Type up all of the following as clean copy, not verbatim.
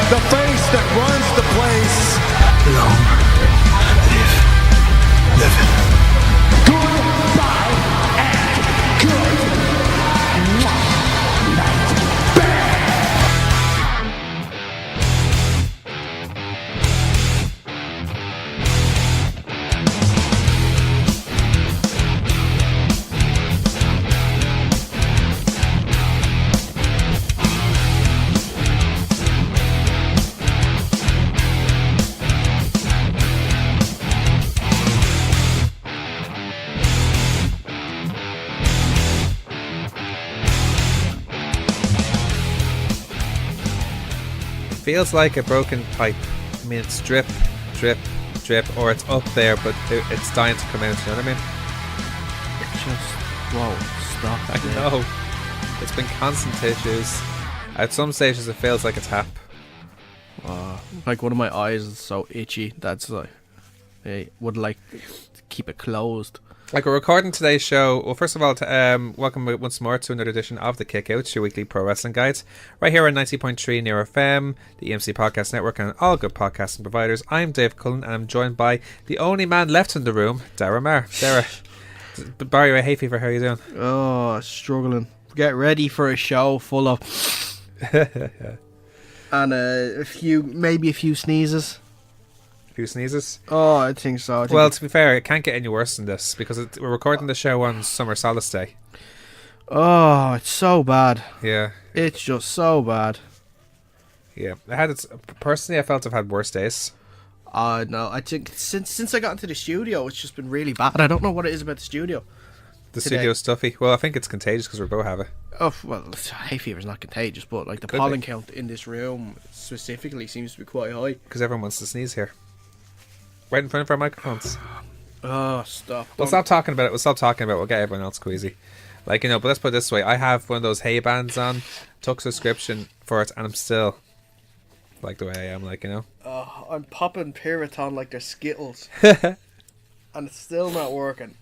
the face that runs the place. Long live living. Goodbye and good night. Feels like a broken pipe. I mean, it's drip, drip, drip, or it's up there, but it's dying to come out. You know what I mean? It's just, whoa, stop. I know. It's been constant issues. At some stages, it feels like a tap. Like one of my eyes is so itchy. That's like, I would like to keep it closed. Like, we're recording today's show. Well, first of all, welcome once more to another edition of The Kick Out, your weekly pro wrestling guide, right here on 90.3 Near FM, the EMC Podcast Network, and all good podcasting providers. I'm Dave Cullen, and I'm joined by the only man left in the room, Daragh Maher. Daragh, Barry, hay fever, how are you doing? Oh, struggling. Get ready for a show full of... and maybe a few sneezes. Few sneezes? Oh, I think so. Well, to be fair, it can't get any worse than this because we're recording the show on Summer Solace Day. Oh, it's so bad. Yeah. It's just so bad. Yeah. Personally, I felt I've had worse days. No, I think since I got into the studio, it's just been really bad. I don't know what it is about the studio. The studio's stuffy. Well, I think it's contagious because we both have it. Oh, well, hay fever's not contagious, but like the pollen count in this room specifically seems to be quite high. Because everyone wants to sneeze here. Right in front of our microphones. Oh, stop. We'll stop talking about it. We'll get everyone else queasy. Like, but let's put it this way. I have one of those hay bands on, took subscription for it, and I'm still like the way I am, I'm popping Piriton like they're Skittles. And it's still not working.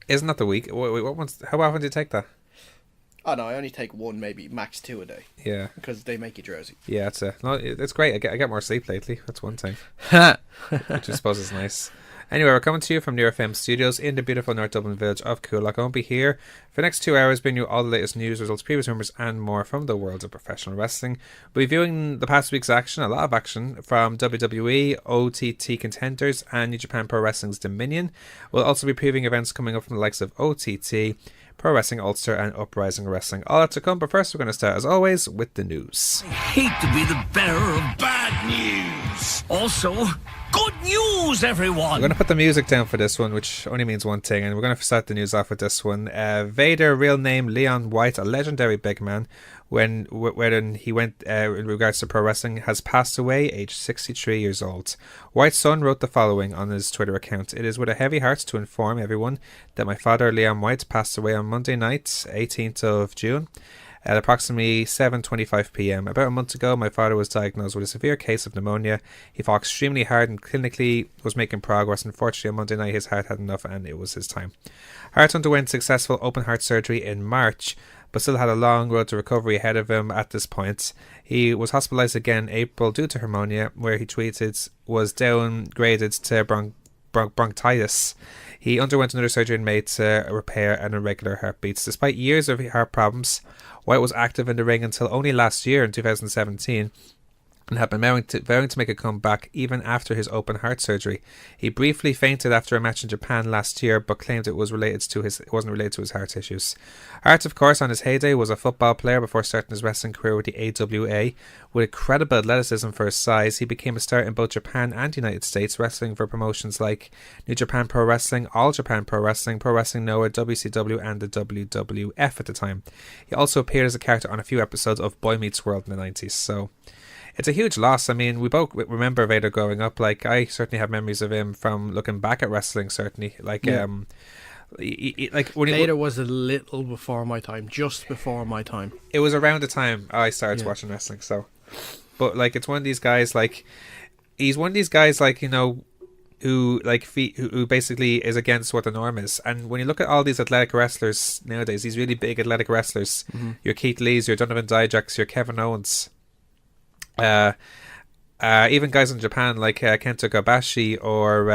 Isn't that the week? How often do you take that? Oh no, I only take one, maybe max 2 a day. Yeah, because they make you drowsy. Yeah, it's great. I get more sleep lately. That's one thing, which I suppose is nice. Anyway, we're coming to you from Near FM Studios in the beautiful North Dublin village of Coolock. I won't be here for the next 2 hours, bringing you all the latest news, results, previous rumours, and more from the world of professional wrestling. We'll be viewing the past week's action, a lot of action from WWE, OTT Contenders, and New Japan Pro Wrestling's Dominion. We'll also be previewing events coming up from the likes of OTT, Pro Wrestling Ulster, and Uprising Wrestling. All that to come, but first we're going to start, as always, with the news. I hate to be the bearer of bad news. Also, good news, everyone! We're going to put the music down for this one, which only means one thing, and we're going to start the news off with this one. Vader, real name Leon White, a legendary big man, when he went in regards to pro wrestling, has passed away, aged 63 years old. White's son wrote the following on his Twitter account: "It is with a heavy heart to inform everyone that my father, Leon White, passed away on Monday night, 18th of June. At approximately 7:25 p.m. About a month ago, my father was diagnosed with a severe case of pneumonia. He fought extremely hard and clinically was making progress. Unfortunately, on Monday night, his heart had enough and it was his time. Hart underwent successful open heart surgery in March, but still had a long road to recovery ahead of him at this point. He was hospitalised again in April due to pneumonia, where he tweeted was downgraded to bronchitis. He underwent another surgery in May to repair an irregular heartbeats. Despite years of heart problems, White was active in the ring until only last year in 2017 and had been vowing to make a comeback even after his open heart surgery. He briefly fainted after a match in Japan last year, but claimed it wasn't related to his heart issues. Hart, of course, on his heyday was a football player before starting his wrestling career with the AWA. With incredible athleticism for his size, he became a star in both Japan and the United States, wrestling for promotions like New Japan Pro Wrestling, All Japan Pro Wrestling, Pro Wrestling Noah, WCW, and the WWF at the time. He also appeared as a character on a few episodes of Boy Meets World in the 90s, so it's a huge loss. I mean, we both remember Vader growing up. Like, I certainly have memories of him from looking back at wrestling, certainly. Like, yeah. Vader was a little before my time, just before my time. It was around the time I started watching wrestling, so. But, like, it's one of these guys, like, he's one of these guys, like, you know, who basically is against what the norm is. And when you look at all these athletic wrestlers nowadays, these really big athletic wrestlers, your Keith Lees, your Donovan Dijaks, your Kevin Owens, Even guys in Japan like Kento Kobashi or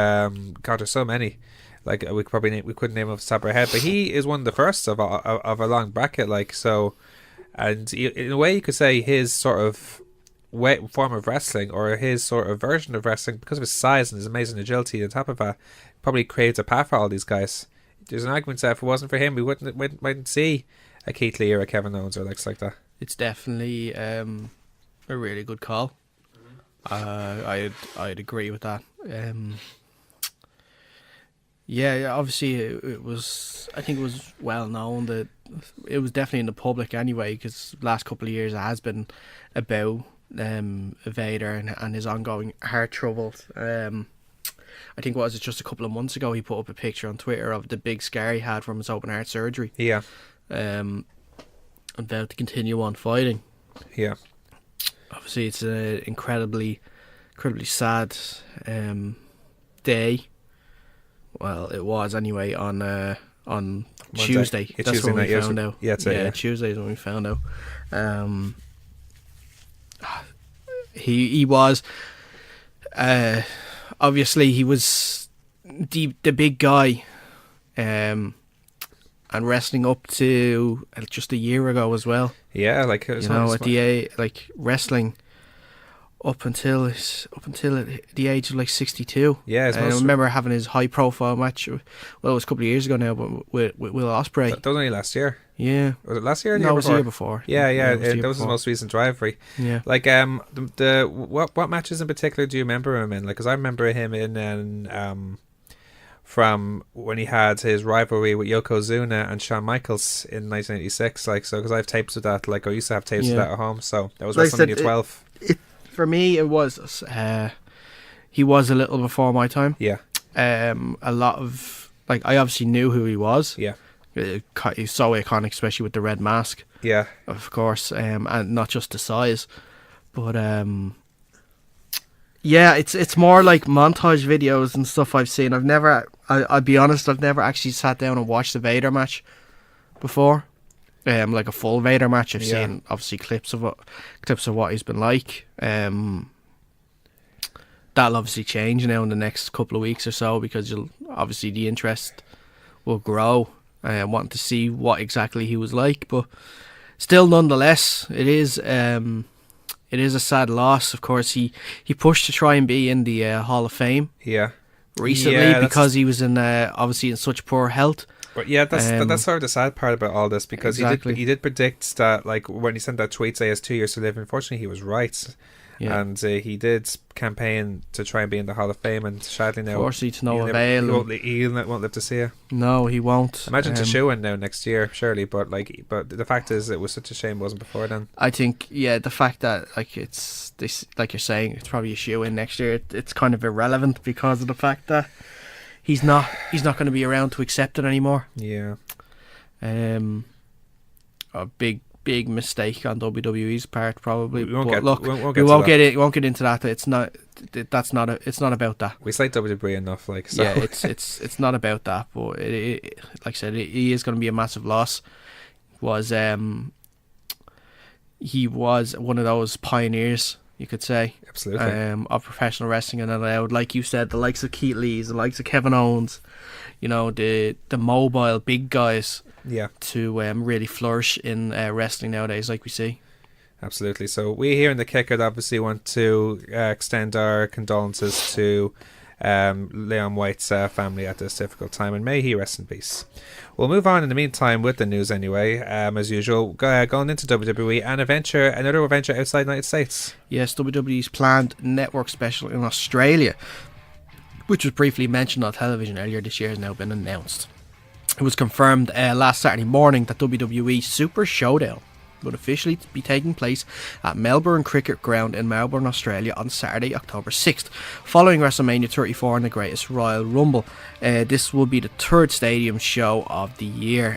God, there's so many. Like we couldn't name off the top of our head, but he is one of the first of a long bracket. Like so, and in a way you could say his sort of form of wrestling or his sort of version of wrestling, because of his size and his amazing agility on top of that, probably creates a path for all these guys. There's an argument that if it wasn't for him, we wouldn't see a Keith Lee or a Kevin Owens or like that. It's definitely a really good call. I'd agree with that. Yeah, obviously it was. I think it was well known that it was definitely in the public anyway, because last couple of years it has been about Vader and his ongoing heart troubles. I think was it just a couple of months ago he put up a picture on Twitter of the big scar he had from his open heart surgery. Yeah. About to continue on fighting. Yeah. Obviously, it's an incredibly sad day. Well, it was anyway on Tuesday. Yeah, That's Tuesday when we night, found out. Yeah, Tuesday is when we found out. He was obviously he was the big guy, and wrestling up to just a year ago as well. Yeah, like it was at the wrestling up until the age of like 62. Yeah, I remember having his high profile match. Well, it was a couple of years ago now, but with Will Ospreay. That was only last year. Yeah, was it last year? Or no, it was the year before. Yeah, it was that was his most recent rivalry. Yeah, like what matches in particular do you remember him in? Like, because I remember him in from when he had his rivalry with Yokozuna and Shawn Michaels in 1986. Like, so because I have tapes of that. Like, I used to have tapes of that at home. So that was WrestleMania 12. For me, it was he was a little before my time. Yeah. A lot of I obviously knew who he was. Yeah. He's so iconic, especially with the red mask. Yeah. Of course, and not just the size, but yeah, it's more like montage videos and stuff I've seen. I'll be honest, I've never actually sat down and watched the Vader match before. Like a full Vader match. I've seen obviously clips of what he's been like. That'll obviously change now in the next couple of weeks or so, because obviously the interest will grow. Wanting to see what exactly he was like, but still, nonetheless, it is a sad loss. Of course, he pushed to try and be in the Hall of Fame. Yeah. Recently, because he was in obviously in such poor health. But yeah, that's sort of the sad part about all this, because he did predict that, like, when he sent that tweet, say he has 2 years to live. Unfortunately, he was right. Yeah. And he did campaign to try and be in the Hall of Fame, and sadly now, unfortunately, to no avail. He won't live to see it. No, he won't. Imagine to shoe in now next year, surely. But the fact is, it was such a shame it wasn't before then. I think, the fact that it's this, like you're saying, it's probably a shoe in next year. It's kind of irrelevant because of the fact that he's not going to be around to accept it anymore. Yeah. A big mistake on WWE's part, probably. We won't get into that. It's not about that. We cite WWE enough, like, so. Yeah, it's not about that. But it like I said, he is going to be a massive loss. He was one of those pioneers, you could say, absolutely, of professional wrestling, and allowed, like you said, the likes of Keith Lee's, the likes of Kevin Owens, the mobile big guys, to really flourish in wrestling nowadays, like we see. Absolutely. So we here in the Kicker obviously want to extend our condolences to Leon White's family at this difficult time, and may he rest in peace. We'll move on in the meantime with the news anyway, as usual, going into WWE and another adventure outside the United States. Yes, WWE's planned network special in Australia, which was briefly mentioned on television earlier this year, has now been announced. It was confirmed last Saturday morning that WWE Super Showdown would officially be taking place at Melbourne Cricket Ground in Melbourne, Australia on Saturday, October 6th, following WrestleMania 34 and the Greatest Royal Rumble. This will be the third stadium show of the year.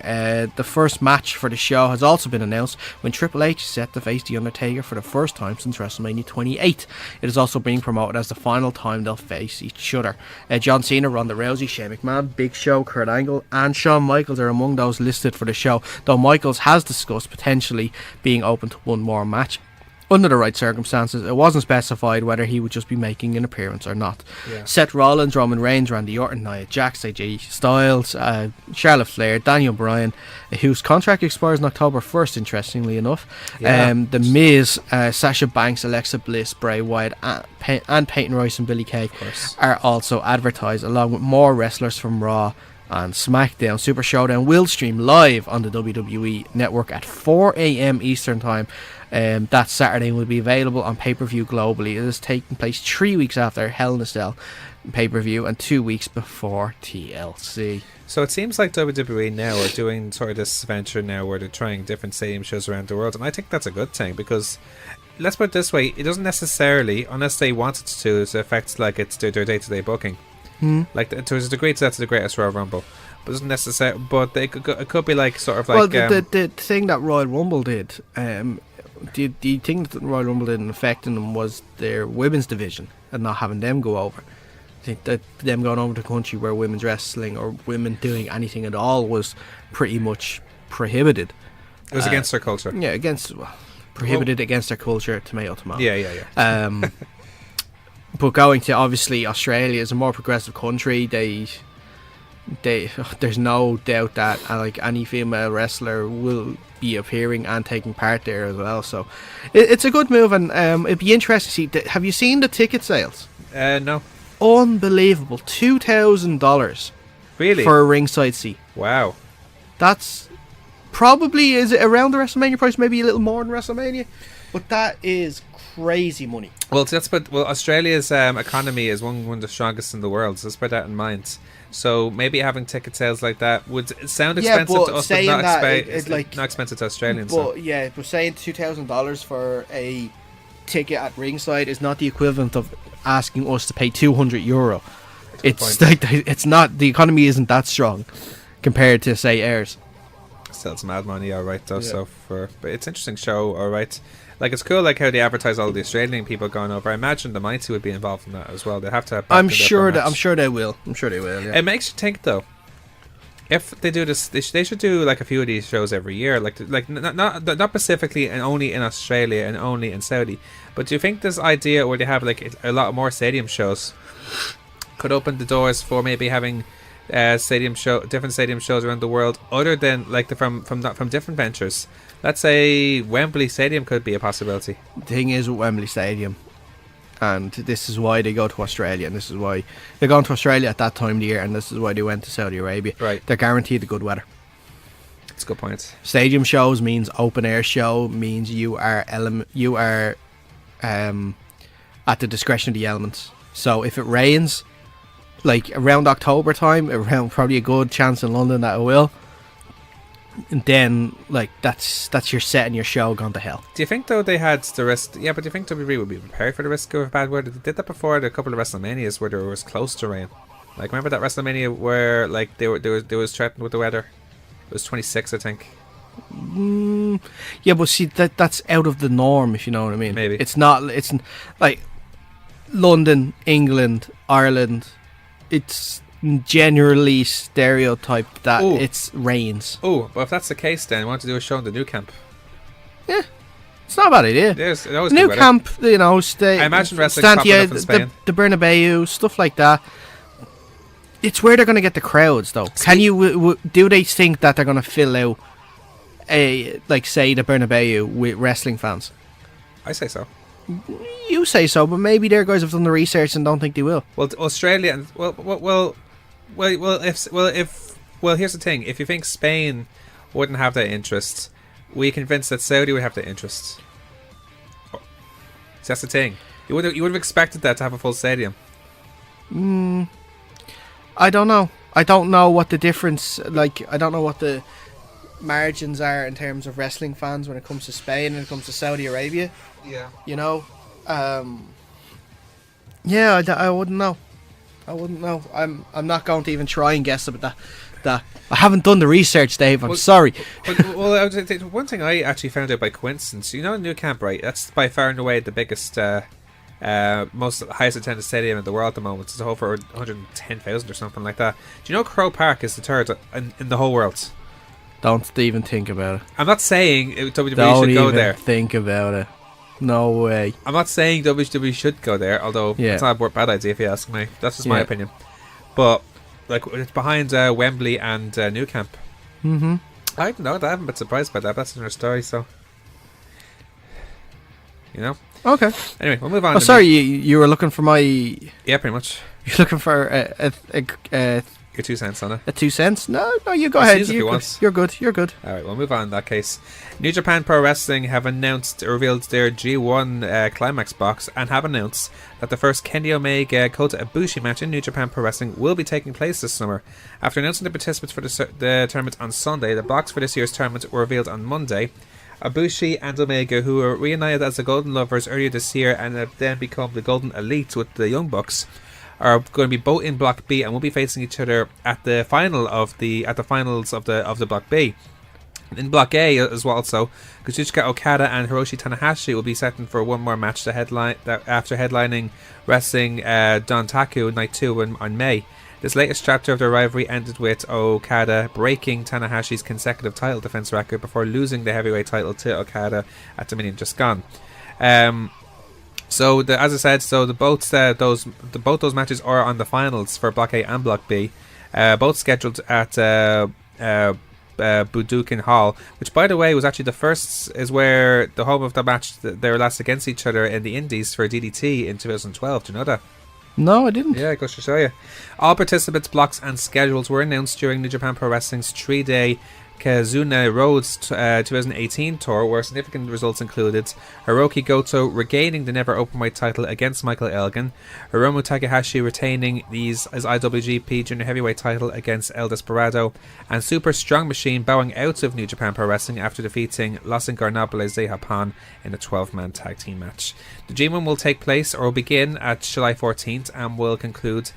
The first match for the show has also been announced, when Triple H is set to face The Undertaker for the first time since WrestleMania 28. It is also being promoted as the final time they'll face each other. John Cena, Ronda Rousey, Shane McMahon, Big Show, Kurt Angle and Shawn Michaels are among those listed for the show, though Michaels has discussed potentially being open to one more match. under the right circumstances. It wasn't specified whether he would just be making an appearance or not. Yeah. Seth Rollins, Roman Reigns, Randy Orton, Nia Jax, AJ Styles, Charlotte Flair, Daniel Bryan, whose contract expires on October 1st, interestingly enough. Yeah. The Miz, Sasha Banks, Alexa Bliss, Bray Wyatt, and Peyton Royce and Billie Kay are also advertised, along with more wrestlers from Raw and SmackDown. Super Showdown will stream live on the WWE Network at 4 a.m. Eastern Time. That Saturday will be available on pay-per-view globally. It is taking place 3 weeks after Hell in a Cell pay-per-view and 2 weeks before TLC. So it seems like WWE now are doing sort of this venture now where they're trying different stadium shows around the world, and I think that's a good thing, because let's put it this way, it doesn't necessarily, unless they wanted to, it affects like it's their day-to-day booking. Like to a degree, that's the greatest Royal Rumble, but it doesn't necessarily. But it could be like sort of like. Well, the thing that Royal Rumble did, the thing that Royal Rumble didn't affect them was their women's division and not having them go over. I think that them going over to a country where women's wrestling or women doing anything at all was pretty much prohibited. It was against their culture. Yeah, prohibited against their culture. Tomato. Yeah. But going to, obviously, Australia is a more progressive country. They there's no doubt that like any female wrestler will be appearing and taking part there as well. So it's a good move, and it'd be interesting to see. Have you seen the ticket sales? No. Unbelievable, $2,000 Really? for a ringside seat. Wow. That's probably, is it around the WrestleMania price? Maybe a little more than WrestleMania, but that is crazy money. Well, Australia's economy is one of the strongest in the world, so let's bear that in mind. So maybe having ticket sales like that would sound expensive to us, but not expensive to Australians. But yeah, but saying $2,000 for a ticket at ringside is not the equivalent of asking us to pay €200. It's like it's not, the economy isn't that strong compared to say ours. Still, it's mad money, all right, though. Yeah. So but it's an interesting show, all right. Like, it's cool, like how they advertise all the Australian people going over. I imagine the Mighty would be involved in that as well. They have to. I'm sure they will. Yeah. It makes you think, though. If they do this, they should do like a few of these shows every year. Like not specifically and only in Australia and only in Saudi. But do you think this idea where they have like a lot more stadium shows could open the doors for maybe having different stadium shows around the world, other than like from different ventures? Let's say Wembley Stadium could be a possibility. The thing is with Wembley Stadium, and this is why they go to Australia, and this is why they're going to Australia at that time of the year, and this is why they went to Saudi Arabia. Right. They're guaranteed the good weather. That's a good point. Stadium shows means open air show, means you are at the discretion of the elements. So if it rains, like around October time, around probably a good chance in London that it will, and then like that's your set and your show gone to hell. Do you think though they had the risk? Yeah, but do you think WWE would be prepared for the risk of bad weather? They did that before at a couple of WrestleManias where there was close to rain. Like, remember that WrestleMania where like they was threatened with the weather? It was 26, I think. Yeah, but see that's out of the norm, if you know what I mean. Maybe it's not. It's like London, England, Ireland. It's generally stereotyped that it's rains. Oh, but if that's the case, then I want to do a show in the new camp. Yeah, it's not a bad idea. Yes, it always new camp, you know. I imagine wrestling popping up in Spain. The Bernabeu, stuff like that. It's where they're going to get the crowds, though. Can you? Do they think that they're going to fill out say the Bernabeu with wrestling fans? I say so. You say so, but maybe their guys have done the research and don't think they will. Well, Australia and here's the thing. If you think Spain wouldn't have that interest, we convinced that Saudi would have that interest. So that's the thing. You would have expected that to have a full stadium. I don't know. I don't know what the difference. I don't know what the margins are in terms of wrestling fans when it comes to Spain and when it comes to Saudi Arabia. Yeah. You know. Yeah, I wouldn't know. I'm not going to even try and guess about that. I haven't done the research, Dave. I'm sorry. One thing I actually found out by coincidence. You know, New Camp, right? That's by far and away the biggest, most highest attended stadium in the world at the moment. It's over 110,000 or something like that. Do you know Crow Park is the third in the whole world? Don't even think about it. I'm not saying WWE Don't should go even there. Think about it. No way. I'm not saying WWE should go there, although it's not a bad idea if you ask me. That's just my opinion. But like, it's behind Wembley and Nou Camp. Mm-hmm. I don't know. I haven't been surprised by that. That's another story. So, you know. Okay. Anyway, we'll move on. Oh, sorry. You were looking for my. Yeah, pretty much. You're looking for Your 2 cents on it. a 2 cents? No, you go ahead. You're good. You're good. Alright, we'll move on in that case. New Japan Pro Wrestling have revealed their G1 Climax box and have announced that the first Kenny Omega Kota Ibushi match in New Japan Pro Wrestling will be taking place this summer. After announcing the participants for the tournament on Sunday, the box for this year's tournament were revealed on Monday. Ibushi and Omega, who were reunited as the Golden Lovers earlier this year and have then become the Golden Elite with the Young Bucks, are going to be both in Block B and will be facing each other at the finals of the Block B. In Block A as well, also, Kazuchika Okada and Hiroshi Tanahashi will be setting for one more match to headline after headlining Wrestling Dontaku Night 2 on May. This latest chapter of their rivalry ended with Okada breaking Tanahashi's consecutive title defense record before losing the heavyweight title to Okada at Dominion just gone. So as I said, both those matches are on the finals for Block A and Block B, both scheduled at Budokan Hall, which by the way was actually the first, is where the home of the match they were last against each other in the Indies for DDT in 2012. Do you know that? No, I didn't. Yeah, it goes to show you. All participants' blocks and schedules were announced during New Japan Pro Wrestling's 3-day Kazuna Roads 2018 tour, where significant results included Hiroki Goto regaining the never openweight title against Michael Elgin, Hiromu Takahashi retaining his IWGP Junior Heavyweight title against El Desperado, and Super Strong Machine bowing out of New Japan Pro Wrestling after defeating Los Ingobernables de Japan in a 12-man tag team match. The G1 will take place, or will begin, at July 14th and will conclude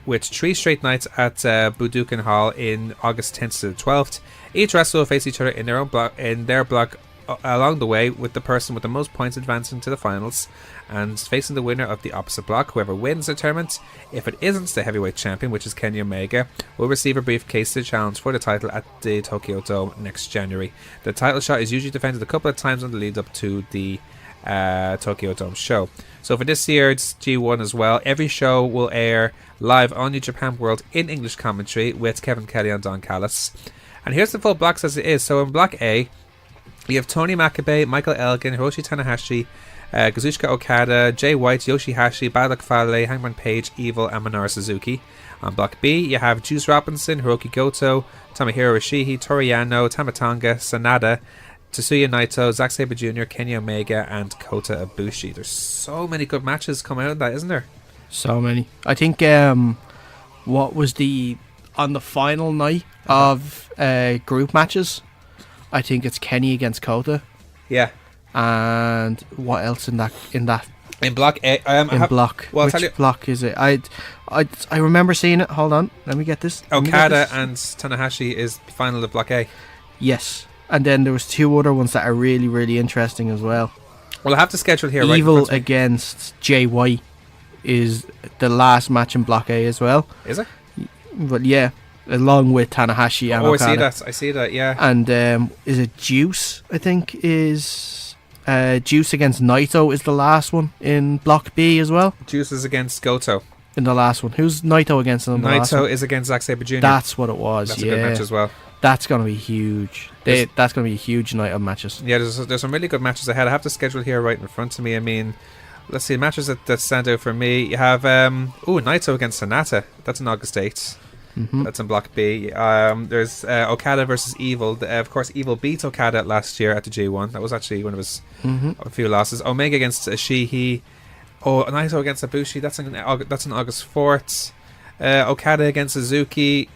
with 3 straight nights at Budokan Hall in August 10th to the 12th. Each wrestler will face each other in their block along the way, with the person with the most points advancing to the finals and facing the winner of the opposite block. Whoever wins the tournament, if it isn't the heavyweight champion, which is Kenny Omega, will receive a briefcase to challenge for the title at the Tokyo Dome next January. The title shot is usually defended a couple of times on the lead up to the Tokyo Dome show. So for this year's G1 as well, every show will air live on New Japan World in English commentary with Kevin Kelly and Don Callis. And here's the full blocks as it is. So in Block A, you have Tony Makabe, Michael Elgin, Hiroshi Tanahashi, Kazuchika Okada, Jay White, Yoshihashi, Badok Fale, Hangman Page, Evil, and Minoru Suzuki. On Block B, you have Juice Robinson, Hiroki Goto, Tomohiro Ishii, Toru Yano, Tamatonga, Sanada, Tetsuya Naito, Zack Sabre Jr., Kenny Omega, and Kota Ibushi. There's so many good matches coming out of that, isn't there? So many. I think what was on the final night of group matches, I think it's Kenny against Kota. Yeah. And what else in that in Block A? Block. Well, which block is it? I remember seeing it. Hold on, let me get this. Okada and Tanahashi is the final of Block A. Yes. And then there was 2 other ones that are really, really interesting as well. Well, I have to schedule here. Evil against Jay White is the last match in Block A as well. Is it? But yeah, along with Tanahashi and Okada. I see that, yeah. And is it Juice, I think, is... Juice against Naito is the last one in Block B as well. Juice is against Goto. In the last one. Who's Naito against in the last one? Naito is against Zack Sabre Jr. That's what it was, That's a good match as well. That's going to be huge. That's going to be a huge night of matches. Yeah, there's some really good matches ahead. I have the schedule here right in front of me. I mean, let's see, matches that stand out for me. You have Naito against Sonata. That's on August 8th. Mm-hmm. That's in Block B. There's Okada versus Evil. Of course, Evil beat Okada last year at the G1. That was actually one of his a few losses. Omega against Ishii. Naito against Ibushi. That's on August 4th. Okada against Suzuki.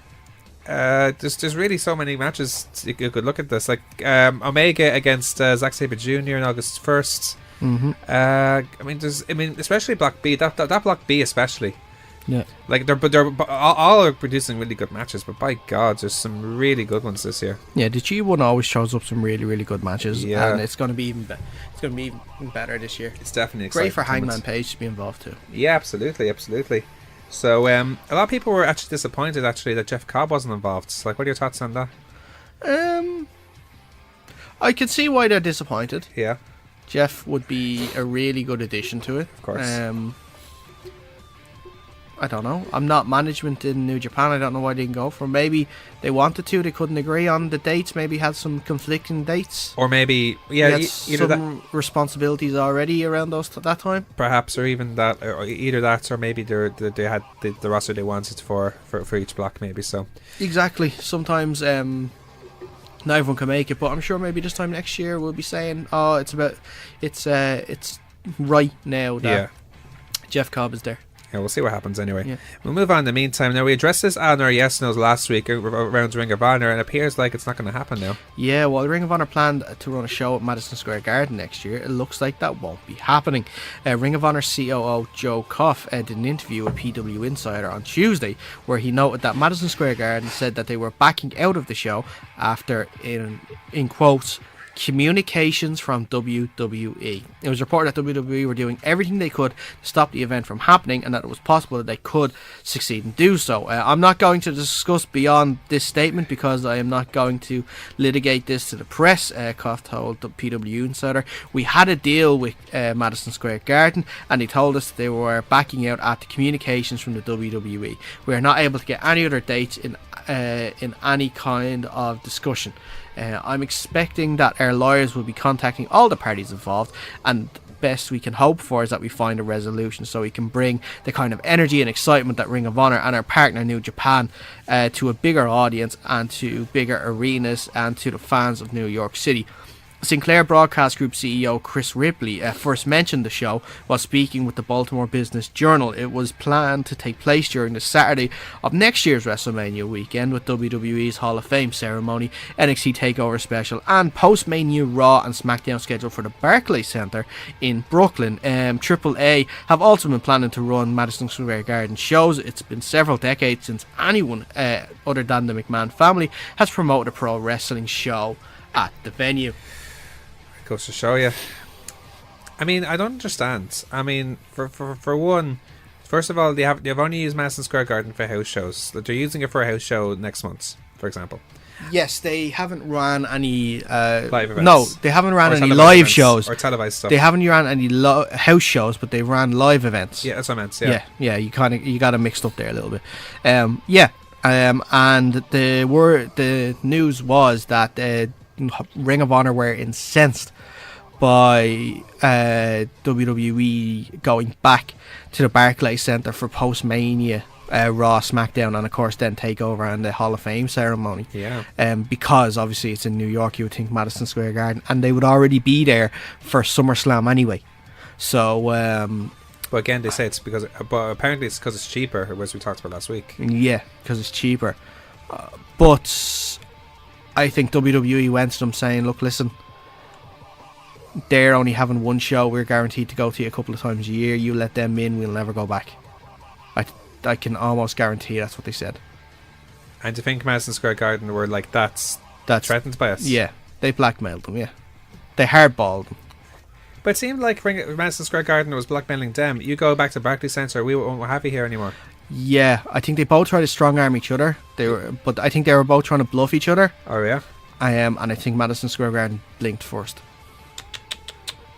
There's really so many matches you could look at this. Like Omega against Zack Sabre Jr. on August 1st. Mm-hmm. I mean, especially Block B. That Block B especially. Yeah. Like they're all are producing really good matches, but by God, there's some really good ones this year. Yeah, the G1 always shows up some really, really good matches, yeah. And it's going to be even better this year. It's definitely exciting. Great for Hangman Page to be involved too. Yeah, absolutely. So a lot of people were actually disappointed that Jeff Cobb wasn't involved. Like, what are your thoughts on that? I can see why they're disappointed. Yeah. Jeff would be a really good addition to it. Of course. I don't know. I'm not management in New Japan. I don't know why they didn't go for. Maybe they wanted to. They couldn't agree on the dates. Maybe had some conflicting dates. Or maybe, They had either some responsibilities already around that time. perhaps, or even that, or either that, or maybe they had the roster they wanted for each block, maybe. So Exactly. Sometimes not everyone can make it, but I'm sure maybe this time next year we'll be saying, "Oh, it's right now that yeah. Jeff Cobb is there." Yeah, we'll see what happens anyway. Yeah. We'll move on in the meantime. Now, we addressed this on our Yes No's last week around Ring of Honor, and it appears like it's not going to happen now. Yeah, well, Ring of Honor planned to run a show at Madison Square Garden next year. It looks like that won't be happening. Ring of Honor COO Joe Koff did an interview with PW Insider on Tuesday, where he noted that Madison Square Garden said that they were backing out of the show after, in quotes, communications from WWE. It was reported that WWE were doing everything they could to stop the event from happening, and that it was possible that they could succeed in do so. I'm not going to discuss beyond this statement because I am not going to litigate this to the press. Koff told the PW Insider, "We had a deal with Madison Square Garden, and they told us they were backing out at the communications from the WWE. We are not able to get any other dates in any kind of discussion. I'm expecting that our lawyers will be contacting all the parties involved, and best we can hope for is that we find a resolution so we can bring the kind of energy and excitement that Ring of Honor and our partner New Japan to a bigger audience and to bigger arenas and to the fans of New York City." Sinclair Broadcast Group CEO Chris Ripley first mentioned the show while speaking with the Baltimore Business Journal. It was planned to take place during the Saturday of next year's WrestleMania weekend, with WWE's Hall of Fame ceremony, NXT TakeOver special, and post-Mania Raw and SmackDown scheduled for the Barclays Center in Brooklyn. AAA have also been planning to run Madison Square Garden shows. It's been several decades since anyone other than the McMahon family has promoted a pro wrestling show at the venue. Goes to show you. I mean, I don't understand. I mean, for one, first of all, they've only used Madison Square Garden for house shows. They're using it for a house show next month, for example. Yes, they haven't ran any live events. No, they haven't ran Or any televised live events, shows. or televised stuff. They haven't ran any house shows, but they ran live events. Yeah, that's what I meant. Yeah. Yeah. You got it mixed up there a little bit. And the news was that Ring of Honor were incensed by WWE going back to the Barclays Center for post-Mania Raw, SmackDown, and of course then TakeOver and the Hall of Fame ceremony. Yeah. Because obviously it's in New York, you would think Madison Square Garden, and they would already be there for Summerslam anyway. So, but again, they say it's because, but apparently it's because it's cheaper, as we talked about last week. yeah, because it's cheaper. But I think WWE went to them saying, "Look, listen, they're only having one show. We're guaranteed to go to you a couple of times a year. You let them in, we'll never go back." I can almost guarantee that's what they said. And to think Madison Square Garden were like, that's threatened by us. Yeah, they blackmailed them. Yeah, they hardballed them. But it seemed like Madison Square Garden was blackmailing them. You go back to Barclays Center, we won't have you here anymore. Yeah, I think they both tried to strong arm each other. But I think they were both trying to bluff each other. Oh yeah. And I think Madison Square Garden blinked first.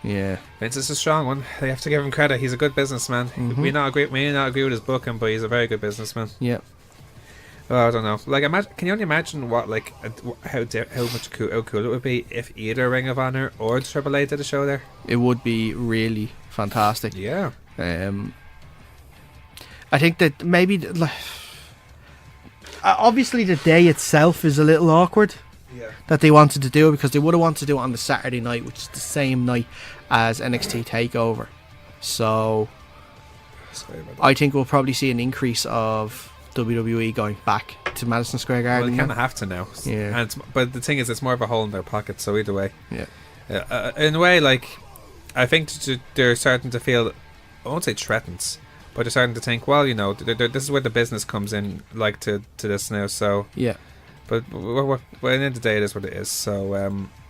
Yeah. Vince is a strong one. They have to give him credit. He's a good businessman. We may not agree with his booking, but he's a very good businessman. Yeah. Oh, I don't know. Like, can you only imagine what, like, how cool it would be if either Ring of Honor or AAA did a show there? It would be really fantastic. Yeah. I think that maybe obviously the day itself is a little awkward. Yeah. That they wanted to do it, because they would have wanted to do it on the Saturday night, which is the same night as NXT TakeOver. So Sorry about that. I think we'll probably see an increase of WWE going back to Madison Square Well, Garden. they kind of have to now. Yeah. But the thing is, it's more of a hole in their pocket, so either way. Yeah. In a way, like, I think they're starting to feel, I won't say threatened, but they're starting to think, well, you know, this is where the business comes in, like, to this now, so... Yeah. But at the end of the day, it is what it is. So,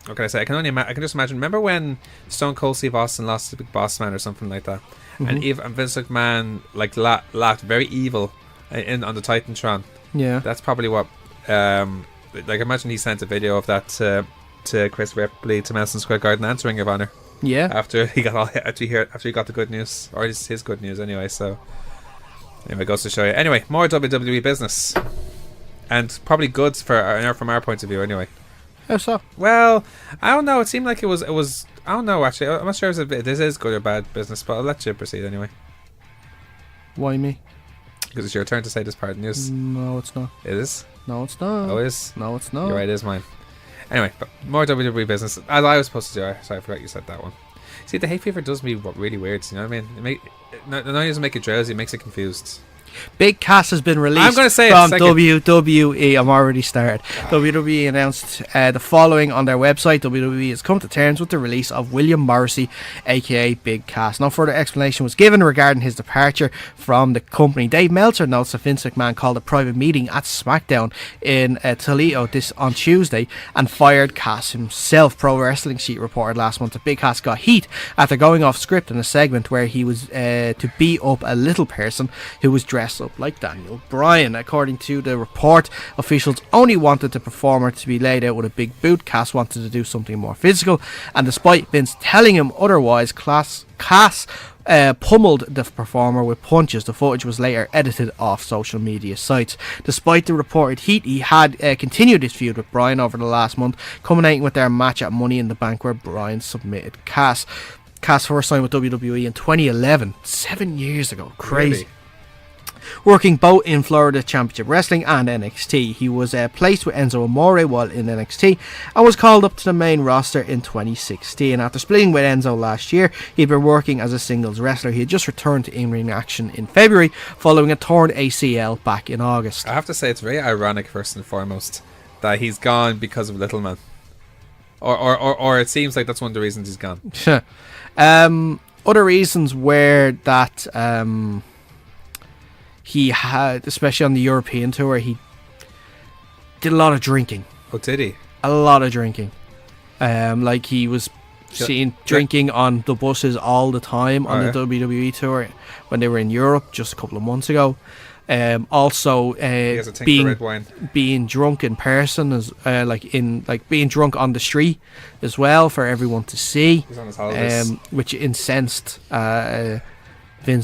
what can I say? I can just imagine. Remember when Stone Cold Steve Austin lost to Big Boss Man or something like that, and Vince McMahon like laughed very evil on the Titantron. Yeah. That's probably what. Like, imagine he sent a video of that to Chris Ripley to Madison Square Garden and to Ring of Honor. Yeah. After he got the good news, or his good news anyway. So anyway, goes to show you. Anyway, more WWE business, and probably goods from our point of view. Anyway, How so? well, I don't know. It seemed like it was. I don't know. Actually, I'm not sure if this is good or bad business, but I'll let you proceed anyway, Why me? because it's your turn to say this part of the news. No, it's not. It is. No, it's not. Oh, it is. No, it's not. You're right. It is mine. Anyway, but more WWE business, as I was supposed to do. Sorry, I forgot you said that one. See, the hay fever does me really weird. You know what I mean? Not only does it make it drowsy, it makes it confused. Big Cass has been released I'm gonna say it from second. WWE. I'm already started. WWE announced the following on their website. WWE has come to terms with the release of William Morrissey, aka Big Cass. No further explanation was given regarding his departure from the company. Dave Meltzer notes that Vince McMahon called a private meeting at SmackDown in Toledo on Tuesday and fired Cass himself. Pro Wrestling Sheet reported last month that Big Cass got heat after going off script in a segment where he was to beat up a little person who was dressed up like Daniel Bryan. According to the report, officials only wanted the performer to be laid out with a big boot. Cass wanted to do something more physical, and despite Vince telling him otherwise, Cass pummeled the performer with punches. The footage was later edited off social media sites. Despite the reported heat, he had continued his feud with Bryan over the last month, culminating with their match at Money in the Bank where Bryan submitted Cass. Cass first signed with WWE in 2011, 7 years ago. Crazy. Really? Working both in Florida Championship Wrestling and NXT. He was placed with Enzo Amore while in NXT and was called up to the main roster in 2016. After splitting with Enzo last year, he'd been working as a singles wrestler. He had just returned to in-ring action in February following a torn ACL back in August. I have to say, it's very ironic, first and foremost, that he's gone because of Little Man. Or it seems like that's one of the reasons he's gone. Other reasons were that he had, especially on the European tour, he did a lot of drinking. Oh, did he? A lot of drinking. Like he was seen drinking on the buses all the time on the WWE tour when they were in Europe just a couple of months ago. Also, He has a thing for red wine. being drunk in person, as being drunk on the street as well for everyone to see. He's on his holidays. Which incensed Vince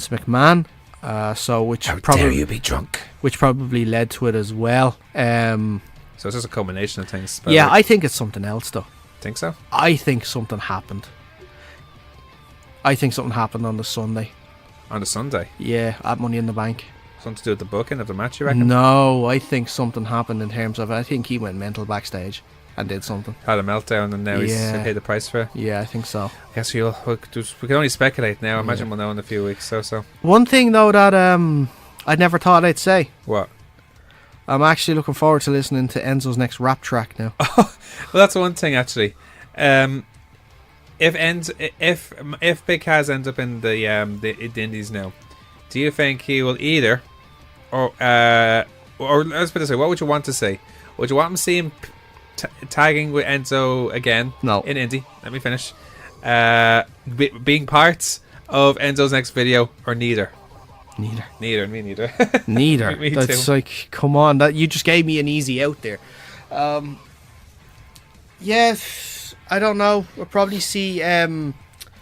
McMahon. How dare you be drunk? Which probably led to it as well. So it's just a combination of things. Yeah, I think it's something else though. Think so? I think something happened. I think something happened on the Sunday. On the Sunday? Yeah, at Money in the Bank. Something to do with the booking of the match, you reckon? No, I think something happened in terms of, I think he went mental backstage and did something. Had a meltdown and now he's paid the price for it. Yeah, I think so. I guess we can only speculate now. I imagine we'll know in a few weeks. So. One thing though that I never thought I'd say. What? I'm actually looking forward to listening to Enzo's next rap track now. Well, that's one thing actually. If Big Cass ends up in the Indies now, do you think he will either, or let's put it this way, what would you want to say? Would you want him to see him tagging with Enzo again? No. In Indy. Let me finish. Being parts of Enzo's next video, or neither? Neither. Me neither. Neither. Me That's too. like, come on, that you just gave me an easy out there. Yes, I don't know. We'll probably see. Well,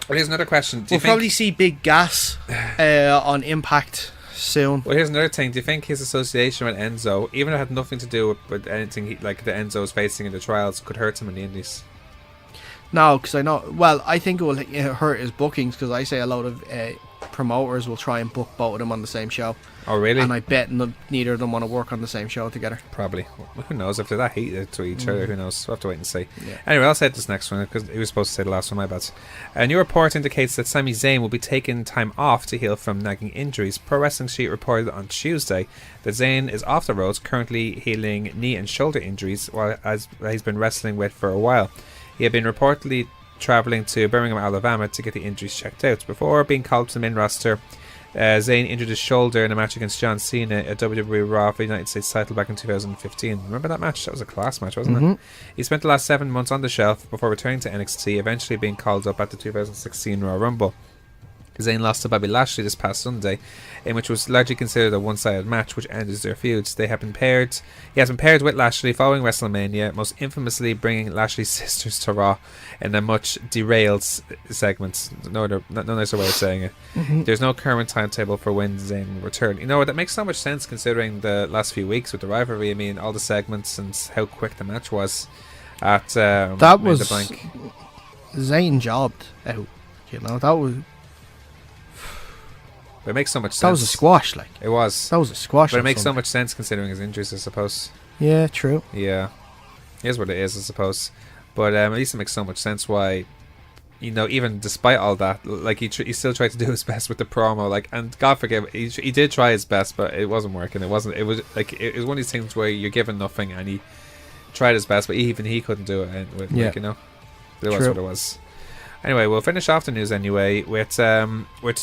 here's another question. We'll probably see Big Gas on Impact soon. Well, here's another thing. Do you think his association with Enzo, even if it had nothing to do with anything like the Enzo is facing in the trials, could hurt him in the Indies? No, because I know. Well, I think it will hurt his bookings because I say a lot of promoters will try and book both of them on the same show. Oh, really? And I bet neither of them want to work on the same show together. Probably. Well, who knows? If they're that heated to each other, who knows? We'll have to wait and see. Yeah. Anyway, I'll say this next one because he was supposed to say the last one, my bad. A new report indicates that Sami Zayn will be taking time off to heal from nagging injuries. Pro Wrestling Sheet reported on Tuesday that Zayn is off the road, currently healing knee and shoulder injuries as he's been wrestling with for a while. He had been reportedly travelling to Birmingham, Alabama to get the injuries checked out. Before being called to the main roster, Zayn injured his shoulder in a match against John Cena at WWE Raw for the United States title back in 2015. Remember that match? That was a class match, wasn't it? He spent the last 7 months on the shelf before returning to NXT, eventually being called up at the 2016 Raw Rumble. Zayn lost to Bobby Lashley this past Sunday, in which was largely considered a one-sided match, which ended their feuds. He has been paired with Lashley following WrestleMania, most infamously bringing Lashley's sisters to Raw in a much derailed segment. No nicer way of saying it. There's no current timetable for when Zayn will return. You know, that makes so much sense considering the last few weeks with the rivalry. I mean, all the segments and how quick the match was at that was Zayn jobbed out. You know, that was. But it makes so much sense. That was a squash, like. It was. That was a squash. But it makes so much sense considering his injuries, I suppose. Yeah, true. Yeah. Here's what it is, I suppose. But at least it makes so much sense why, you know, even despite all that, like, he still tried to do his best with the promo, like, and God forgive, he did try his best, but it wasn't working. It was one of these things where you're given nothing, and he tried his best, but even he couldn't do it, like, you know. It was what it was. Anyway, we'll finish off the news anyway with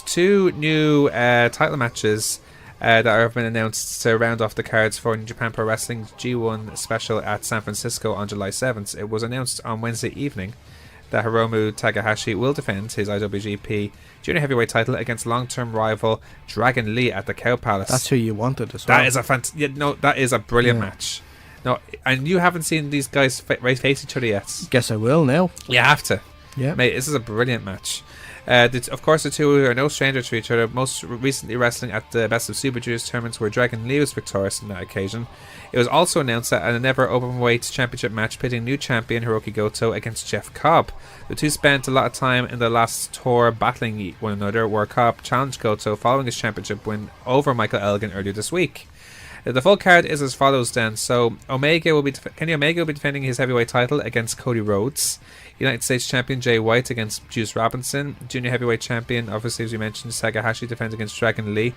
two new title matches that have been announced to round off the cards for New Japan Pro Wrestling's G1 special at San Francisco on July 7th. It was announced on Wednesday evening that Hiromu Takahashi will defend his IWGP Junior Heavyweight title against long-term rival Dragon Lee at the Cow Palace. That's who you wanted as well. That is a brilliant match. No, and you haven't seen these guys face each other yet. Guess I will now. You have to. Yeah, mate, this is a brilliant match. Of course, the two are no stranger to each other, most recently wrestling at the Best of Super Juniors tournaments where Dragon Lee was victorious on that occasion. It was also announced that a never openweight championship match pitting new champion Hiroki Goto against Jeff Cobb. The two spent a lot of time in the last tour battling one another, where Cobb challenged Goto following his championship win over Michael Elgin earlier this week. The full card is as follows then. So Kenny Omega will be defending his heavyweight title against Cody Rhodes. United States Champion Jay White against Juice Robinson. Junior Heavyweight Champion, obviously as we mentioned, Takahashi defends against Dragon Lee.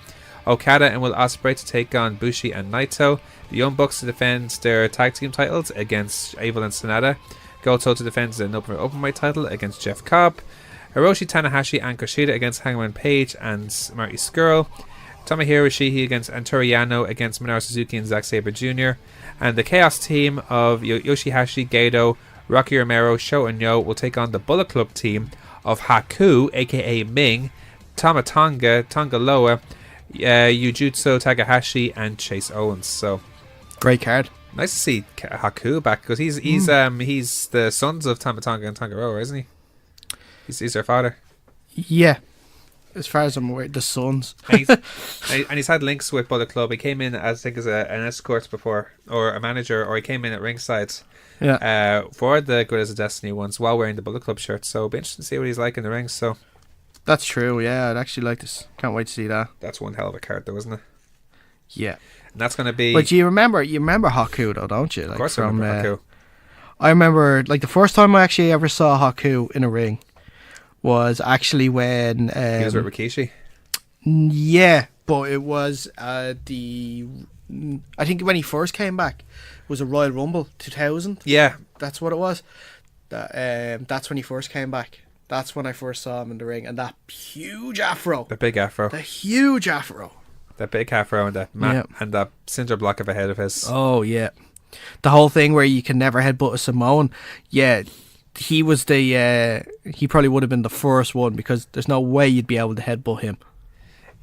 Okada and Will Ospreay to take on Bushi and Naito. The Young Bucks to defend their tag team titles against Evil and Sonata. Goto to defend the openweight title against Jeff Cobb. Hiroshi Tanahashi and Kushida against Hangman Page and Marty Scurll. Tomohiro Ishii against Antonio Yano against Minoru Suzuki and Zack Sabre Jr. And the Chaos team of Yoshihashi, Gedo, Rocky Romero, Sho and Yo will take on the Bullet Club team of Haku, aka Ming, Tama Tonga, Tonga Loa, Yujutsu Takahashi, and Chase Owens. So great card. Nice to see Haku back because he's the sons of Tama Tonga and Tonga Loa, isn't he? He's their father. Yeah. As far as I'm aware, the sons. and he's had links with Bullet Club. He came in as an escort before, or a manager, or he came in at ringside. Yeah. For the Good as a Destiny ones while wearing the Bullet Club shirt. So it'll be interesting to see what he's like in the ring. So that's true. Yeah, I'd actually like this. Can't wait to see that. That's one hell of a card, though, isn't it? Yeah. And that's going to be. But you remember Haku though, don't you? Like, of course, I remember Haku. I remember like the first time I actually ever saw Haku in a ring was actually when he was with Rikishi. Yeah, but it was I think when he first came back it was a Royal Rumble 2000. Yeah, that's what it was. That's when he first came back. That's when I first saw him in the ring, and that huge afro. The big afro. The huge afro. The big afro and and that cinder block of a head of his. Oh yeah, the whole thing where you can never headbutt a Samoan. Yeah. He was he probably would have been the first one because there's no way you'd be able to headbutt him.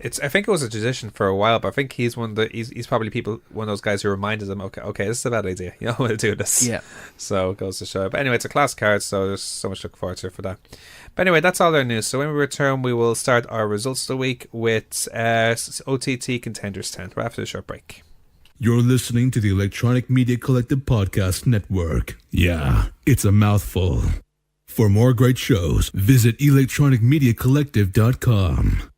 I think it was a tradition for a while, but I think he's one probably one of those guys who reminded them, okay, this is a bad idea. You know how to do this. Yeah. So it goes to show. But anyway, it's a class card, so there's so much to look forward to for that. But anyway, that's all their news. So when we return, we will start our results of the week with OTT Contenders 10. Right after the short break. You're listening to the Electronic Media Collective Podcast Network. Yeah, it's a mouthful. For more great shows, visit electronicmediacollective.com.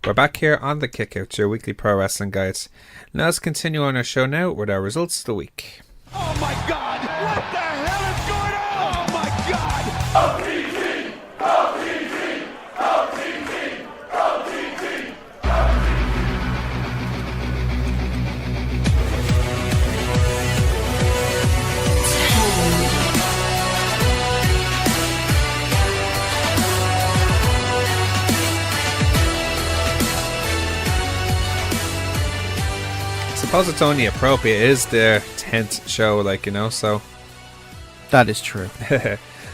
We're back here on the Kickout, your weekly pro wrestling guides. Now let's continue on our show now with our results of the week. Oh my God! What the hell is going on? Oh my God! OTT! OTT! OTT! OTT! I suppose it's only appropriate. It is their 10th show, so. That is true.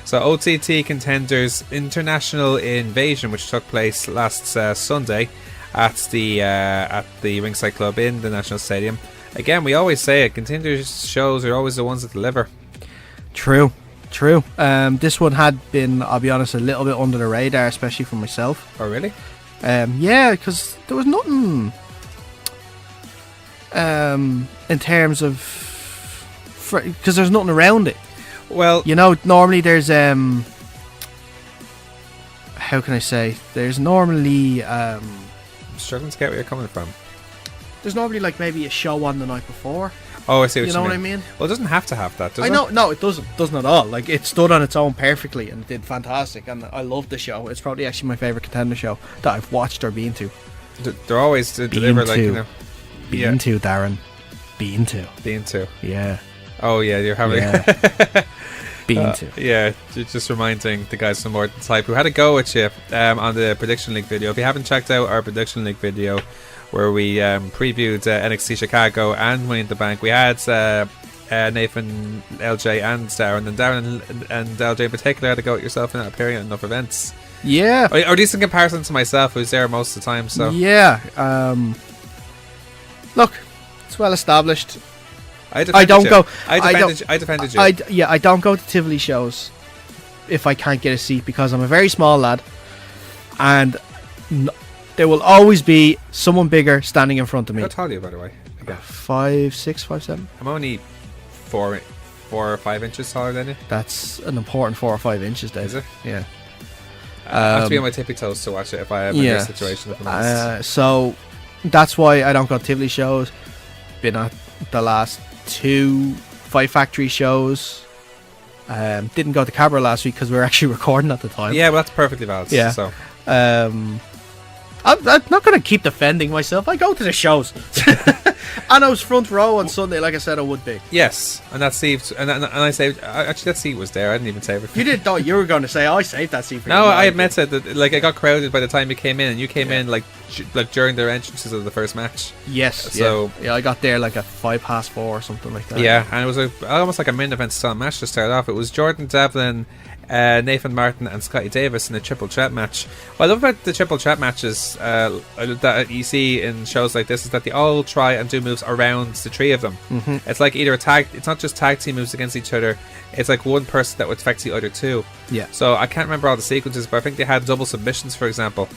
So OTT Contenders International Invasion, which took place last Sunday at the Ringside Club in the National Stadium. Again, we always say it, Contenders shows are always the ones that deliver. True. This one had been, I'll be honest, a little bit under the radar, especially for myself. Oh, really? Yeah, because there was nothing in terms of, because there's nothing around it. Well, you know, normally there's how can I say? There's normally I'm struggling to get where you're coming from. There's normally like maybe a show on the night before. Oh, I see what you know mean. what I mean? Well, it doesn't have to have that, does it? I know, no, it doesn't at all. Like, it stood on its own perfectly and it did fantastic, and I love the show. It's probably actually my favourite Contender show that I've watched or been to. They're always to deliver, like, you know. Been to, Darren. Been to. Yeah. Oh, yeah, you're having... Yeah. Been to. Yeah, just reminding the guys from More Than Type who had a go at you on the Prediction League video. If you haven't checked out our Prediction League video, where we previewed NXT Chicago and Money in the Bank, we had Nathan, LJ and Darren, and Darren and LJ in particular had to go at yourself in that period at enough events. Yeah. Or decent comparison to myself, who's there most of the time. So yeah. Look, it's well established. I defended you. I don't go to Tivoli shows if I can't get a seat, because I'm a very small lad, and there will always be someone bigger standing in front of me. How tall are you, by the way? Again. 5'6", 5'7". I'm only 4 or 5 inches taller than you. That's an important 4 or 5 inches, Dave. Is it? Yeah. I have to be on my tippy toes to watch it if I am in this situation. If I'm honest. So that's why I don't go to Tivoli shows. Been at the last 2 Fight Factory shows. Didn't go to Cabra last week because we were actually recording at the time. Yeah, well, that's perfectly valid. Yeah. So. I'm not going to keep defending myself. I go to the shows. And I was front row on Sunday, like I said I would be. Yes, and that saved, and I saved. Actually, that seat was there. I didn't even save it. You did, though. You were going to say, I saved that seat for you. No, I admit it. That, like, I got crowded by the time you came in, and you came in like during their entrances of the first match. Yes. So yeah, I got there like at 4:05 or something like that. Yeah, and it was almost like a main event style match to start off. It was Jordan Devlin, Nathan Martin and Scotty Davis in a triple threat match. What I love about the triple threat matches that you see in shows like this is that they all try and do moves around the three of them. Mm-hmm. It's like either a tag, it's not just tag team moves against each other, it's like one person that would affect the other two. Yeah. So I can't remember all the sequences, but I think they had double submissions, for example,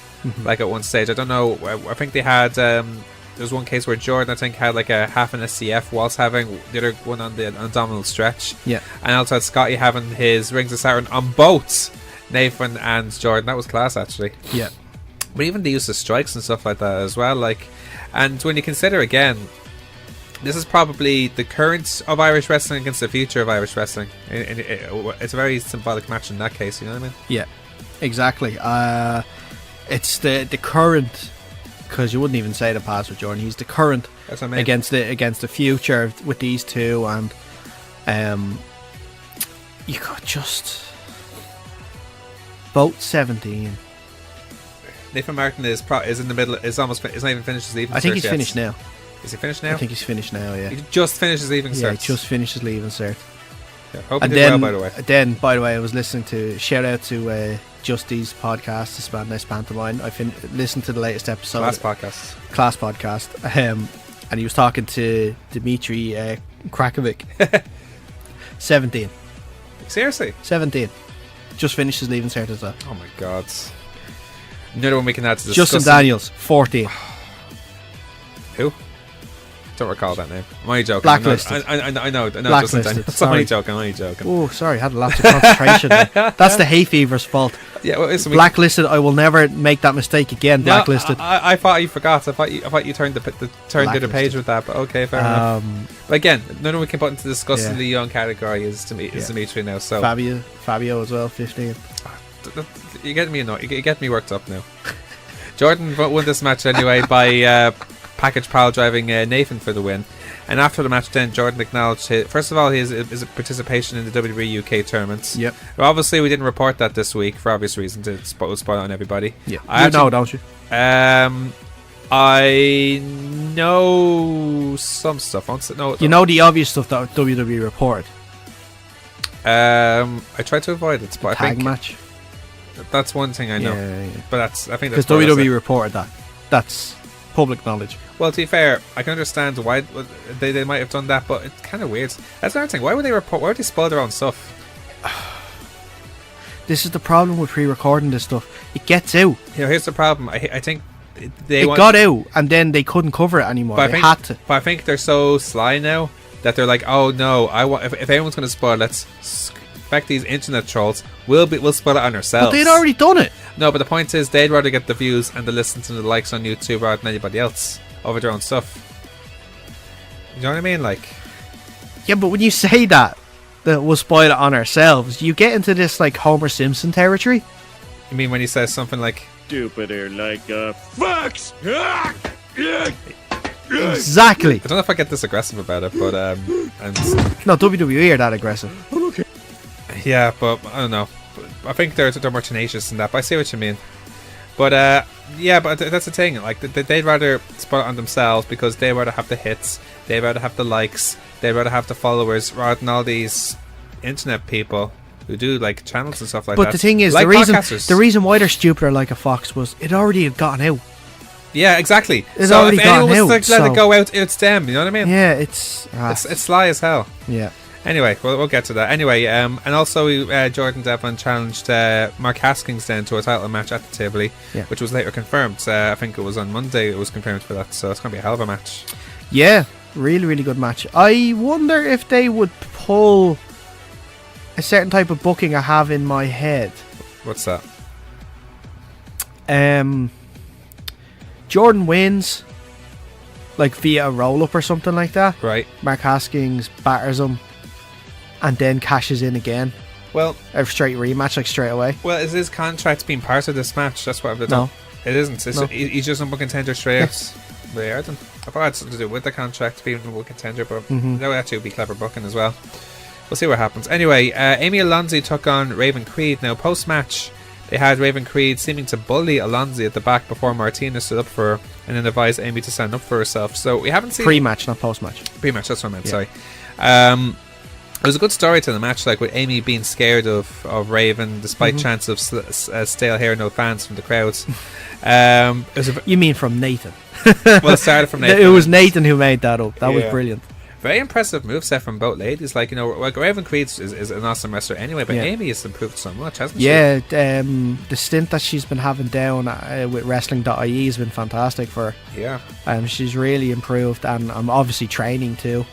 like at one stage. I don't know, I think they had there was one case where Jordan, I think, had like a half an SCF whilst having the other one on the abdominal stretch. Yeah. And also had Scotty having his Rings of Saturn on both Nathan and Jordan. That was class, actually. Yeah. But even the use of strikes and stuff like that as well. Like, and when you consider again, this is probably the current of Irish wrestling against the future of Irish wrestling. It's a very symbolic match in that case, you know what I mean? Yeah, exactly. It's the current, because you wouldn't even say the past with Jordan. He's the current against the future with these two, and you could just both 17. Nathan Martin is in the middle. Is not even finished his leaving. I think cert he's yet. finished now. Is he finished now? I think he's finished now. Yeah. He just finished his leaving cert. Yeah, he just finished his leaving cert. Yeah, hope And he did well, by the way. Then, by the way, I was listening to shout out to Justy's podcast, The Spanish Pantomime. I listened to the latest episode. Class podcast. And he was talking to Dmitry Krakovic. 17. Seriously? 17. Just finished his leaving cert as well. Oh my god. Another one we can add to discuss. Justin Daniels, 14. Who? Don't recall that name. I'm only joking. Blacklisted. I know. Blacklisted. Justin Daniels. I'm only joking. Oh, sorry, I had a lapse of concentration there. That's the hay fever's fault. Yeah, well, listen, Blacklisted. I will never make that mistake again. Blacklisted. I thought you forgot. I thought you turned the other page with that. But okay, fair enough. But again, none of we can put into discussing the young category is Dimitri now. So Fabio as well, 15. You get me annoyed. You get me worked up now. Jordan won this match anyway by package pile driving Nathan for the win. And after the match, then Jordan acknowledged first of all his participation in the WWE UK tournaments. Yep. Well, obviously, we didn't report that this week for obvious reasons. It's spoiled on everybody. Yeah, don't you? I know some stuff. You know the obvious stuff that WWE reported. I tried to avoid it, but I Tag think match. that's one thing I know. Yeah. But I think Because that's WWE reported that. That's public knowledge. Well, to be fair, I can understand why they might have done that, but it's kind of weird. That's another thing. Why would they report? Why would they spoil their own stuff? This is the problem with pre-recording this stuff. It gets out. Here's the problem. I think they got out, and then they couldn't cover it anymore. They had to. But I think they're so sly now that they're like, oh no, if anyone's going to spoil, let's expect these internet trolls. We'll spoil it on ourselves. But they'd already done it. No, but the point is, they'd rather get the views and the listens and the likes on YouTube rather than anybody else over their own stuff. You know what I mean? Like, yeah, but when you say that we'll spoil it on ourselves, you get into this like Homer Simpson territory. you mean when he says something like, Stupider like a fox. Exactly. I don't know if I get this aggressive about it, but No, WWE are that aggressive. yeah, but I don't know. I think they're more tenacious than that. But I see what you mean. But yeah, but that's the thing. Like they'd rather spot it on themselves because they'd rather have the hits, they'd rather have the likes, they'd rather have the followers rather than all these internet people who do like channels and stuff like that. But the thing is, like the reason why they're stupider like a fox was it already had gotten out. Yeah, exactly. It's so already if anyone gone was out, to let so- it go out, it's them. You know what I mean? Yeah, it's Sly as hell. yeah. Anyway, we'll get to that. Anyway, and also Jordan Devlin challenged Mark Haskins then to a title match at the Tivoli, Yeah. which was later confirmed. I think it was on Monday it was confirmed for that, so it's going to be a hell of a match. Yeah, really, really good match. I wonder if they would pull a certain type of booking I have in my head. What's that? Jordan wins, like via a roll-up or something like that. Right. Mark Haskins batters him, and then cashes in again. Well, A straight rematch, like straight away. is his contract being part of this match? That's what I've No. It isn't. It's No. he's just number contender straight out. Weird. I thought it had something to do with the contract being number contender, but that would actually be clever booking as well. We'll see what happens. Anyway, Amy Alonzi took on Raven Creed. Now, post-match, they had Raven Creed seeming to bully Alonzi at the back before Martina stood up for her and then advised Amy to stand up for herself. So we haven't seen... Pre-match, not post-match. Pre-match, that's what I meant, Yeah. sorry. It was a good story to the match, like with Amy being scared of Raven despite chance of stale hair, no fans from the crowds. It was You mean from Nathan? well, it started from Nathan. It was Nathan who made that up. That was Yeah. brilliant. Very impressive moveset from both ladies. Like, you know, like Raven Creed is an awesome wrestler anyway, but Yeah. Amy has improved so much, hasn't she? Yeah, the stint that she's been having down with Wrestling.ie has been fantastic for her. Yeah. She's really improved, and I'm obviously training too.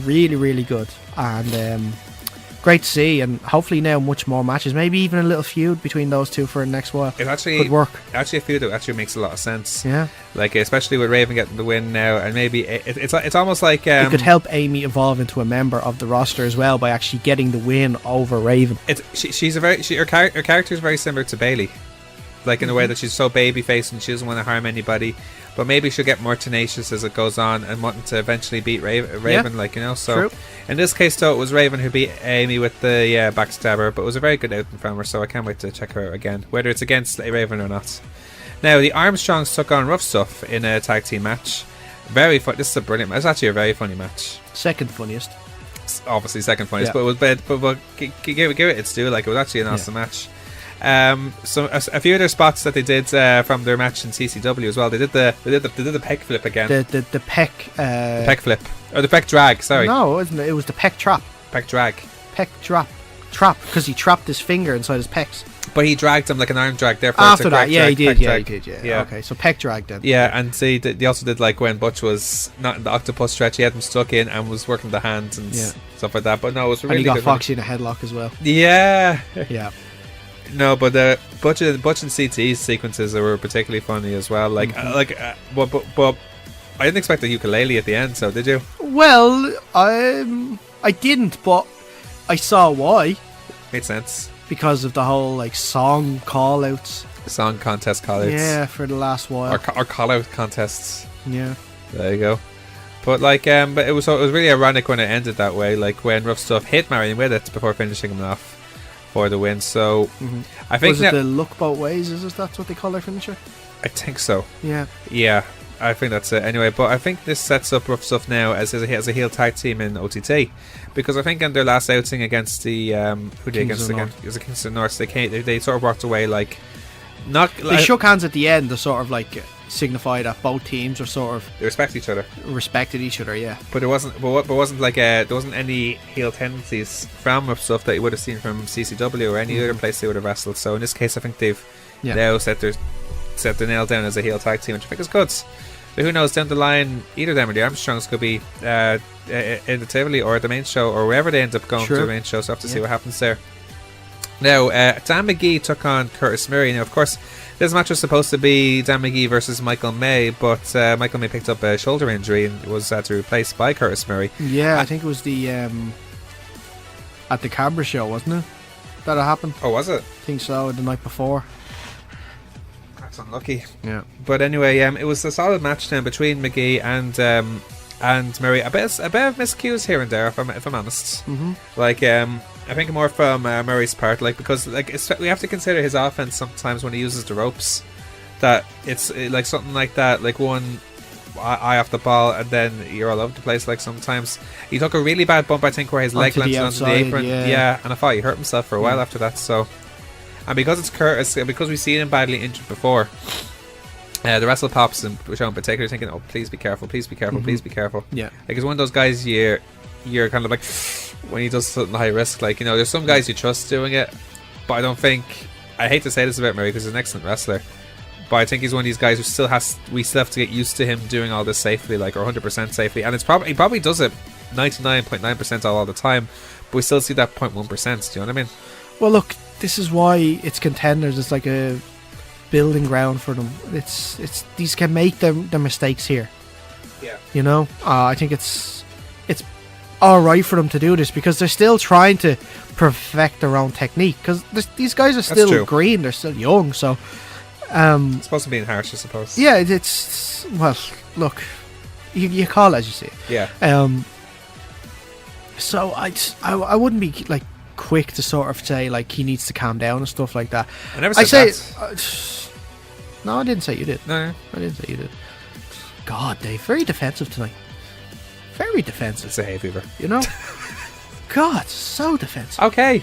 Really, really good, and great to see. And hopefully now much more matches, maybe even a little feud between those two for the next while. It actually Could work. Actually, a feud that actually makes a lot of sense. Yeah, Like, especially with Raven getting the win now, and maybe it's almost like it could help Amy evolve into a member of the roster as well by actually getting the win over Raven. her character is very similar to Bailey, like in a way that she's so babyface and she doesn't want to harm anybody, but maybe she'll get more tenacious as it goes on and wanting to eventually beat Raven, like, you know. So True. in this case though, it was Raven who beat Amy with the backstabber, but it was a very good outing from her, so I can't wait to check her out again, whether it's against Raven or not. Now the Armstrongs took on Rough Stuff in a tag team match. Very fun. This is a brilliant match. It's actually a very funny match. Second funniest. It's obviously second funniest, Yeah. but it was bad. But give it its due. Like, it was actually an awesome match. So a few other spots that they did from their match in CCW as well. They did the pec flip again. The peck. The pec flip or the pec drag. Sorry, No, it was the peck trap. pec drag. Peck trap because he trapped his finger inside his pecs. But he dragged him like an arm drag. Therefore, After it's a that, correct yeah, he drag, did. pec Yeah, he drag. did. Yeah. Okay, so peck drag then. Yeah, and see, they also did like when Butch was not in the octopus stretch, he had him stuck in and was working the hands and Yeah. stuff like that. But no, it was a And really he got good one. Foxy in a headlock as well. Yeah. Yeah. No, but Butch and CT's sequences were particularly funny as well. Like, but I didn't expect the ukulele at the end. So did you? Well, I didn't, but I saw why. Made sense. Because of the whole like song call outs. Song contest call-outs. Yeah, for the last while. Or call-out contests. Yeah. There you go. But like, but it was really ironic when it ended that way. Like when Rough Stuff hit Marion with it before finishing him off for the win. So I think Was it the look both ways? That's what they call their finisher? I think so. Yeah. Yeah. I think that's it anyway. But I think this sets up Rough Stuff now as a heel tag team in OTT, because I think in their last outing against the who they against again, it was the Kings of the North, they sort of walked away like not. They shook hands at the end to sort of like signify that both teams are sort of they respected each other. Yeah. But there wasn't like there wasn't any heel tendencies from Rough Stuff that you would have seen from CCW or any other place they would have wrestled. So in this case, I think they've now set the nail down as a heel tag team, which I think is good. But who knows, down the line, either of them or the Armstrongs could be in the Tivoli or the main show or wherever they end up going to the main show, so we'll have to see what happens there. Now, Dan McGee took on Curtis Murray. Now, of course, this match was supposed to be Dan McGee versus Michael May, but Michael May picked up a shoulder injury and was had to be replaced by Curtis Murray. Yeah, I think it was the at the Cabra show, wasn't it? That happened. Oh, was it? I think so, the night before. That's unlucky. Yeah. But anyway, it was a solid match then between McGee and Murray. A bit of miscues here and there, if I'm honest. Mm-hmm. Like, I think more from Murray's part, like, because like we have to consider his offense sometimes when he uses the ropes. That it's like something like that, like one eye off the ball, and then you're all over the place. Like sometimes he took a really bad bump, I think, where his leg landed onto the apron. Yeah, and I thought he hurt himself for a while after that. So. And because it's Curtis, because we've seen him badly injured before, the wrestle pops and show in particular thinking, oh, please be careful, please be careful, please be careful. Yeah. Like, he's one of those guys you're kind of like, when he does something high risk, like, you know, there's some guys you trust doing it, but I don't think, I hate to say this about Murray because he's an excellent wrestler, but I think he's one of these guys who we still have to get used to him doing all this safely, like, or 100% safely, and he probably does it 99.9% all the time, but we still see that 0.1%, do you know what I mean? Well, look, this is why it's Contenders. It's like a building ground for them. It's these can make their mistakes here. Yeah. You know, I think it's all right for them to do this because they're still trying to perfect their own technique. Because these guys are still green. They're still young. So it's supposed to be harsh, I suppose. Yeah, it's well. Look, you call it as you see it. Yeah. So I wouldn't be like quick to sort of say like he needs to calm down and stuff like that. I never said that. No, I didn't say you did. No, I didn't say you did. God, Dave, very defensive tonight. Very defensive. It's a hay fever, you know. God, so defensive. Okay.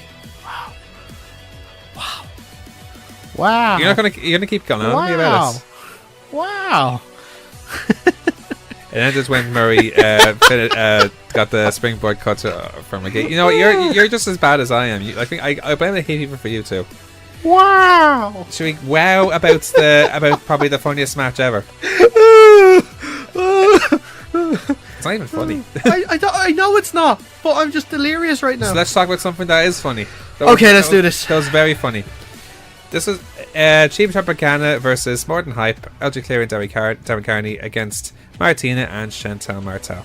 Wow. You're gonna keep going on me about it. Wow. It ended when Murray got the springboard cut from a gate. You know, you're just as bad as I am. I think I blame the hay fever for you too. Wow. Should we wow about probably the funniest match ever? It's not even funny. I know it's not, but I'm just delirious right now. So let's talk about something that is funny. Let's do this. That was very funny. This is Cheap Tropicana versus More Than Hype, LG Clear and Darren Carney against Martina and Chantal Martel.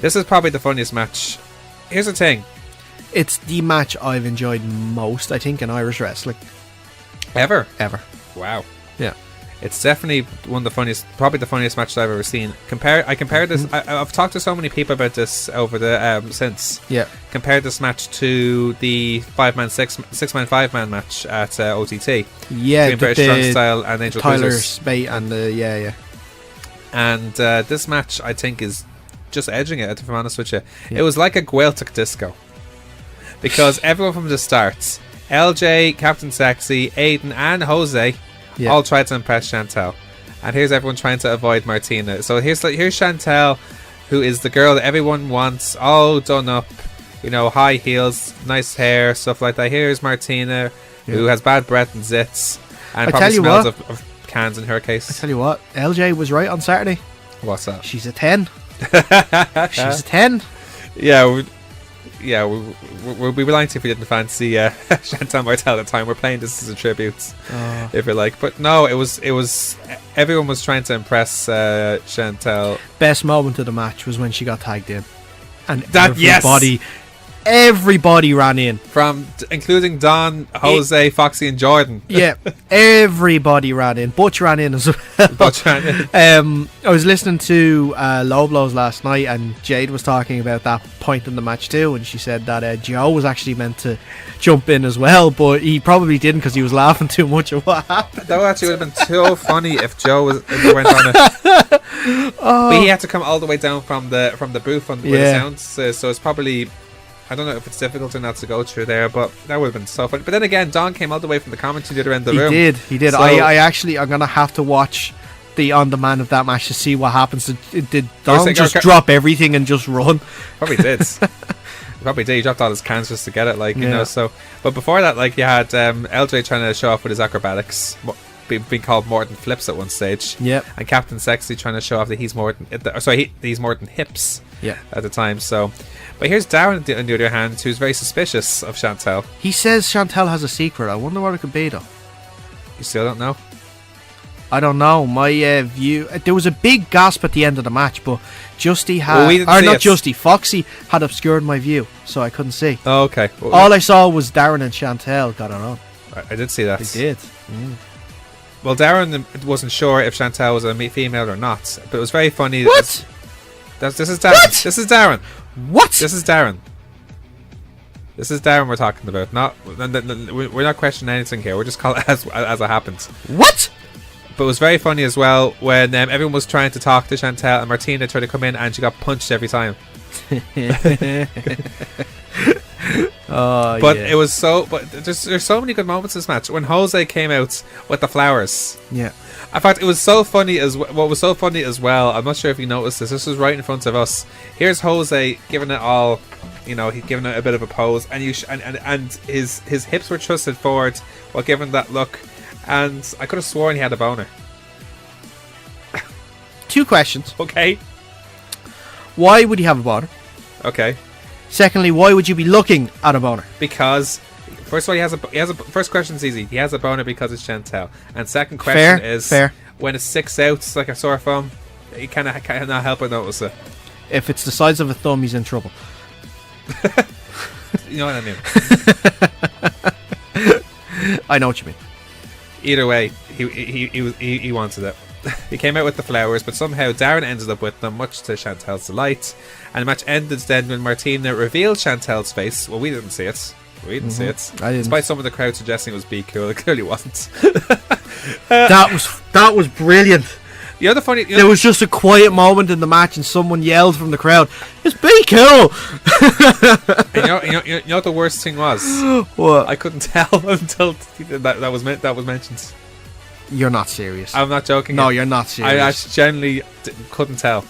This is probably the funniest match. Here's the thing. It's the match I've enjoyed most, I think, in Irish wrestling. Ever? Wow. Yeah. It's definitely one of the funniest, probably the funniest matches I've ever seen. I compared this. I've talked to so many people about this over the since. Yeah. Compared this match to the 5-man, 6-man, 5-man match at OTT. Yeah. Between British Strong Style and Angel Tyler Cruisers. Spate and yeah. And this match, I think, is just edging it. If I'm honest with you, it was like a Gaeltacht disco because everyone from the start, LJ, Captain Sexy, Aiden, and Jose. Yeah. All tried to impress Chantal, and here's everyone trying to avoid Martina. So here's Chantal, who is the girl that everyone wants, all done up, you know, high heels, nice hair, stuff like that. Here's Martina, who has bad breath and zits, and probably smells of cans in her case. I tell you what, LJ was right on Saturday. What's that? She's a 10. She's a 10. We'd be lying to you if we didn't fancy Chantal Martel at the time. We're playing this as a tribute, if you like. But no, it was everyone was trying to impress Chantal. Best moment of the match was when she got tagged in, and everybody everybody ran in. Including Don, Jose, Foxy, and Jordan. Yeah, everybody ran in. Butch ran in as well. Butch ran in. I was listening to Low Blows last night, and Jade was talking about that point in the match too, and she said that Joe was actually meant to jump in as well, but he probably didn't because he was laughing too much at what happened. That actually would have been so funny if he went on it. But he had to come all the way down from the booth where the sounds. So it's probably, I don't know if it's difficult or not to go through there, but that would have been so funny. But then again, Don came all the way from the commentary the other end of the room. He did. So, I'm gonna have to watch the on demand of that match to see what happens. Did Don just drop everything and just run? Probably did. He dropped all his cans just to get it, you know. So, but before that, you had LJ trying to show off with his acrobatics, being called Morton Flips at one stage. Yep. And Captain Sexy trying to show off that he's Morton. He's Morton Hips. Yeah. At the time, so. But here's Darren on the other hand, who's very suspicious of Chantel. He says Chantel has a secret. I wonder what it could be, though. You still don't know? I don't know. My view. There was a big gasp at the end of the match, but Justy had, Foxy had obscured my view, so I couldn't see. Oh, okay. All I saw was Darren and Chantel got it on. I did see that. They did. Well, Darren wasn't sure if Chantel was a female or not, but it was very funny. What? This is Darren. What? This is Darren. What? This is Darren. This is Darren we're talking about. We're not questioning anything here. We're just calling it as it happens. What? But it was very funny as well when everyone was trying to talk to Chantel and Martina tried to come in and she got punched every time. But it was so. But there's so many good moments in this match when Jose came out with the flowers. Yeah. In fact, it was so funny what was so funny as well. I'm not sure if you noticed this. This was right in front of us. Here's Jose giving it all. You know, he's giving it a bit of a pose, and his hips were thrusted forward while giving that look. And I could have sworn he had a boner. 2 questions. Okay. Why would he have a boner? Okay. Secondly, why would you be looking at a boner? Because first of all, he has a first question's easy. He has a boner because it's Chantel. And second question is when it sticks out it's like a sore thumb, you cannot help but notice it. If it's the size of a thumb, he's in trouble. You know what I mean? I know what you mean. Either way, he wanted it. He came out with the flowers, but somehow Darren ended up with them, much to Chantel's delight. And the match ended then when Martina revealed Chantel's face. Well, we didn't see it. We didn't see it. I didn't. Despite some of the crowd suggesting it was Be Cool, it clearly wasn't. That was brilliant. The other funny... There was just a quiet moment in the match and someone yelled from the crowd, "It's Be Cool!" you know what the worst thing was? What? I couldn't tell until that was mentioned. You're not serious. I'm not joking. No, you're not serious. I actually genuinely couldn't tell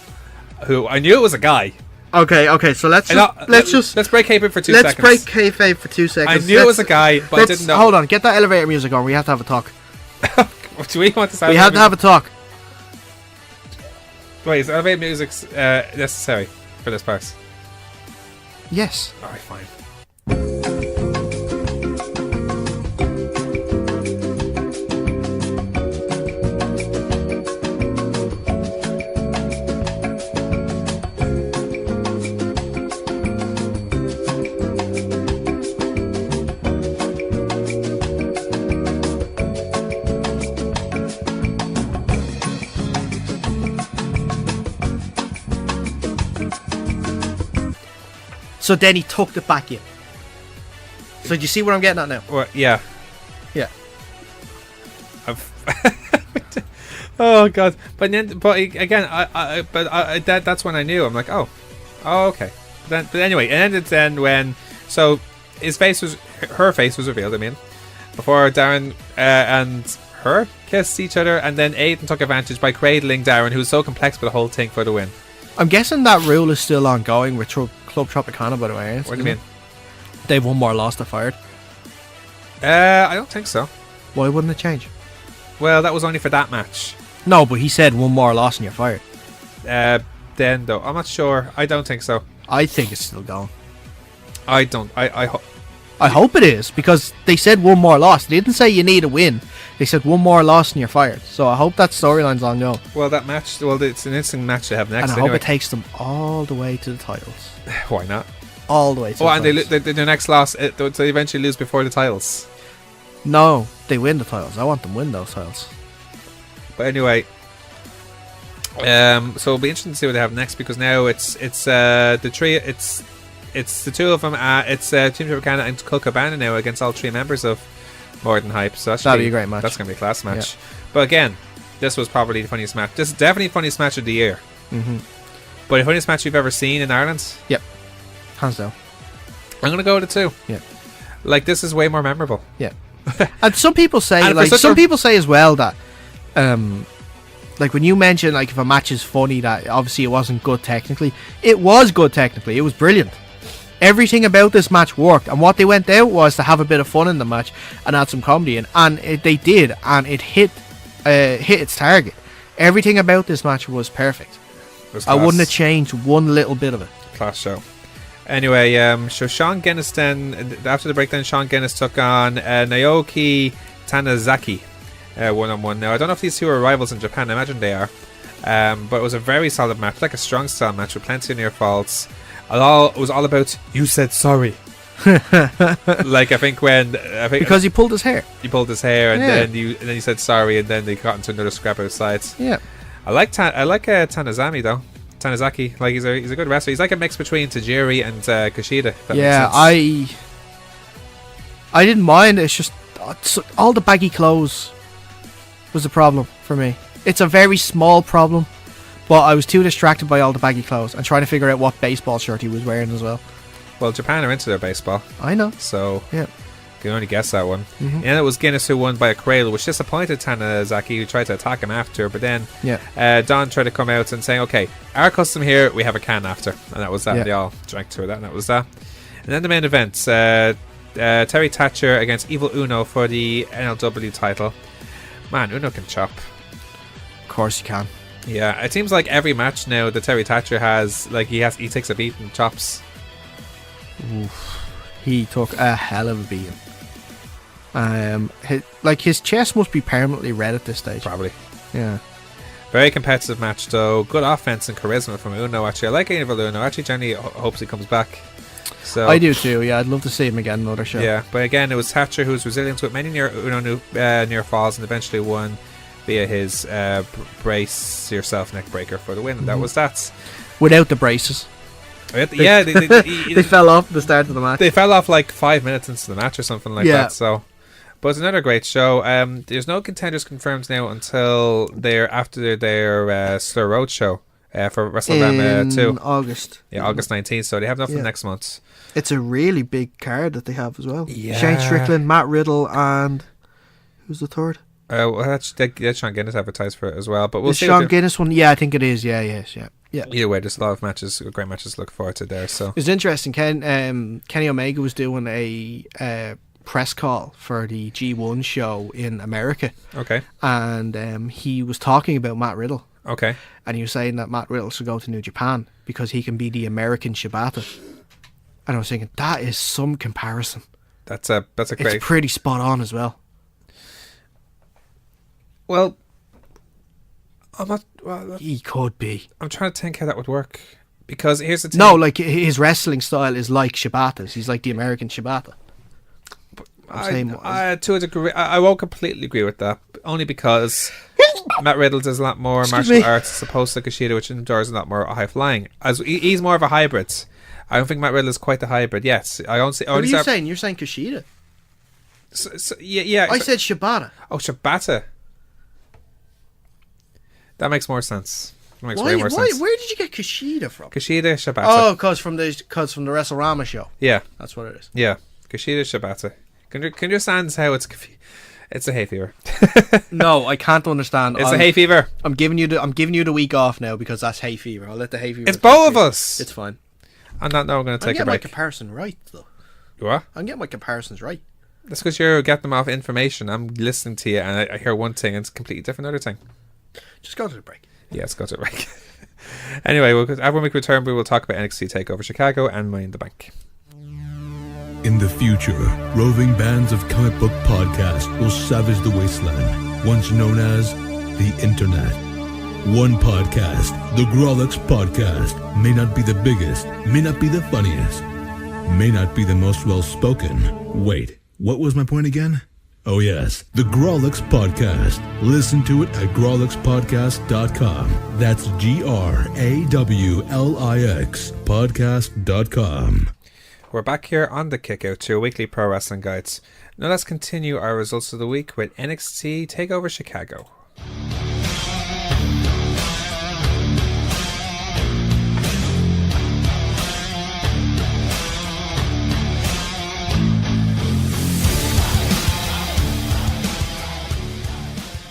who. I knew it was a guy. Okay. So let's break kayfabe for 2 seconds. Let's break kayfabe for 2 seconds. I knew it was a guy, but I didn't know. Hold on, get that elevator music on. We have to have a talk. Do we want to sound? We have to have a talk. Wait, is elevator music necessary for this part? Yes. Alright, fine. So then he tucked it back in. So do you see what I'm getting at now? Well, yeah. Yeah. Oh god! But again, that's when I knew. I'm like, oh, okay. But anyway, it ended then when her face was revealed. I mean, before Darren and her kissed each other, and then Aiden took advantage by cradling Darren, who was so complex with the whole thing, for the win. I'm guessing that rule is still ongoing with Club Tropicana, by the way. What do you mean? They've one more loss, they're fired. I don't think so. Why wouldn't it change? Well, that was only for that match. No, but he said one more loss and you're fired. Then though, I'm not sure. I don't think so. I think it's still going. I don't. I hope it is, because they said one more loss. They didn't say you need a win. They said one more loss and you're fired. So I hope that storyline's ongoing. Well, that match. Well, it's an instant match to have next. And I hope it takes them all the way to the titles. Why not? all the way to Oh, the and finals. their next loss, they eventually lose before the titles. No, they win the titles. I want them to win those titles. But anyway, so it'll be interesting to see what they have next, because now it's the three, it's the two of them. It's Team Tropicana and Colt Cabana now against all three members of More Than Hype. So That'd be a great match. That's going to be a class match. But again, this was probably the funniest match. This is definitely the funniest match of the year. Mm-hmm. But the funniest match you've ever seen in Ireland? Yep. Hands down. I'm going to go with it too. Yeah. Like, this is way more memorable. Yeah. And some people say, And for like, such some a- people say as well that, like, when you mention, like, if a match is funny, that obviously it wasn't good technically. It was good technically. It was brilliant. Everything about this match worked, and what they went out was to have a bit of fun in the match and add some comedy in, and they did, and it hit its target. Everything about this match was perfect. It was I wouldn't class. have changed one little bit of it. Class show. Anyway, so Sean Guinness then, after the breakdown, Sean Guinness took on Naoki Tanizaki 1-on-1. Now, I don't know if these two are rivals in Japan. I imagine they are. But it was a very solid match, like a strong style match with plenty of near faults. It was all about, you said sorry. Like, I think Because he pulled his hair. he pulled his hair, and Yeah. then he said sorry, and then they got into another scrap outside. Yeah. I like Tanizami though. Tanizaki, like he's a good wrestler. He's like a mix between Tajiri and Kushida. if that Yeah, makes sense. I didn't mind. It's just all the baggy clothes was a problem for me. It's a very small problem, but I was too distracted by all the baggy clothes and trying to figure out what baseball shirt he was wearing as well. Well, Japan are into their baseball, I know. so Yeah. you can only guess that one. Mhm. And it was Guinness who won by a cradle, which disappointed Tanizaki, who tried to attack him after. But then Yeah. Don tried to come out and say, "Okay, our custom here, we have a can after," and that was that. Yeah. They all drank to that, and that was that. And then the main event: Terry Thatcher against Evil Uno for the NLW title. Man, Uno can chop. Of course you can. Yeah, it seems like every match now that Terry Thatcher has, like he takes a beat and chops. He took a hell of a beating. His chest must be permanently red at this stage. Probably. Yeah. Very competitive match though. Good offense and charisma from Uno. Actually, I like Evil Uno. Actually, Jenny hopes he comes back. So I do too. Yeah, I'd love to see him again in another show. Yeah, but again, it was Thatcher who was resilient with many near falls and eventually won via his brace yourself neck breaker for the win. And that was that. Without the braces. Yeah, They fell off at the start of the match. They fell off like 5 minutes into the match or something like Yeah. that. So, but it's another great show. There's no contenders confirmed now until after their Slur Road show for WrestleMania 2. In August. Yeah, August 19th. So they have nothing Yeah. next month. It's a really big card that they have as well. Yeah. Shane Strickland, Matt Riddle, and who's the third? Well, that's Sean Guinness advertised for it as well. But we'll The see. Sean Guinness one? Yeah, I think it is. Yeah. Either way, there's a lot of matches, great matches to look forward to there. So It's interesting. Kenny Omega was doing a press call for the G1 show in America, okay, and he was talking about Matt Riddle, okay. and he was saying that Matt Riddle should go to New Japan because he can be the American Shibata. And I was thinking, that is some comparison. That's a great. It's pretty spot on as well. Well, I'm not. Well, He could be. I'm trying to think how that would work, because here's the thing. No, like his wrestling style is like Shibata's. He's like the American Shibata. To a degree, I won't completely agree with that. Only because Matt Riddle does a lot more Excuse martial me. arts as opposed to Kushida, which endures a lot more high flying. As he's more of a hybrid. I don't think Matt Riddle is quite the hybrid. Yes, I don't see. What are you saying? You're saying Kushida. Yeah. I said Shibata. Oh, Shibata. That makes more sense. That makes Why? way more sense. Where did you get Kushida from? Kushida, Shibata. Oh, because from the WrestleRama show. Yeah, That's what it is. yeah. Kushida, Shibata. Can you understand how it's it's a hay fever. No, I can't understand. It's a hay fever. I'm giving you the week off now because that's hay fever. I'll let the hay fever. It's both of us. It's fine. I'm not now going to I'm take a getting my break. comparison right though. What? I'm getting my comparisons right. That's because you're getting them off information. I'm listening to you and I hear one thing and it's completely different other thing. Just go to the break. Yeah, let's go to a break. Anyway, when we return, we will talk about NXT TakeOver Chicago and Money in the Bank. In the future, roving bands of comic book podcasts will savage the wasteland, once known as the Internet. One podcast, the Grolix Podcast, may not be the biggest, may not be the funniest, may not be the most well-spoken. Wait, what was my point again? Oh yes, the Grawlix Podcast. Listen to it at grawlixpodcast.com. That's GRAWLIX podcast.com. We're back here on the Kickout to your weekly pro wrestling guides. Now let's continue our results of the week with NXT TakeOver Chicago.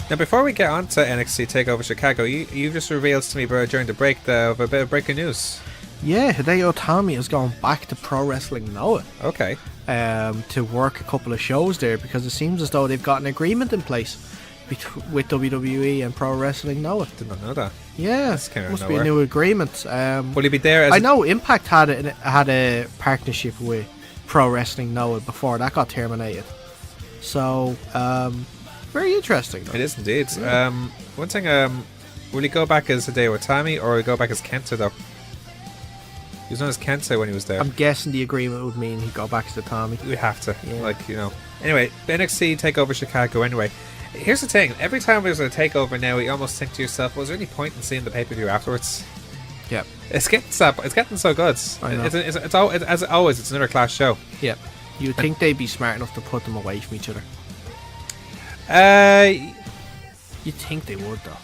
Now, before we get on to NXT TakeOver Chicago, you just revealed to me during the break of a bit of breaking news. Yeah, Hideo Itami has gone back to Pro Wrestling Noah. Okay. To work a couple of shows there, because it seems as though they've got an agreement in place with WWE and Pro Wrestling Noah. Did not know that. Yeah, That's kind of must nowhere. be a new agreement. Will he be there? I know Impact had a partnership with Pro Wrestling Noah before that got terminated. So, very interesting. Though. It is indeed. Yeah. One thing, will he go back as Hideo Itami or will he go back as Kenta though? He was known as Kenta when he was there. I'm guessing the agreement would mean he'd go back to Tommy. We have to, Yeah. Anyway, NXT TakeOver Chicago. Anyway, here's the thing: every time there's a takeover now, you almost think to yourself, "Was there any point in seeing the pay-per-view afterwards?" Yep. It's getting so good. I know. As always, it's another class show. Yep. You'd think they'd be smart enough to put them away from each other. You'd think they would, though.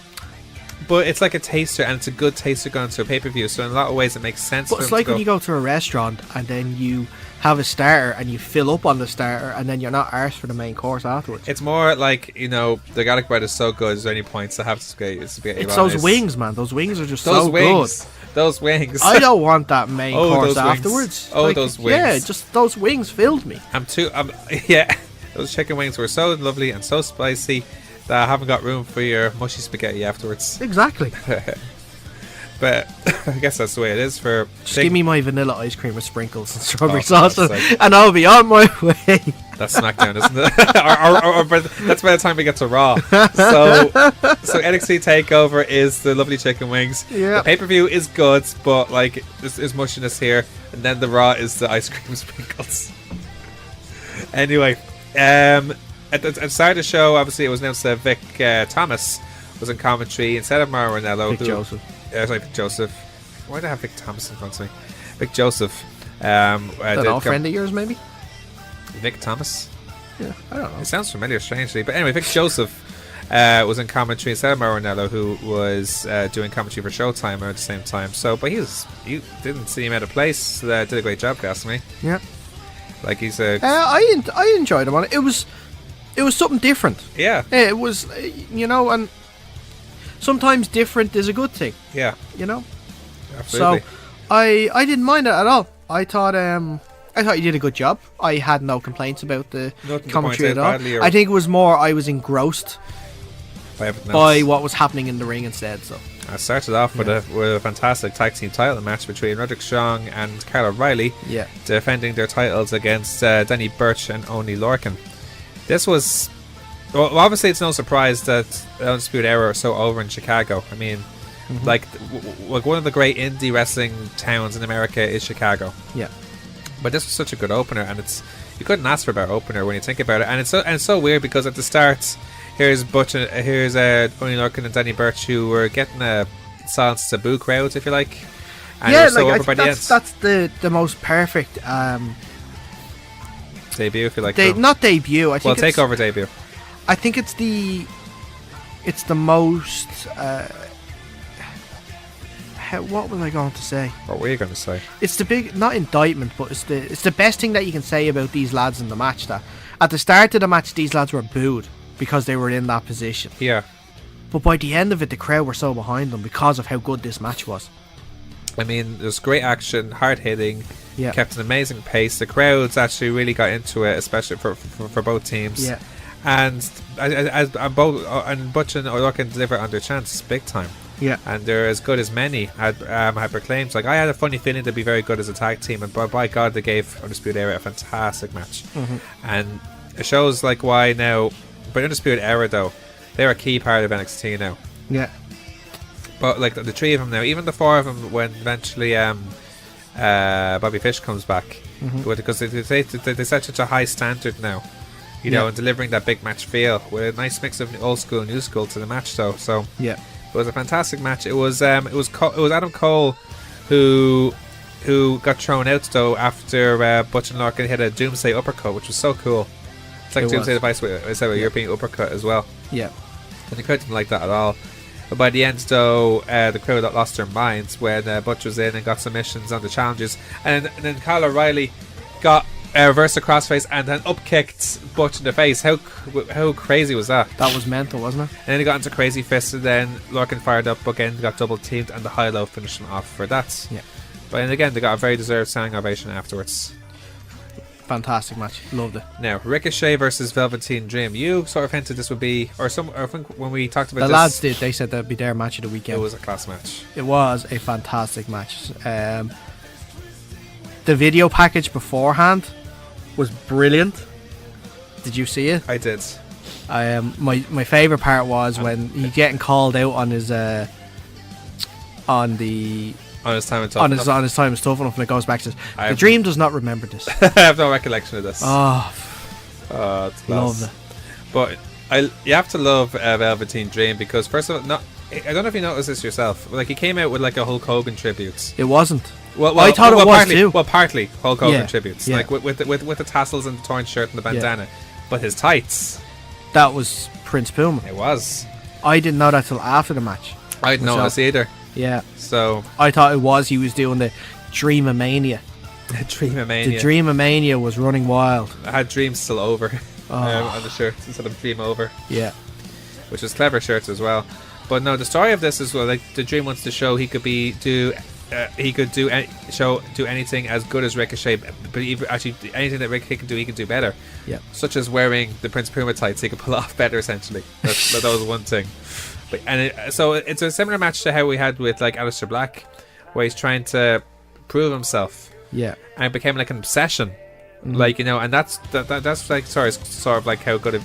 But it's like a taster, and it's a good taster going to a pay-per-view. So in a lot of ways, it makes sense. But for it's them like to when you go to a restaurant and then you have a starter and you fill up on the starter and then you're not arsed for the main course afterwards. It's more like, the garlic bread is so good. Is there any points to have spaghetti? It's those wings, man. Those wings are just Those so wings. good. Those wings. I don't want that main course those wings. afterwards. Those wings. Yeah, just those wings filled me. Yeah. Those chicken wings were so lovely and so spicy that I haven't got room for your mushy spaghetti afterwards. Exactly. But I guess that's the way it is for... Just give me my vanilla ice cream with sprinkles and strawberry Oh, sauce for God's sake. and I'll be on my way. That's SmackDown, isn't it? or that's by the time we get to Raw. So NXT TakeOver is the lovely chicken wings. Yeah. The pay-per-view is good, but there's mushiness here. And then the Raw is the ice cream sprinkles. Anyway, at the start of the show, obviously it was announced that Vic Thomas was in commentary instead of Mauro Ranallo. Vic Joseph. Vic Joseph. Why do I have Vic Thomas in front of me? Vic Joseph. An old friend of yours, maybe? Vic Thomas? Yeah, I don't know. It sounds familiar, strangely. But anyway, Vic Joseph was in commentary instead of Mauro Ranallo, who was doing commentary for Showtime at the same time. So, but he didn't seem out of place. Did a great job, casting me. Yeah. Like he's a... I enjoyed him on it. It was something different. Yeah. It was, and sometimes different is a good thing. Yeah. Absolutely. So I didn't mind it at all. I thought you did a good job. I had no complaints about the Nothing to commentary point at out all. badly or- I think it was more I was engrossed by everything by else. what was happening in the ring instead. So I started off with a fantastic tag team title match between Roderick Strong and Kyle O'Reilly, yeah, defending their titles against Danny Burch and Oney Lorcan. This was... Well, obviously it's no surprise that Undisputed Era are so over in Chicago. I mean, like one of the great indie wrestling towns in America is Chicago. yeah. But this was such a good opener, and you couldn't ask for a better opener when you think about it. And it's so weird because at the start, here's Oney Lorcan and Danny Burch, who were getting a silence taboo crowd, if you like. And Yeah, they were so like over by the end. that's the most perfect Debut, if you like. not debut. I think it's, Takeover debut. I think it's the most. What was I going to say? What were you going to say? It's the big, not indictment, but it's the best thing that you can say about these lads in the match. That at the start of the match, these lads were booed because they were in that position. Yeah. But by the end of it, the crowd were so behind them because of how good this match was. I mean, there's great action, hard hitting, Yeah. kept an amazing pace. The crowds actually really got into it, especially for both teams. Yeah. And both Butch and O'Loughlin deliver on their chances big time. Yeah. And they're as good as many had proclaimed. Like, I had a funny feeling they'd be very good as a tag team, and by God, they gave Undisputed Era a fantastic match. And it shows like why now. But Undisputed Era, though, they're a key part of NXT now. Yeah. But like the three of them now, even the four of them, when eventually Bobby Fish comes back. Because they set such a high standard now, you know, and delivering that big match feel with a nice mix of old school and new school to the match. So Yeah. it was a fantastic match. It was Adam Cole who got thrown out though after Butch and Larkin hit a Doomsday uppercut, which was so cool. It's like It Doomsday was. device with a European uppercut as well. Yeah. And the crowd didn't like that at all. But by the end, though, the crowd lost their minds when Butch was in and got submissions on the challenges. And then Kyle O'Reilly got reversed the crossface and then up-kicked Butch in the face. How crazy was that? That was mental, wasn't it? And then he got into Crazy Fist, and then Lorcan fired up again, got double-teamed, and the high-low finished him off for that. Yeah. But and again, they got a very deserved standing ovation afterwards. Fantastic match. Loved it. Now, Ricochet versus Velveteen Dream. You sort of hinted this would be, I think when we talked about The this, lads did. They said that'd be their match of the it weekend. was a class match. It was a fantastic match. The video package beforehand was brilliant. Did you see it? I did. My favorite part was when he getting called out on his on On his time and his time and stuff enough, and it goes back to I the have- Dream does not remember this. I have no recollection of this. Oh, It's class. love it. But you have to love Velveteen Dream because first of all, I don't know if you noticed this yourself. Like he came out with like a Hulk Hogan tribute. It wasn't. Well, I thought it was partly, too. Well, partly Hulk Hogan Yeah, tributes, yeah. like with the tassels and the torn shirt and the bandana, but his tights. That was Prince Puma. It was. I didn't know that till after the match. I didn't know Myself. this either. Yeah, So I thought he was doing the Dreamomania. Dreamomania. The Dreamomania was running wild. I had Dream Still Over on the shirt instead of Dream Over, Yeah, which was clever shirts as well. But no, the story of this is well, like the Dream wants to show he could do anything as good as Ricochet, but even actually anything that Ricochet can do, he can do better. yeah. Such as wearing the Prince Puma tights, he could pull off better. Essentially, that was one thing. But so it's a similar match to how we had with like Aleister Black, where he's trying to prove himself, Yeah. and it became like an obsession, like you know, and that's like sort of like how good it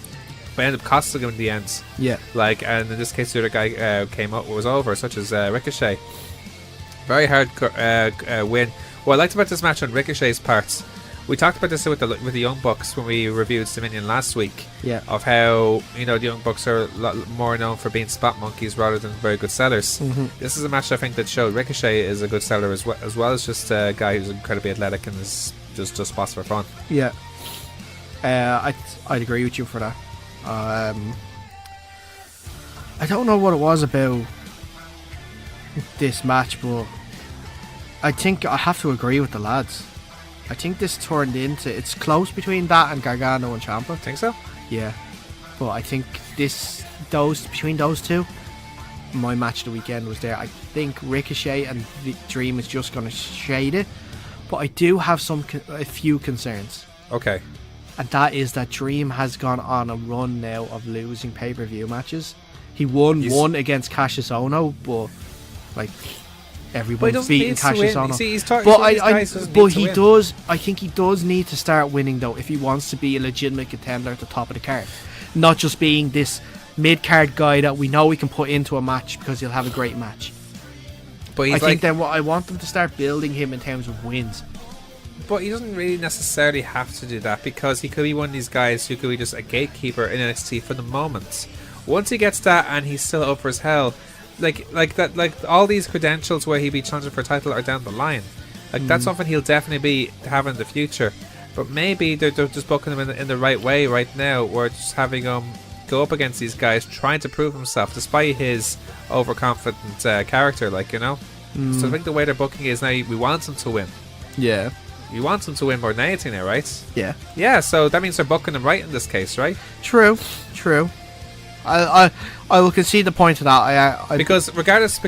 ended up costing him in the end. Yeah. Like, and in this case, the other guy was over, such as Ricochet. Very hard win. What I liked about this match on Ricochet's parts, we talked about this with the Young Bucks when we reviewed Dominion last week. Yeah. Of how the Young Bucks are a lot more known for being spot monkeys rather than very good sellers. This is a match I think that showed Ricochet is a good seller as well as just a guy who's incredibly athletic and is just spots for fun. Yeah. I'd agree with you for that. I don't know what it was about this match, but I think I have to agree with the lads. I think this turned into, it's close between that and Gargano and Ciampa. Think so? Yeah, but I think between those two, my match of the weekend was there. I think Ricochet and the Dream is just going to shade it, but I do have a few concerns. Okay. And that is that Dream has gone on a run now of losing pay-per-view matches. He won one against Cassius Ohno, but like everyone's beating Cassius Ohno. See, he's talking. But I think he does need to start winning though if he wants to be a legitimate contender at the top of the card, not just being this mid-card guy that we know we can put into a match because he'll have a great match. But I think then I want them to start building him in terms of wins. But he doesn't really necessarily have to do that because he could be one of these guys who could be just a gatekeeper in NXT for the moment. Once he gets that and he's still up for his hell, like all these credentials where he'd be challenging for a title are down the line. Like that's something he'll definitely be having in the future. But maybe they're just booking him in the right way right now, or just having him go up against these guys trying to prove himself despite his overconfident character, like, you know. So I think the way they're booking is now we want him to win. Yeah. You want him to win more than anything now, right? Yeah. Yeah, so that means they're booking him right in this case, right? True. I will concede the point to that. Because regardless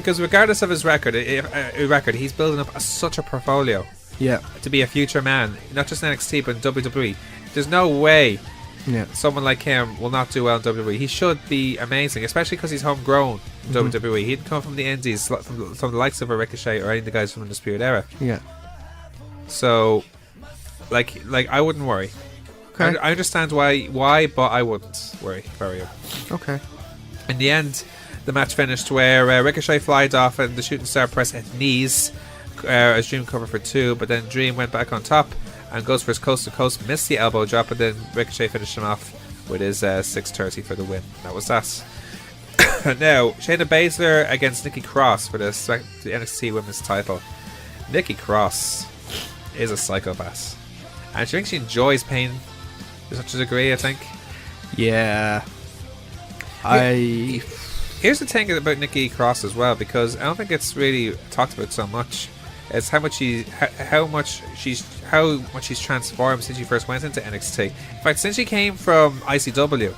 of his record, he's building up such a portfolio. Yeah. To be a future man, not just in NXT but in WWE. There's no way someone like him will not do well in WWE. He should be amazing, especially because he's homegrown in WWE. He'd come from the Indies, from the likes of a Ricochet or any of the guys from the Undisputed Era. Yeah. So, like I wouldn't worry. Okay. I understand why, but I wouldn't worry. Okay. In the end, the match finished where Ricochet flied off and the shooting star press hit knees as Dream cover for 2, but then Dream went back on top and goes for his coast to coast, missed the elbow drop, and then Ricochet finished him off with his 630 for the win. That was that. Now, Shayna Baszler against Nikki Cross for the NXT Women's title. Nikki Cross is a psychopath, and she thinks she enjoys pain to such a degree, I think. Yeah. Here's the thing about Nikki Cross as well, because I don't think it's really talked about so much. It's how much she's transformed since she first went into NXT. In fact, since she came from ICW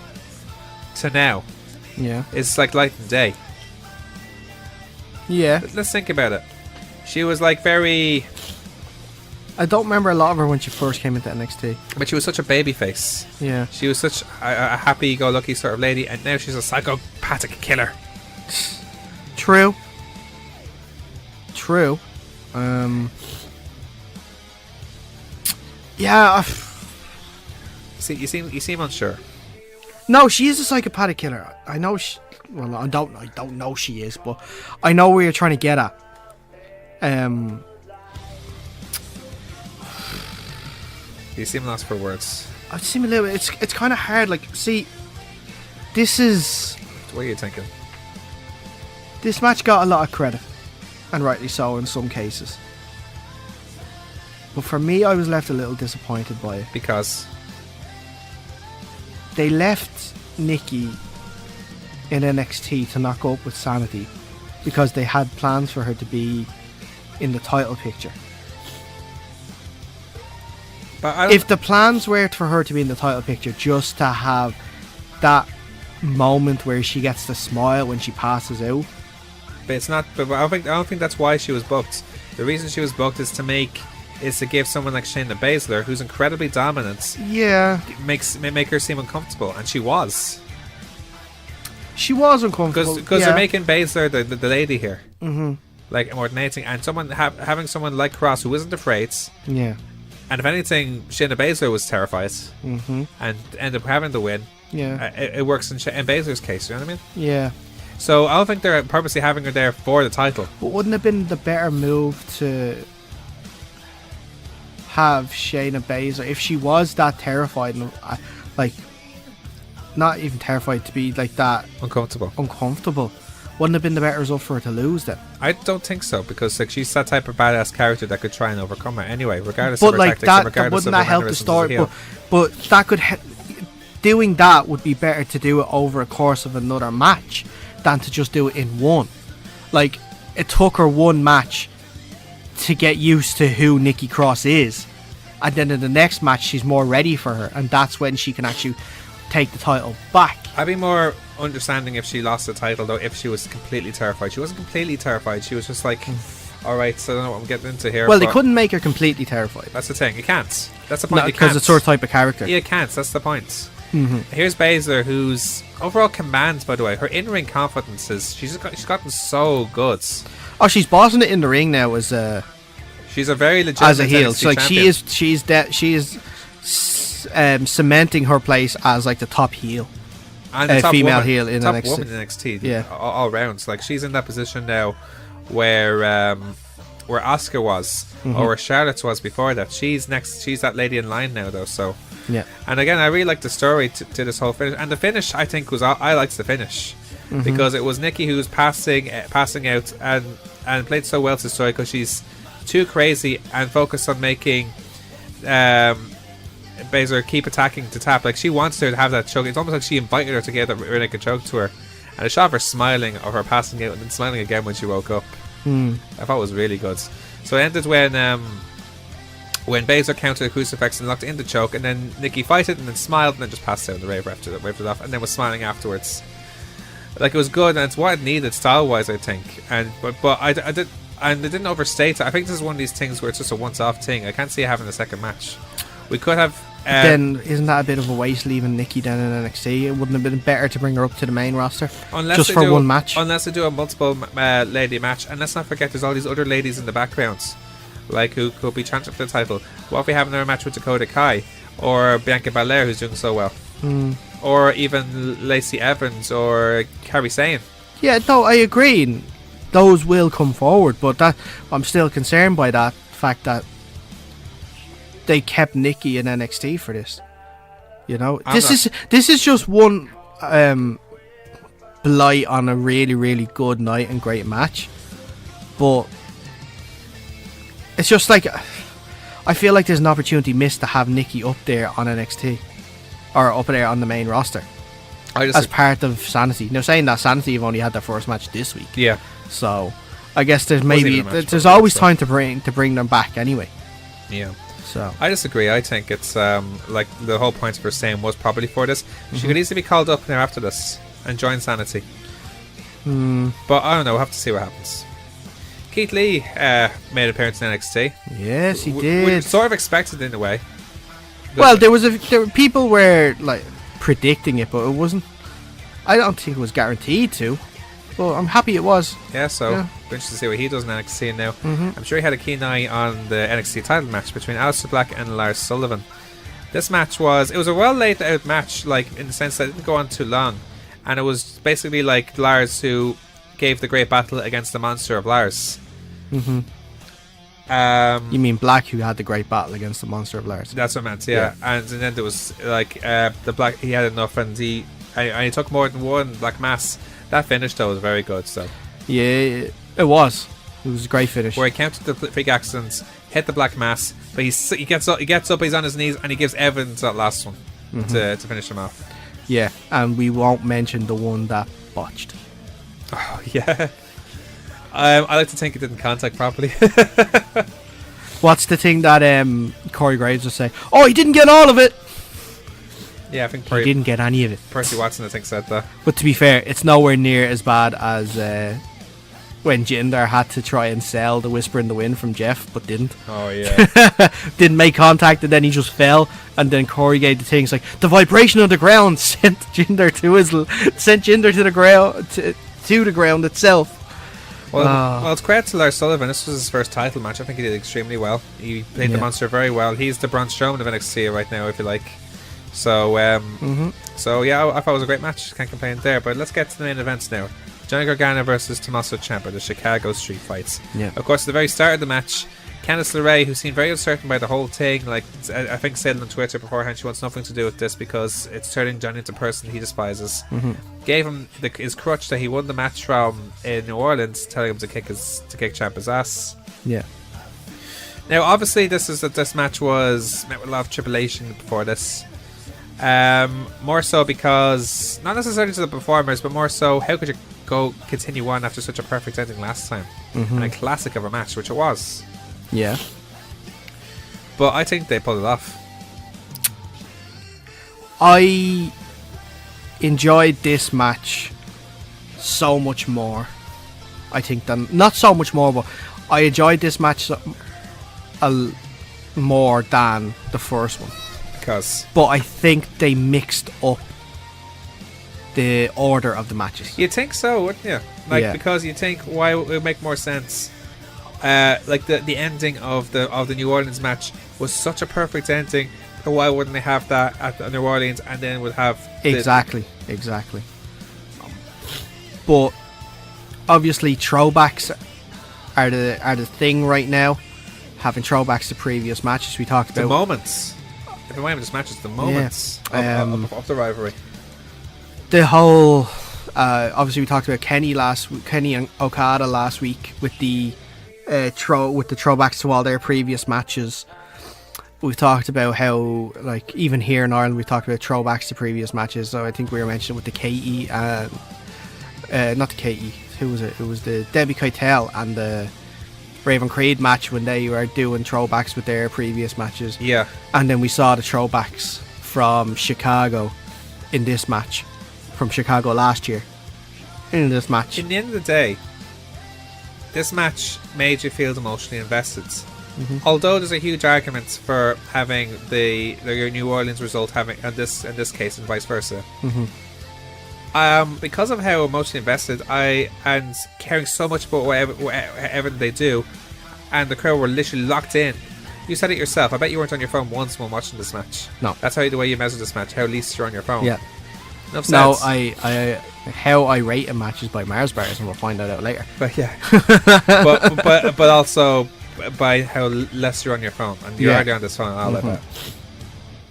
to now, Yeah. it's like light and day. Yeah. Let's think about it. She was like very, I don't remember a lot of her when she first came into NXT. but she was such a baby face. Yeah. She was such a happy-go-lucky sort of lady, and now she's a psychopathic killer. True. Yeah. You seem unsure. No, she is a psychopathic killer. I know well, I don't know she is, but I know where you're trying to get at. You seem lost for words. I seem a little bit. It's kind of hard. Like, see, this What are you thinking? match got a lot of credit, and rightly so in some cases. But for me, I was left a little disappointed by it. Because They left Nikki in NXT to knock up with Sanity because they had plans for her to be in the title picture. but If the plans were for her to be in the title picture just to have that moment where she gets to smile when she passes out, But it's not. But I don't think that's why she was booked. The reason she was booked is to give someone like Shayna Baszler, who's incredibly dominant, yeah, make her seem uncomfortable, and she was. she was uncomfortable. Because yeah. they're making Baszler the lady here, like more than anything, and having someone like Cross who isn't afraid, Yeah. and if anything, Shayna Baszler was terrified, and ended up having the win. Yeah. It works in Baszler's case. You know what I mean? Yeah. So I don't think they're purposely having her there for the title. But wouldn't it have been the better move to have Shayna Baszler, if she was that terrified, and like, not even terrified, to be like that Uncomfortable. wouldn't it have been the better result for her to lose then? I don't think so, because like she's that type of badass character that could try and overcome her anyway, regardless But of her like tactics, and that regardless wouldn't of that her help the mannerisms as a story? heel. But that could doing that would be better to do it over a course of another match than to just do it in one. Like, it took her one match to get used to who Nikki Cross is, and then in the next match she's more ready for her, and that's when she can actually take the title back. I'd be more understanding if she lost the title, though, if she was completely terrified. She wasn't completely terrified. She was just like, alright, so I don't know what I'm getting into here. Well, they couldn't make her completely terrified. That's the thing. You can't. That's the point. You Because can't. it's her type of character. Yeah, you can't. That's the point. Here's Baszler, whose overall commands, by the way, her in-ring confidence is she's gotten so good. Oh, she's bossing it in the ring now as She's a very legitimate as a heel. NXT So like champion. she is cementing her place as like the top heel. And the top female woman, heel in top NXT. woman in NXT. Yeah. all rounds. Like, she's in that position now where Asuka was, or where Charlotte was before that. She's that lady in line now, though. So Yeah. And again, I really liked the story to this whole finish, and the finish I think was I liked the finish because it was Nikki who was passing out and played so well to the story because she's too crazy and focused on making Baszler keep attacking to tap. Like, she wants her to have that choke. It's almost like she invited her to get that rear naked choke to her, and a shot of her smiling, of her passing out and then smiling again when she woke up. I thought it was really good. So it ended when Baszler countered the crucifix and locked in the choke, and then Nikki fighted and then smiled and then just passed out in the rave after that, waved it off, and then was smiling afterwards. Like, it was good, and it's what it needed style wise, I think. And but I didn't overstate it. I think this is one of these things where it's just a once off thing. I can't see it having a second match. We could have then isn't that a bit of a waste leaving Nikki down in NXT? It wouldn't have been better to bring her up to the main roster just for one match. Unless they do a multiple lady match, and let's not forget there's all these other ladies in the background, like who could be chancing for the title. What if we have another match with Dakota Kai or Bianca Belair, who's doing so well, or even Lacey Evans or Kairi Sane? Yeah, no, I agree. those will come forward, but that I'm still concerned by that fact that they kept Nikki in NXT for this. You know, this is just one blight on a really, really good night and great match, but it's just like I feel like there's an opportunity missed to have Nikki up there on NXT or up there on the main roster as part of Sanity. Now, saying that, Sanity have only had their first match this week, so I guess there's always time to bring them back anyway. Yeah. So I disagree. I think it's like the whole point of her saying was probably for this. She could easily be called up now after this and join Sanity. But I don't know. We'll have to see what happens. Keith Lee made an appearance in NXT. Yes, he did. We sort of expected it in a way. Well, there were people were like predicting it, but it wasn't. I don't think it was guaranteed to. But I'm happy it was. Yeah, so we're interested to see what he does in NXT now. I'm sure he had a keen eye on the NXT title match between Aleister Black and Lars Sullivan. This match was a well laid out match, like in the sense that it didn't go on too long, and it was basically like Lars who gave the great battle against the monster of Lars. You mean Black, who had the great battle against the monster of Lars? That's what I meant. Yeah. And then there was like the Black. He had enough, and he took more than one Black Mass. That finish though was very good. So yeah, it was a great finish where he counted the freak accidents, hit the Black Mass, but he gets up, he's on his knees, and he gives Evans that last one to finish him off. Yeah, and we won't mention the one that botched. Oh yeah. I like to think it didn't contact properly. What's the thing that Corey Graves will say? Oh, he didn't get all of it. Yeah, I think he didn't get any of it. Percy Watson, I think, said that. But to be fair, it's nowhere near as bad as when Jinder had to try and sell the Whisper in the Wind from Jeff, but didn't. Oh yeah. Didn't make contact, and then he just fell. And then Corey gave the things like the vibration of the ground sent Jinder to the ground to the ground itself. Well, it's credit to Lars Sullivan. This was his first title match. I think he did extremely well. He played the monster very well. He's the Braun Strowman of NXT right now, if you like. So, so yeah, I thought it was a great match. Can't complain there. But let's get to the main events now. Johnny Gargano versus Tommaso Ciampa, the Chicago Street Fights. Yeah. Of course, at the very start of the match, Candice LeRae, who seemed very uncertain by the whole thing, like I think said on Twitter beforehand, she wants nothing to do with this because it's turning Johnny into a person he despises. Gave him his crutch that he won the match from in New Orleans, telling him to kick Ciampa's ass. Yeah. Now, obviously, this match was met with a lot of tribulation before this. More so because not necessarily to the performers, but more so how could you continue on after such a perfect ending last time and a classic of a match, which it was. Yeah. But I think they pulled it off. I enjoyed this match so much more, I think, than not so much more, but I enjoyed this match more than the first one. But I think they mixed up the order of the matches. You'd think so, wouldn't you? Because you think why it would make more sense. Like the ending of the New Orleans match was such a perfect ending. Why wouldn't they have that at New Orleans and then would have exactly. But obviously throwbacks are the thing right now. Having throwbacks to previous matches we talked about. The moments. If I mind this match, it's the moments of the rivalry. The whole obviously we talked about Kenny and Okada last week with the throwbacks to all their previous matches. We've talked about how, like, even here in Ireland, we've talked about throwbacks to previous matches. So I think we were mentioning with the KE not the KE, who was it? It was the Debbie Keitel and the Raven Creed match when they were doing throwbacks with their previous matches. Yeah. And then we saw the throwbacks from Chicago in this match, from Chicago last year in this match. In the end of the day, this match made you feel emotionally invested. Although there's a huge argument for having the New Orleans result having in this case and vice versa. Because of how emotionally invested and caring so much about whatever they do, and the crowd were literally locked in. You said it yourself. I bet you weren't on your phone once when watching this match. No. That's the way you measure this match. How least you're on your phone. Yeah. No, How I rate a match is by Mars bars, and we'll find that out later. But yeah, but also by how less you're on your phone, and you're already on this phone. I'll let that.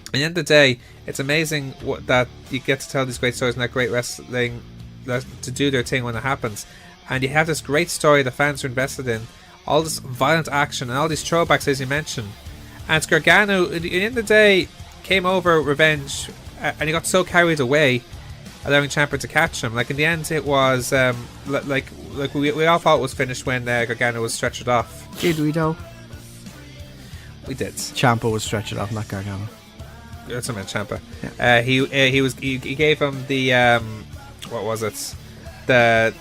At the end of the day, it's amazing that you get to tell these great stories and that great wrestling to do their thing when it happens, and you have this great story the fans are invested in, all this violent action and all these throwbacks as you mentioned. And it's Gargano, at the end of the day, came over revenge, and he got so carried away, allowing Ciampa to catch him. Like in the end, it was like we all thought it was finished when Gargano was stretchered off. Did we though? We did. Ciampa was stretched off, not Gargano. That's what I meant, Ciampa. Yeah. He gave him the what was it? The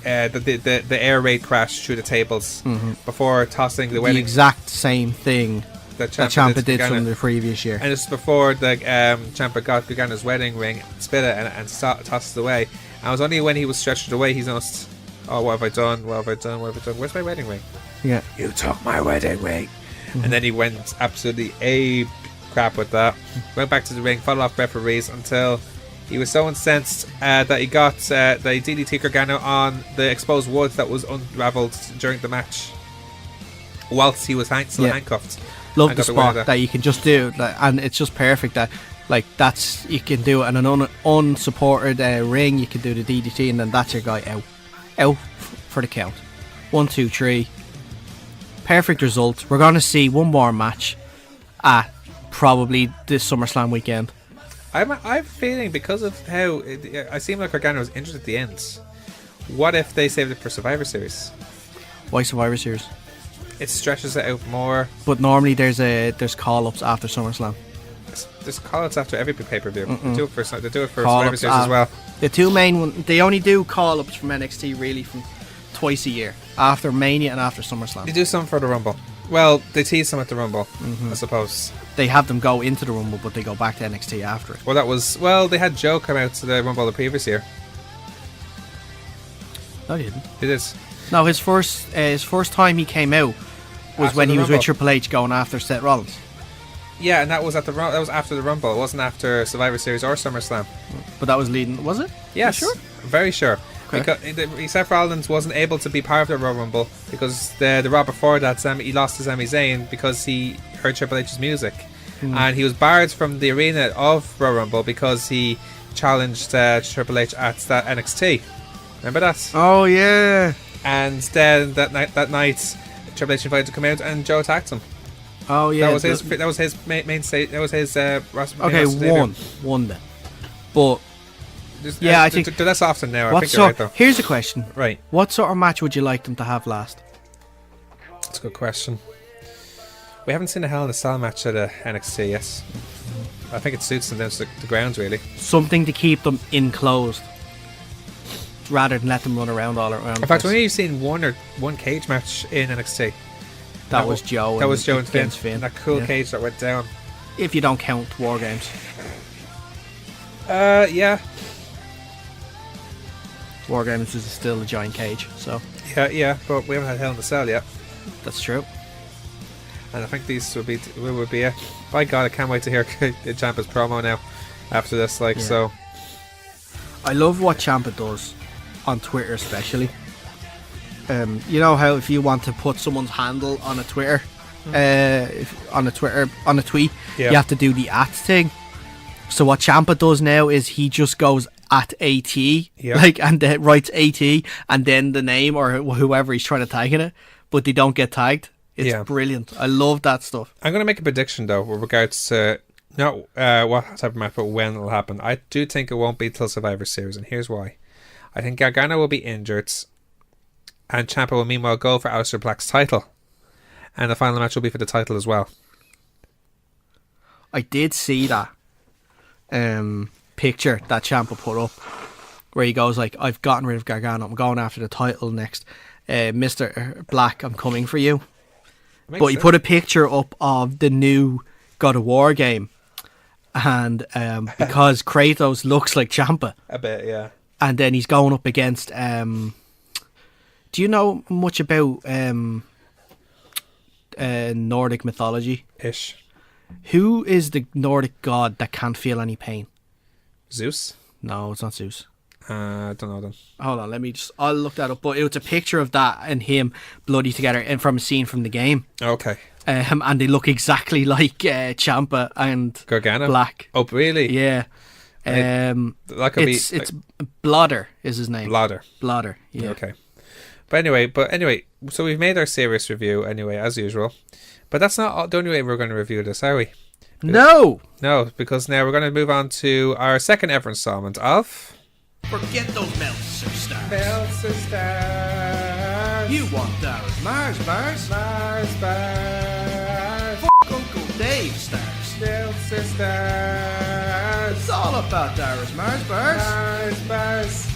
air raid crash through the tables before tossing the winning. The exact same thing that Ciampa did from the previous year. And it's before the Ciampa got Gargano's wedding ring, spit it, and tossed it away. And it was only when he was stretched away he noticed, oh, what have I done? What have I done? What have I done? Where's my wedding ring? Yeah. You took my wedding ring. And then he went absolutely crap with that. Went back to the ring, followed off referees until he was so incensed that he got the DDT Gargano on the exposed wood that was unravelled during the match whilst he was still handcuffed. Love the spot that you can just do, and it's just perfect that that's you can do it in an unsupported ring. You can do the DDT, and then that's your guy out for the count. 1, 2, 3. Perfect result. We're gonna see one more match at probably this SummerSlam weekend. I'm a feeling because of how I seem like Gargano was injured at the end. What if they saved it for Survivor Series? Why Survivor Series? It stretches it out more. But normally there's call-ups after SummerSlam. There's call-ups after every pay-per-view. They do it for Survivor Series as well. The two main ones, they only do call-ups from NXT really from twice a year, after Mania and after SummerSlam. They do some for the Rumble. Well, they tease them at the Rumble, I suppose. They have them go into the Rumble, but they go back to NXT after it. Well, they had Joe come out to the Rumble the previous year. No, they didn't. It did. No, his first time he came out was After when the he was with Rumble. Triple H going after Seth Rollins. Yeah, and that was after the Rumble. It wasn't after Survivor Series or SummerSlam. But that was leading, was it? Yes, You sure? very sure. Okay. Because Seth Rollins wasn't able to be part of the Royal Rumble because the Raw before that, he lost to Sami Zayn because he heard Triple H's music, and he was barred from the arena of Royal Rumble because he challenged Triple H at that NXT. Remember that? Oh yeah. And then that night, Triple H invited to come out, and Joe attacked him. Oh yeah. That was his main state. That was his. Okay, one then. But Yeah, I think they're less often now. I think you're right, though. Here's a question. Right. What sort of match would you like them to have last? That's a good question. We haven't seen a Hell in a Cell match at NXT, yes. I think it suits them down to the ground, really. Something to keep them enclosed, rather than let them run around all around. In fact, we've only seen one cage match in NXT. That was Joe. That was Joe and against Finn. That cool cage that went down. If you don't count War Games. Yeah. War Games is still a giant cage, so. Yeah, but we haven't had Hell in a Cell yet. That's true. And I think these would be it. By God, I can't wait to hear Ciampa's promo now after this. So. I love what Ciampa does on Twitter, especially. You know how if you want to put someone's handle on a Twitter, on a tweet, you have to do the @ thing. So what Ciampa does now is he just goes @AT, and then writes AT, and then the name or whoever he's trying to tag in it, but they don't get tagged. It's brilliant. I love that stuff. I'm going to make a prediction though with regards to not what type of match, but when it'll happen. I do think it won't be till Survivor Series, and here's why. I think Gargano will be injured, and Ciampa will meanwhile go for Aleister Black's title, and the final match will be for the title as well. I did see that picture that Ciampa put up, where he goes like, "I've gotten rid of Gargano. I'm going after the title next. Mr. Black, I'm coming for you." But he put a picture up of the new God of War game, and because Kratos looks like Ciampa a bit, yeah. And then he's going up against. Do you know much about Nordic mythology? Ish. Who is the Nordic god that can't feel any pain? Zeus? No, it's not Zeus. Don't know then. Hold on, I'll look that up. But it was a picture of that and him bloody together, and from a scene from the game. Okay. And they look exactly like Ciampa and Gargano? Black. Oh, really? Yeah. That could it's be... Blodder is his name. Blodder. Yeah. Okay. But anyway, so we've made our serious review anyway, as usual. But that's not the only way we're going to review this, are we? No, because now we're going to move on to our second ever installment of... Forget those Meltzer stars. Meltzer stars. You want Daragh Maher's bars? Mars bars. Uncle Dave stars. Meltzer stars. It's all about Daragh Maher's bars. Mars bars.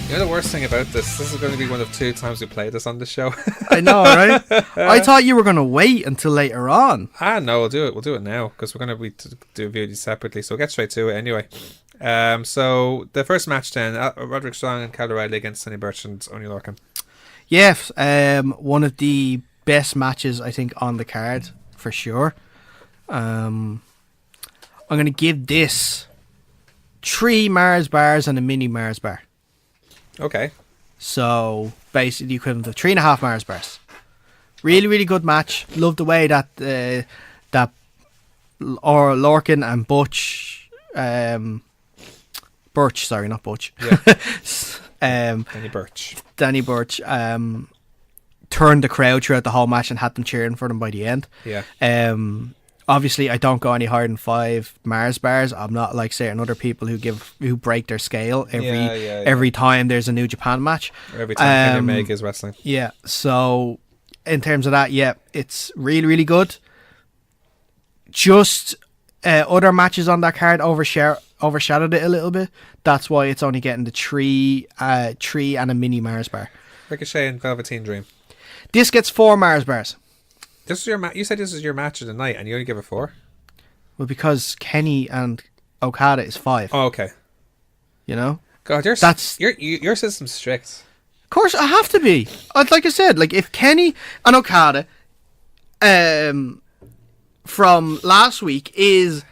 You know the worst thing about this is going to be one of 2 times we play this on the show. I know, right? I thought you were going to wait until later on. No, we'll do it. We'll do it now because we're going to be do these separately. So we'll get straight to it anyway. So the first match then, Roderick Strong and Kyle O'Reilly against Sonny Burch and Oney Lorcan. Yes, one of the best matches I think on the card for sure. I'm going to give this 3 Mars bars and a mini Mars bar. Okay. So basically the equivalent of 3.5 Mars bars. Really, really good match. Love the way that Lorcan and Butch, Burch, sorry, not Butch. Yeah. Danny Burch. Turned the crowd throughout the whole match and had them cheering for them by the end. Yeah. Obviously, I don't go any higher than 5 Mars bars. I'm not like certain other people who break their scale every time there's a New Japan match. Or every time Kenny Omega is wrestling. Yeah. So in terms of that, yeah, it's really, really good. Just other matches on that card overshadowed it a little bit. That's why it's only getting the 3 and a mini Mars bar. Ricochet and Velveteen Dream. This gets 4 Mars bars. This is your you said this is your match of the night, and you only give it 4. Well, because Kenny and Okada is 5. Oh, okay. You know. God, your system's strict. Of course, I have to be. Like I said, like if Kenny and Okada, from last week is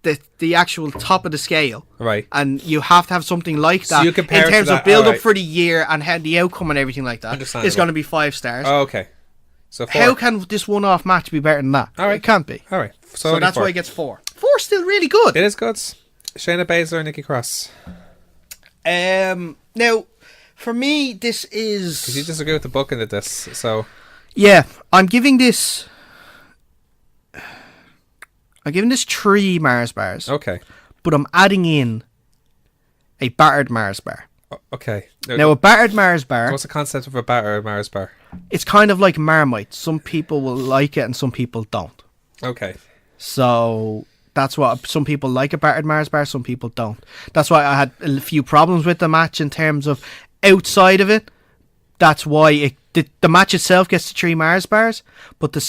the actual top of the scale, right? And you have to have something like that you compare in terms to of build up for the year and the outcome and everything like that. It's going to be 5 stars. Oh, okay. So 4. How can this one-off match be better than that? All right. It can't be. All right. So that's 4. Why it gets 4. 4's still really good. It is good. Shayna Baszler and Nikki Cross. Now, for me, this is... Because you disagree with the booking of this, so... Yeah, I'm giving this 3 Mars bars. Okay. But I'm adding in a battered Mars bar. Okay. Now, a battered Mars bar... What's the concept of a battered Mars bar? It's kind of like Marmite. Some people will like it and some people don't. Okay. So that's what some people like a battered Mars bar, some people don't. That's why I had a few problems with the match in terms of outside of it. That's why the match itself gets the 3 Mars bars, but the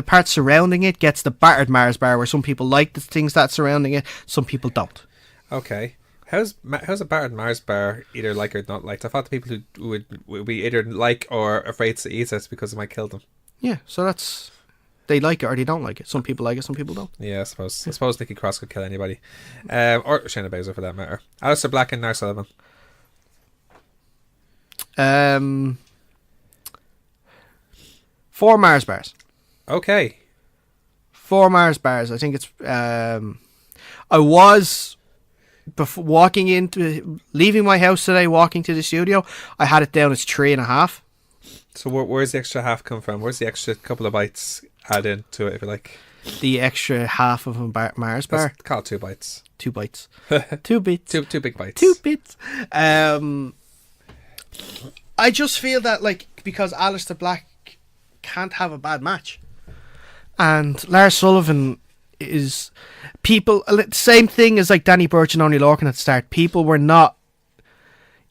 part surrounding it gets the battered Mars bar, where some people like the things that surrounding it, some people don't. Okay. How's a battered Mars bar either like or not liked? I thought the people who would be either like or afraid to eat it because it might kill them. Yeah, so that's... They like it or they don't like it. Some people like it, some people don't. Yeah, I suppose Nikki Cross could kill anybody. Or Shayna Baszler for that matter. Aleister Black and Lars Sullivan. 4 Mars bars. Okay. 4 Mars bars. I think it's... I was... Before leaving my house today, walking to the studio, I had it down as 3.5. So where's the extra half come from? Where's the extra couple of bites add in to it, if you like? The extra half of a Mars bar. Let's call it 2 bites. 2 bites. 2 bits. Two big bites. 2 bits. I just feel that, like, because Aleister Black can't have a bad match, and Lars Sullivan is... People... Same thing as, like, Danny Burch and Oney Lorcan at the start. People were not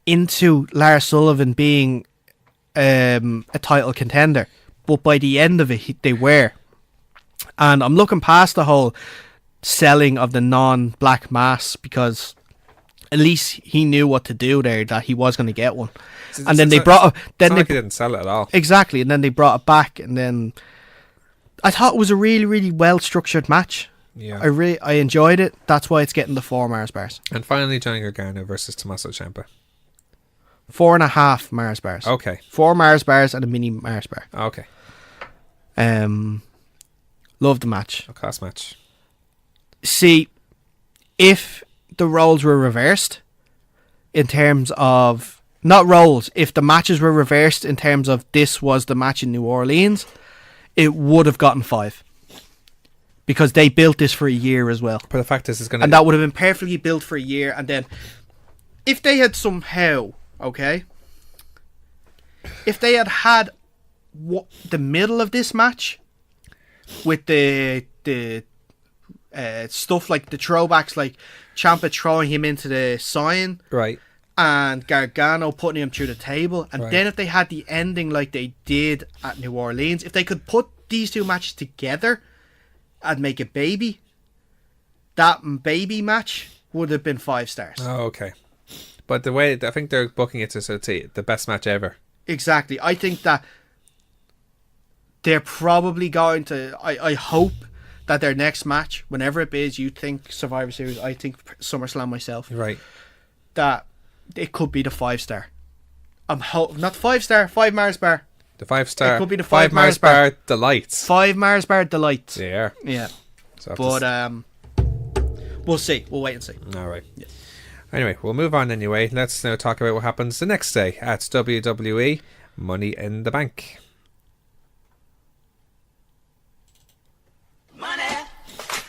into Lars Sullivan being a title contender, but by the end of it, they were. And I'm looking past the whole selling of the non-black mass, because at least he knew what to do there, that he was going to get one. And then they brought... Then they didn't sell it at all. Exactly, and then they brought it back, and then... I thought it was a really, really well-structured match. Yeah. I enjoyed it. That's why it's getting the 4 Mars bars. And finally, Johnny Gargano versus Tommaso Ciampa. 4.5 Mars bars. Okay. 4 Mars bars and a mini Mars bar. Okay. Love the match. A class match. See, if the roles were reversed in terms of not roles, if the matches were reversed in terms of this was the match in New Orleans, it would have gotten 5 because they built this for a year as well. But the fact is, it's going to, and that would have been perfectly built for a year. And then, if they had somehow, okay, if they had the middle of this match with the stuff like the throwbacks, like Ciampa throwing him into the sign, right, and Gargano putting him through the table, and right. then if they had the ending like they did at New Orleans, if they could put these two matches together and make a baby, that baby match would have been 5 stars. Oh, okay. But the way I think they're booking it to sort of the best match ever. Exactly. I think that they're probably going to. I hope that their next match, whenever it is, you think Survivor Series, I think SummerSlam myself. Right. That it could be the 5-star. Not 5-star, 5 Mars bar. The 5-star. It could be the 5 Mars bar delights. 5 Mars bar delights. Yeah. Yeah. So but we'll see. We'll wait and see. All right. Yeah. Anyway, we'll move on anyway. Let's now talk about what happens the next day at WWE Money in the Bank. Money,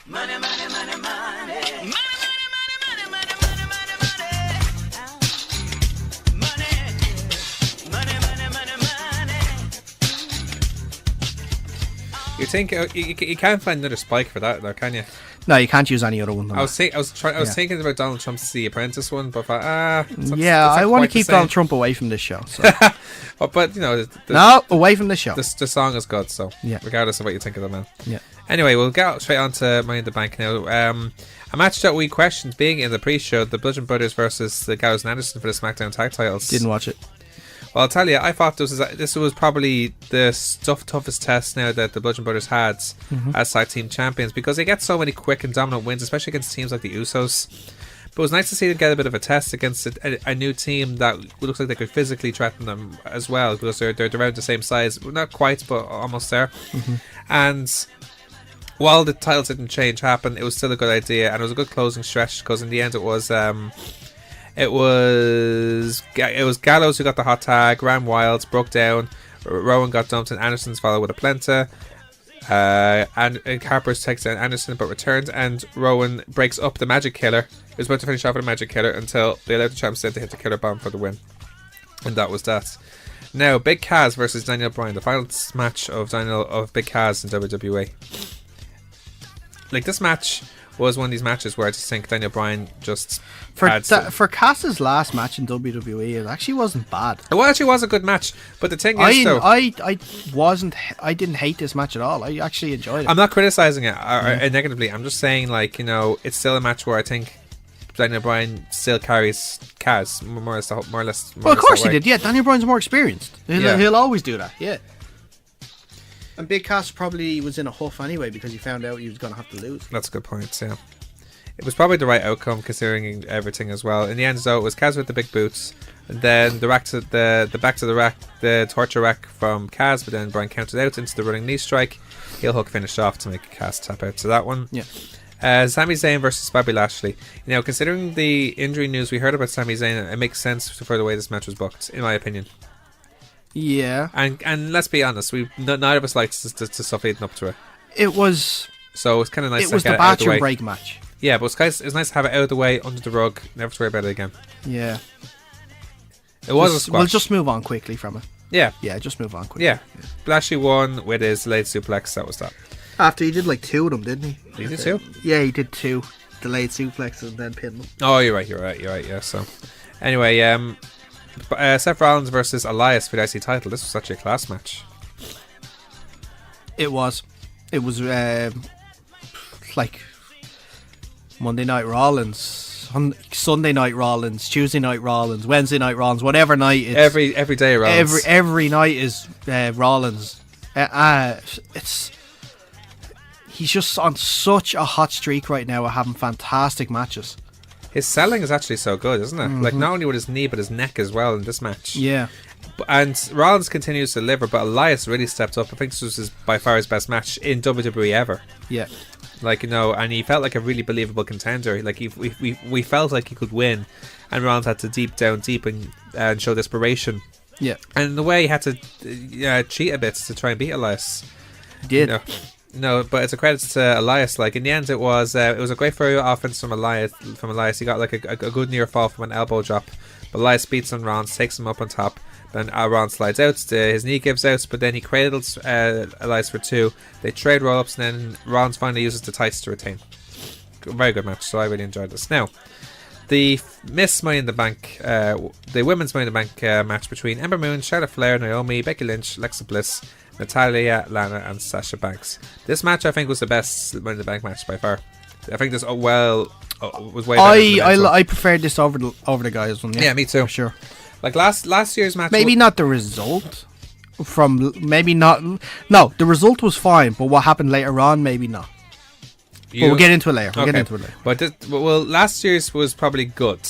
money, money, money, money. You think you can't find another spike for that, though, can you? No, you can't use any other one. I was thinking about Donald Trump's The Apprentice one, but I thought, I want to keep Donald Trump away from this show. So. But you know, away from the show. The song is good, so yeah. Regardless of what you think of the man. Yeah. Anyway, we'll get straight on to Money in the Bank now. A match that we questioned being in the pre-show: the Bludgeon Brothers versus the Gallows and Anderson for the SmackDown Tag Titles. Didn't watch it. Well, I'll tell you, I thought this was probably the toughest test now that the Bludgeon Brothers had as tag team champions, because they get so many quick and dominant wins, especially against teams like the Usos. But it was nice to see them get a bit of a test against a new team that looks like they could physically threaten them as well, because they're around the same size, not quite, but almost there. And while the titles didn't change happen, it was still a good idea, and it was a good closing stretch, because in the end it was Gallows who got the hot tag, ran wild, broke down, Rowan got dumped, and Anderson's followed with a plenta. And Harper takes down Anderson but returns, and Rowan breaks up the Magic Killer. He was about to finish off with a Magic Killer until they allowed the champs in to hit the Killer Bomb for the win. And that was that. Now, Big Cass versus Daniel Bryan, the final match of Big Cass in WWE. Like, this match was one of these matches where I just think Daniel Bryan just for Cass's last match in WWE, it actually wasn't bad. It actually was a good match, but the thing is, though, I didn't hate this match at all. I actually enjoyed it. I'm not criticizing it or negatively. I'm just saying, like, you know, it's still a match where I think Daniel Bryan still carries Cass more or less. Well, of course he did. Yeah, Daniel Bryan's more experienced. He'll always do that. Yeah. And Big Cass probably was in a huff anyway because he found out he was going to have to lose. That's a good point, yeah. It was probably the right outcome considering everything as well. In the end, though, it was Cass with the big boots, and then the back to the rack, the torture rack from Cass, but then Bryan counted out into the running knee strike. Heel hook finished off to make Cass tap out to that one. Yeah. Sami Zayn versus Bobby Lashley. You know, considering the injury news we heard about Sami Zayn, it makes sense for the way this match was booked, in my opinion. Yeah. And let's be honest, neither of us liked the stuff leading up to it. It was. So it's kind of nice. It was the bathroom break match. Yeah, but it's nice to have it out of the way, under the rug, never to worry about it again. Yeah. It was a squash. We'll just move on quickly from it. Yeah. Yeah, just move on quickly. Yeah. Lashley won with his delayed suplex. That was that. After he did like 2 of them, didn't he? Did he do 2? Yeah, he did 2 delayed suplexes and then pinned them. Oh, you're right. Yeah. So, anyway, Seth Rollins versus Elias for the IC title. This was such a class match. It was. It was like Monday Night Rollins, Sunday Night Rollins, Tuesday Night Rollins, Wednesday Night Rollins, whatever night. It's, every day Rollins. Every night is Rollins. It's he's just on such a hot streak right now of having fantastic matches. His selling is actually so good, isn't it? Like, not only with his knee, but his neck as well in this match. Yeah. And Rollins continues to deliver, but Elias really stepped up. I think this was by far his best match in WWE ever. Yeah. Like, you know, and he felt like a really believable contender. Like, we felt like he could win, and Rollins had to deep and show desperation. Yeah. And in the way, he had to cheat a bit to try and beat Elias. He did. You know? No, but it's a credit to Elias. Like, in the end, it was a great throw offense from Elias. He got like a good near fall from an elbow drop. But Elias beats on Rollins, takes him up on top. Then Rollins slides out. His knee gives out, but then he cradles Elias for 2. They trade roll-ups, and then Rollins finally uses the tights to retain. Very good match, so I really enjoyed this. Now, the Miss Money in the Bank, the Women's Money in the Bank match between Ember Moon, Charlotte Flair, Naomi, Becky Lynch, Alexa Bliss, Natalia, Lana, and Sasha Banks. This match, I think, was the best Money in the Bank match by far. I think this was way better than the men's one. I preferred this over the guys one. Yeah, me too. For sure. Like last year's match, Maybe not the result. No, the result was fine, but what happened later on, maybe not. But we'll get into it later. But last year's was probably good,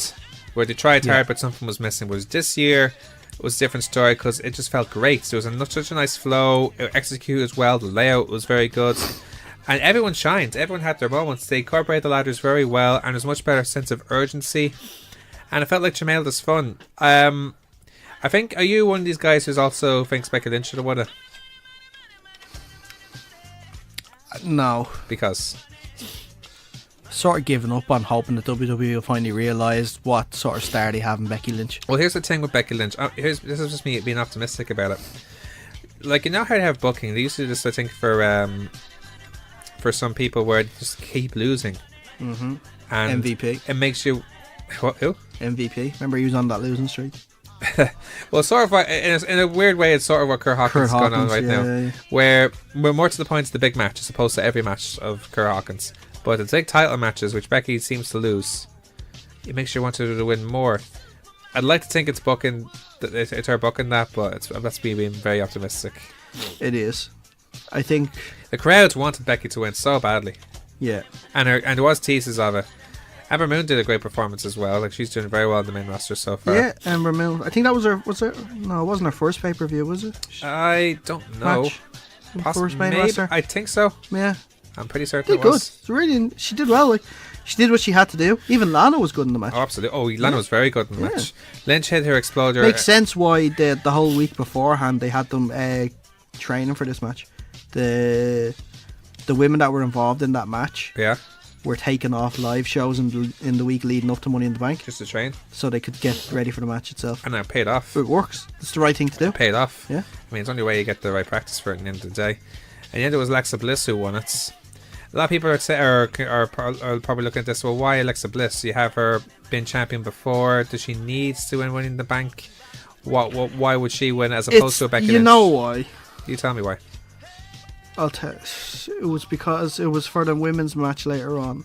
where they tried hard, but something was missing. Whereas this year was a different story because it just felt great. There was such a nice flow, it executed well, the layout was very good, and everyone shined. Everyone had their moments. They incorporated the ladders very well, and there's a much better sense of urgency. And it felt like Tremailed's fun. I think, are you one of these guys who also thinks Becky Lynch should have won it? No. Because? Sort of giving up on hoping that WWE will finally realise what sort of star they have in Becky Lynch. Well, here's the thing with Becky Lynch. This is just me being optimistic about it. Like, you know how they have booking? They used to just, I think, for some people where they just keep losing. Mm-hmm. And MVP. It makes you... What? Who? MVP. Remember he was on that losing streak? Well, sort of in a weird way, it's sort of what Kurt Hawkins is going on right now. Yeah. Where we're more to the point of the big match as opposed to every match of Kurt Hawkins. But the big title matches, which Becky seems to lose, it makes you want her to win more. I'd like to think it's booking, it's her booking that, but that's me being very optimistic. It is. I think the crowds wanted Becky to win so badly. Yeah. And there was teases of it. Ember Moon did a great performance as well. Like, she's doing very well in the main roster so far. Yeah, Ember Moon. I think that was her. No, it wasn't her first pay-per-view, was it? I don't know. First main roster. I think so. Yeah, I'm pretty certain it was. It's really, she did well. Like, she did what she had to do. Even Lana was good in the match. Oh, absolutely. Oh, Lana was very good in the match. Lynch hit her exploder. Makes sense why the whole week beforehand they had them training for this match. The women that were involved in that match. Yeah. Were taking off live shows in the week leading up to Money in the Bank. Just to train. So they could get ready for the match itself. And it paid off. It works. It's the right thing to do. It paid off. Yeah. I mean, it's the only way you get the right practice for it at the end of the day. And yet it was Alexa Bliss who won it. A lot of people are probably looking at this, well, why Alexa Bliss? You have her been champion before. Does she need to win Money in the Bank? Why would she win as opposed to Becky Lynch? You know why. You tell me why. I'll tell. It was because it was for the women's match later on.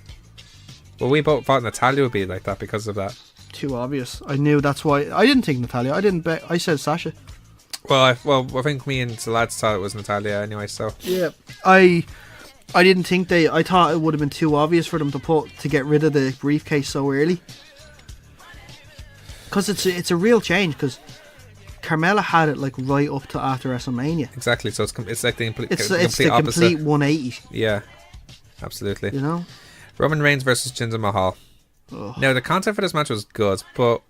Well, we both thought Natalia would be like that because of that. Too obvious. I knew that's why. I didn't think Natalia. I didn't bet. I said Sasha. Well, I think me and the lads thought it was Natalia anyway. So yeah, I didn't think I thought it would have been too obvious for them to get rid of the briefcase so early. Because it's a real change. Because Carmella had it like right up to after WrestleMania. Exactly. So it's like the complete opposite. Complete 180. Yeah, absolutely. You know. Roman Reigns versus Jinder Mahal. Ugh. Now, the content for this match was good, but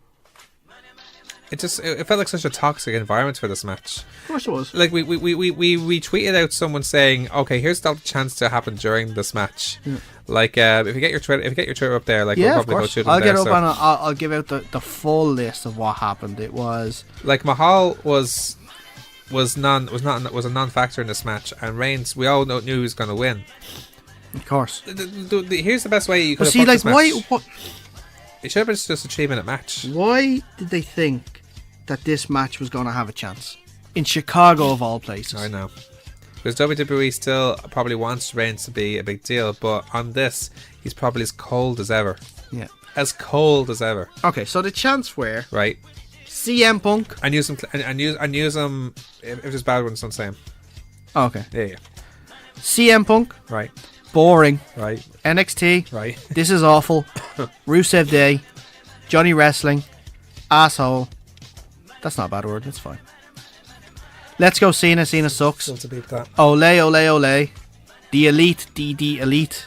it felt like such a toxic environment for this match. Of course it was. Like, we tweeted out someone saying, okay, here's the chance to happen during this match. Yeah. Like, if you get your Twitter up there, like, yeah, we'll probably go through them. I'll get up and I'll give out the full list of what happened. It was like Mahal was a non-factor in this match, and Reigns, we all knew he was going to win. Of course. Here's the best way you could have like, this match. What? It should have been just a 3-minute match. Why did they think that this match was going to have a chance? In Chicago, of all places. I know. Because WWE still probably wants Reigns to be a big deal, but on this, he's probably as cold as ever. Yeah. As cold as ever. Okay, so the chance where... Right. CM Punk... And use him if there's bad ones, don't say him. Okay. Yeah. CM Punk... Right. boring. Right. NXT, Right. this is awful. Rusev Day, Johnny Wrestling, asshole. That's not a bad word, that's fine. Let's go Cena, Cena sucks. Still to beat that. Ole, ole, ole. The Elite, the Elite.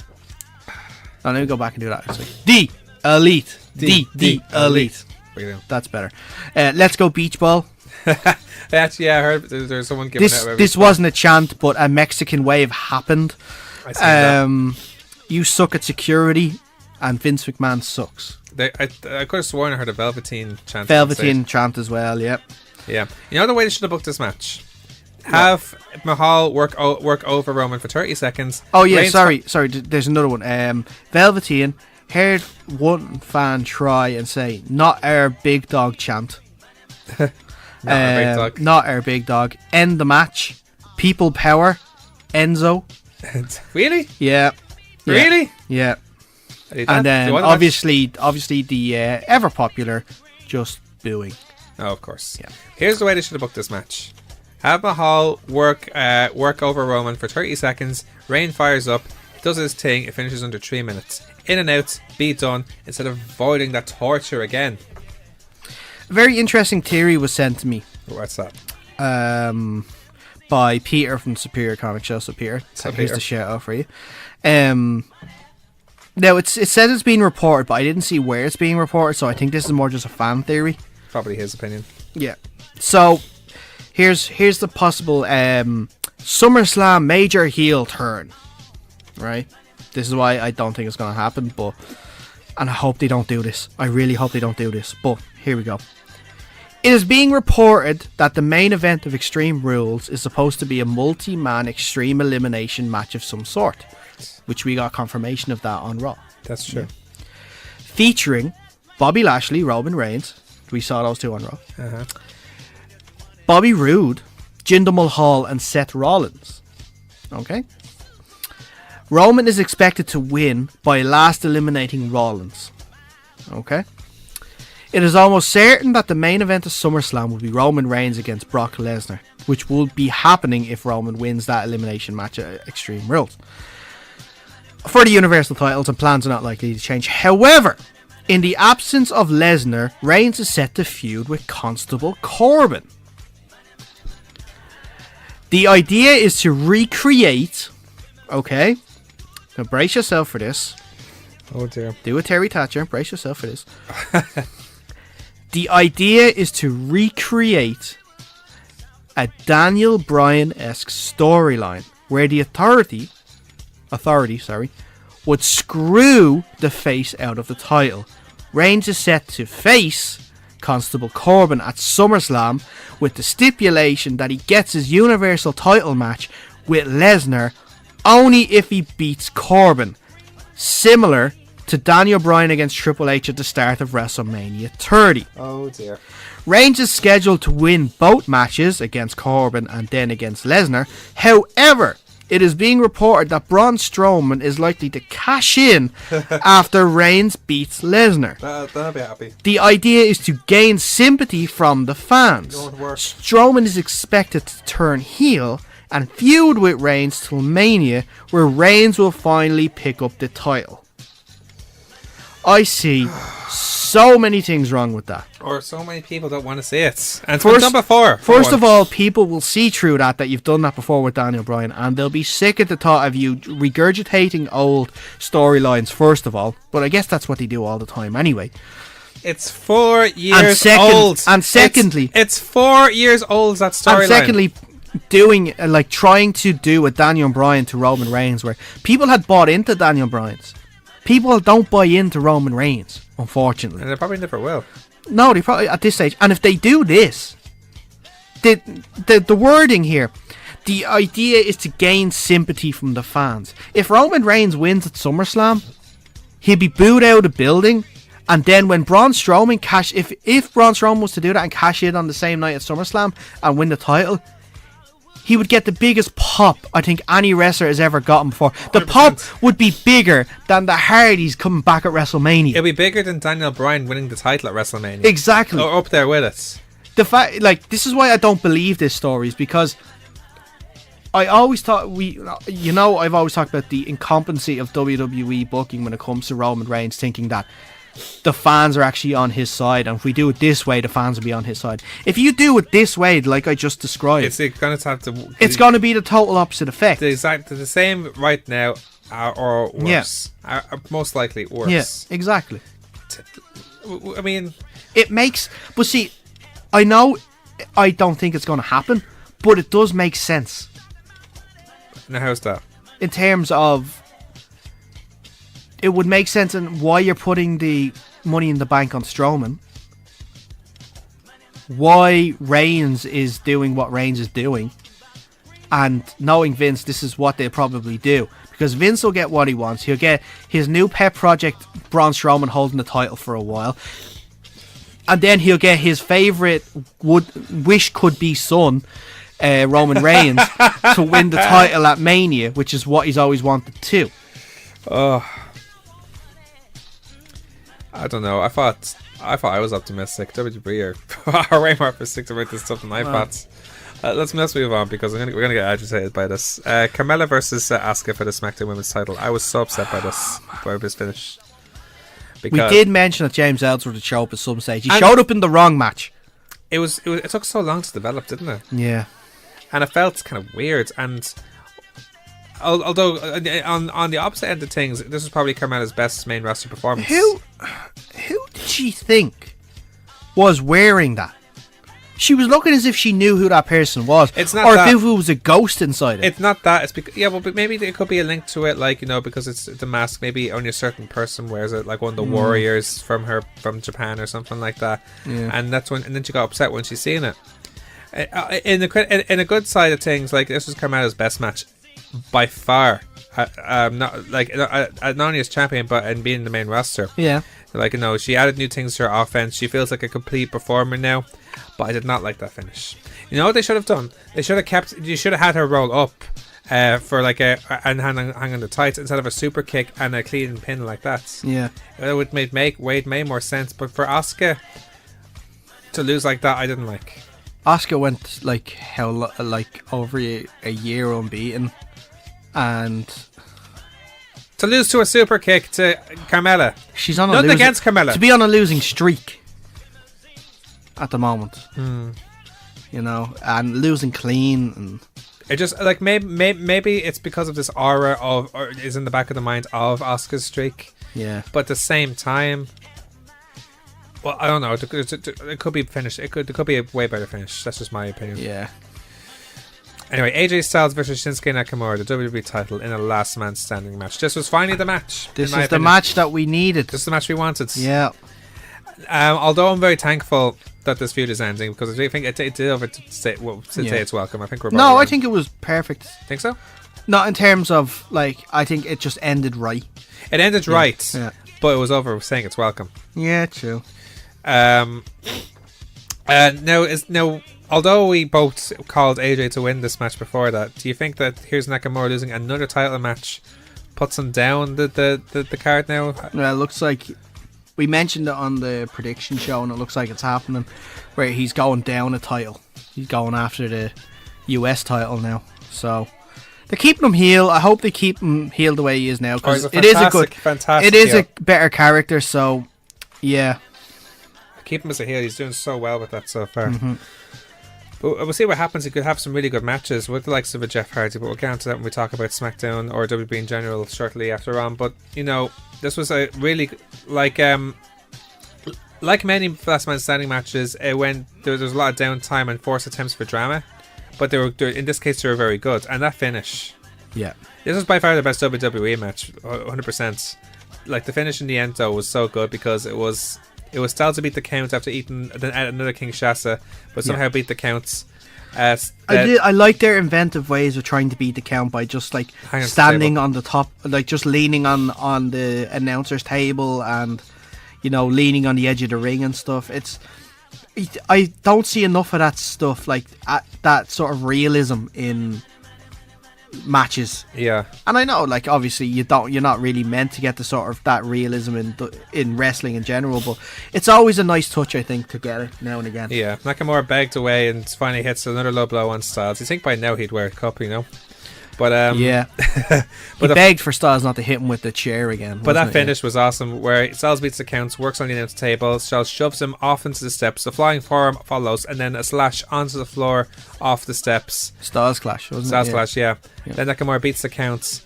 Oh, let me go back and do that. Actually. The Elite. The Elite. Brilliant. That's better. Let's go Beach Ball. Actually, yeah, I heard there's someone giving out every This spot. wasn't a chant, but a Mexican wave happened. I seen that. You suck at security, and Vince McMahon sucks. I could have sworn I heard a Velveteen chant. Velveteen chant as well, yep. Yeah. You know the way they should have booked this match? Have Mahal work over Roman for 30 seconds. Oh yeah, Reigns sorry. There's another one. Velveteen heard one fan try and say, "Not our big dog" chant. Not a big dog. Not our big dog. End the match. People power. Enzo. Really? Yeah. Really? Yeah. I need And that. then Do you want obviously the ever popular just booing. Oh, of course. Yeah. Here's the way they should have booked this match. Have Mahal work over Roman for 30 seconds. Reign fires up, does his thing, it finishes under 3 minutes. In and out, be done, instead of avoiding that torture again. A very interesting theory was sent to me What's that? by Peter from Superior Comic Show. So Peter, So here's Peter. the shout out for you. Now it says it's being reported, but I didn't see where it's being reported, so I think this is more just a fan theory. Probably his opinion. Yeah. So here's the possible SummerSlam major heel turn. Right? This is why I don't think it's going to happen, and I hope they don't do this. I really hope they don't do this. But here we go. It is being reported that the main event of Extreme Rules is supposed to be a multi-man extreme elimination match of some sort, which we got confirmation of that on Raw. That's true. Featuring Bobby Lashley, Roman Reigns. We saw those two on Raw. Uh-huh. Bobby Roode, Jinder Mahal, and Seth Rollins. Okay. Roman is expected to win by last eliminating Rollins. Okay. It is almost certain that the main event of SummerSlam will be Roman Reigns against Brock Lesnar, which will be happening if Roman wins that elimination match at Extreme Rules. For the Universal titles, and plans are not likely to change. However, in the absence of Lesnar, Reigns is set to feud with Constable Corbin. The idea is to recreate, okay, now brace yourself for this. Oh dear. Do a Terry Thatcher, brace yourself for this. The idea is to recreate a Daniel Bryan-esque storyline where the authority, would screw the face out of the title. Reigns is set to face Constable Corbin at SummerSlam with the stipulation that he gets his Universal title match with Lesnar only if he beats Corbin, similar to Daniel Bryan against Triple H at the start of WrestleMania 30. Oh dear. Reigns is scheduled to win both matches against Corbin and then against Lesnar. However, it is being reported that Braun Strowman is likely to cash in after Reigns beats Lesnar. That'll be happy. The idea is to gain sympathy from the fans. Don't work. Strowman is expected to turn heel and feud with Reigns till Mania, where Reigns will finally pick up the title. I see so many things wrong with that. Or so many people don't want to see it. And it's been done before. First of all, people will see through that you've done that before with Daniel Bryan, and they'll be sick at the thought of you regurgitating old storylines, first of all. But I guess that's what they do all the time anyway. It's 4 years old. And secondly... It's 4 years old, that storyline. And secondly, doing, trying to do a Daniel Bryan to Roman Reigns, where people had bought into Daniel Bryan's. People don't buy into Roman Reigns, unfortunately. And they probably never will. No, they probably at this stage. And if they do this, the wording here, the idea is to gain sympathy from the fans. If Roman Reigns wins at SummerSlam, he'll be booed out of the building. And then when Braun Strowman if Braun Strowman was to do that and cash in on the same night at SummerSlam and win the title, he would get the biggest pop I think any wrestler has ever gotten before. The 100%. pop would be bigger than the Hardys coming back at WrestleMania. It'll be bigger than Daniel Bryan winning the title at WrestleMania. Exactly. Or up there with it. The fact, this is why I don't believe this story, is because I always thought I've always talked about the incompetency of WWE booking when it comes to Roman Reigns, thinking that the fans are actually on his side, and if we do it this way, the fans will be on his side. If you do it this way, like I just described, it's going to it's going to be the total opposite effect. The same right now, or worse. Most likely worse. Yeah, exactly. I mean, it makes. But see, I know I don't think it's going to happen, but it does make sense. Now, how's that? In terms of, it would make sense in why you're putting the Money in the Bank on Strowman. Why Reigns is doing what Reigns is doing. And knowing Vince, this is what they'll probably do. Because Vince will get what he wants. He'll get his new pet project, Braun Strowman, holding the title for a while. And then he'll get his favourite wish-could-be son, Roman Reigns, to win the title at Mania, which is what he's always wanted to. Oh, I don't know. I thought I was optimistic. WWE are way more optimistic about this stuff than I thought. Let's move on, because we're gonna get agitated by this. Carmella versus Asuka for the SmackDown Women's title. I was so upset by this finish. We did mention that James Ellsworth would show up at some stage. He showed up in the wrong match. It took so long to develop, didn't it? Yeah. And it felt kind of weird. And although on the opposite end of things, this was probably Carmella's best main roster performance. Who did she think was wearing that? She was looking as if she knew who that person was. It's not, or that, if it was a ghost inside it. It's not that. It's because, but maybe there could be a link to it, like, because it's the mask. Maybe only a certain person wears it, like one of the warriors from Japan or something like that. Yeah. And then she got upset when she's seen it. In a good side of things, like, this was Carmella's best match by far. Not only as champion, but in being the main roster. Yeah. Like, she added new things to her offense. She feels like a complete performer now. But I did not like that finish. You know what they should have done? They should have you should have had her roll up for like and hang on the tights instead of a super kick and a clean pin like that. Yeah. It would make more sense. But for Asuka to lose like that, I didn't like. Asuka went over a year unbeaten, and to lose to a super kick to Carmella. She's on nothing against Carmella. To be on a losing streak at the moment, and losing clean, and it just like maybe it's because of this aura or is in the back of the mind of Asuka's streak. Yeah, but at the same time, well, I don't know. It could be finished. It could be a way better finish. That's just my opinion. Yeah. Anyway, AJ Styles versus Shinsuke Nakamura, the WWE title in a last man standing match. This was finally the match. This is the match that we needed. This is the match we wanted. Yeah. Although I'm very thankful that this feud is ending, because I think it did over to say it's welcome. I think we're no, I think it was perfect. Think so? Not in terms of I think it just ended right. It ended right, yeah. But it was over saying it's welcome. Yeah, true. Now, although we both called AJ to win this match before that, do you think that here's Nakamura losing another title match puts him down the card now? Well, it looks like we mentioned it on the prediction show, and it looks like it's happening, where he's going down a title. He's going after the US title now. So they're keeping him heel. I hope they keep him heel the way he is now, because it is a better character. So yeah, keep him as a heel. He's doing so well with that so far. Mm-hmm. But we'll see what happens. He could have some really good matches with the likes of a Jeff Hardy, but we'll get into that when we talk about SmackDown or WWE in general shortly after on. But this was a really like many last man standing matches. When there was a lot of downtime and forced attempts for drama, but they were in this case they were very good. And that finish, yeah, this was by far the best WWE match, 100%. Like the finish in the end though was so good because it was Styles to beat the count after eating another Kinshasa, but somehow beat the counts. I like their inventive ways of trying to beat the count by just standing on the top, just leaning on the announcer's table and leaning on the edge of the ring and stuff. I don't see enough of that stuff, that sort of realism in matches. Yeah. And I know, like, obviously you're not really meant to get the sort of that realism in wrestling in general, but it's always a nice touch, I think, to get it now and again. Yeah, Nakamura begged away and finally hits another low blow on Styles. You think by now he'd wear a cup, you know? But yeah, he begged for Styles not to hit him with the chair again. But that finish was awesome, where Styles beats the counts, works on the announce table, Styles shoves him off into the steps, the flying forearm follows, and then a slash onto the floor off the steps. Styles clash, wasn't Styles it? clash, yeah. Then Nakamura beats the counts,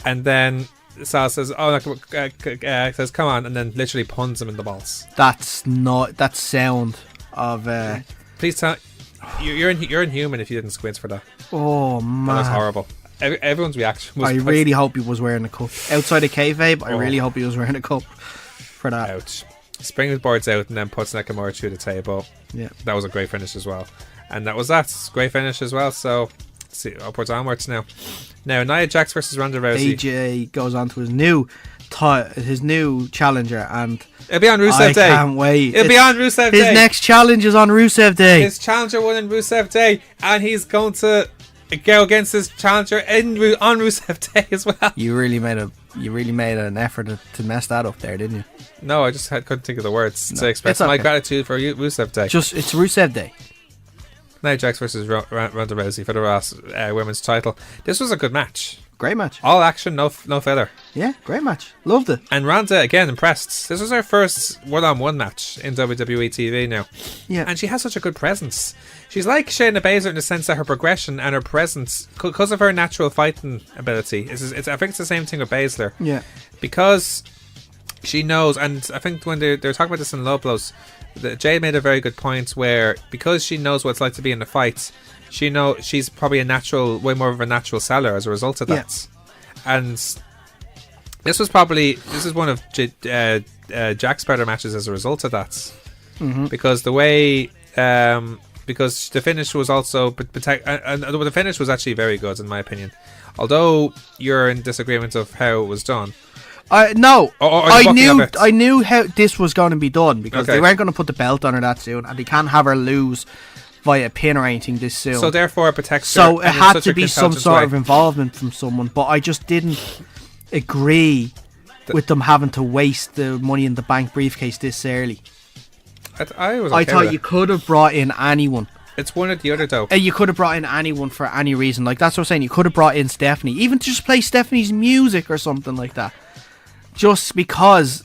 and then Styles says, "Oh, Nakamura says, come on," and then literally puns him in the balls. That's not that sound of. Please tell you're inhuman if you didn't squint for that. Oh man, That was horrible. Everyone's reaction was. I really hope he was wearing a cup outside of kayfabe. I really hope he was wearing a cup for that. Ouch. Springboards out and then puts Nakamura through the table. Yeah, that was a great finish as well, and that was great finish as well. So, let's see, upwards onwards now. Now Nia Jax versus Ronda Rousey. AJ goes on to his new challenger, and it'll be on Rusev Day. I can't wait. It'll be on Rusev Day. His next challenge is on Rusev Day. His challenger won on Rusev Day, and he's going to go against his challenger on Rusev Day as well. You really made an effort to mess that up there, didn't you? No, I just couldn't think of the words to express my gratitude for Rusev Day. It's Rusev Day. Nia Jax versus Ronda Rousey for the Raw Women's title. This was a good match. Great match. All action, no filler. Yeah, great match. Loved it. And Ronda again impressed. This was her first one-on-one match in WWE TV now. Yeah. And she has such a good presence. She's like Shayna Baszler in the sense that her progression and her presence, because of her natural fighting ability, I think it's the same thing with Baszler. Yeah. Because she knows, and I think when they were talking about this in Low Blows, Jade made a very good point where because she knows what it's like to be in a fight, she's probably way more of a natural seller as a result of that. Yeah. And this is one of Jack's better matches as a result of that. Mm-hmm. Because the way because the finish was also and the finish was actually very good in my opinion. Although you're in disagreement of how it was done. No, I knew how this was going to be done because they weren't going to put the belt on her that soon, and they can't have her lose via pin or anything this soon. So therefore, it protects her. So it had to be some sort of involvement from someone, but I just didn't agree with them having to waste the Money in the Bank briefcase this early. I thought you could have brought in anyone. It's one or the other though. You could have brought in anyone for any reason. Like that's what I'm saying. You could have brought in Stephanie, even to just play Stephanie's music or something like that. Just because.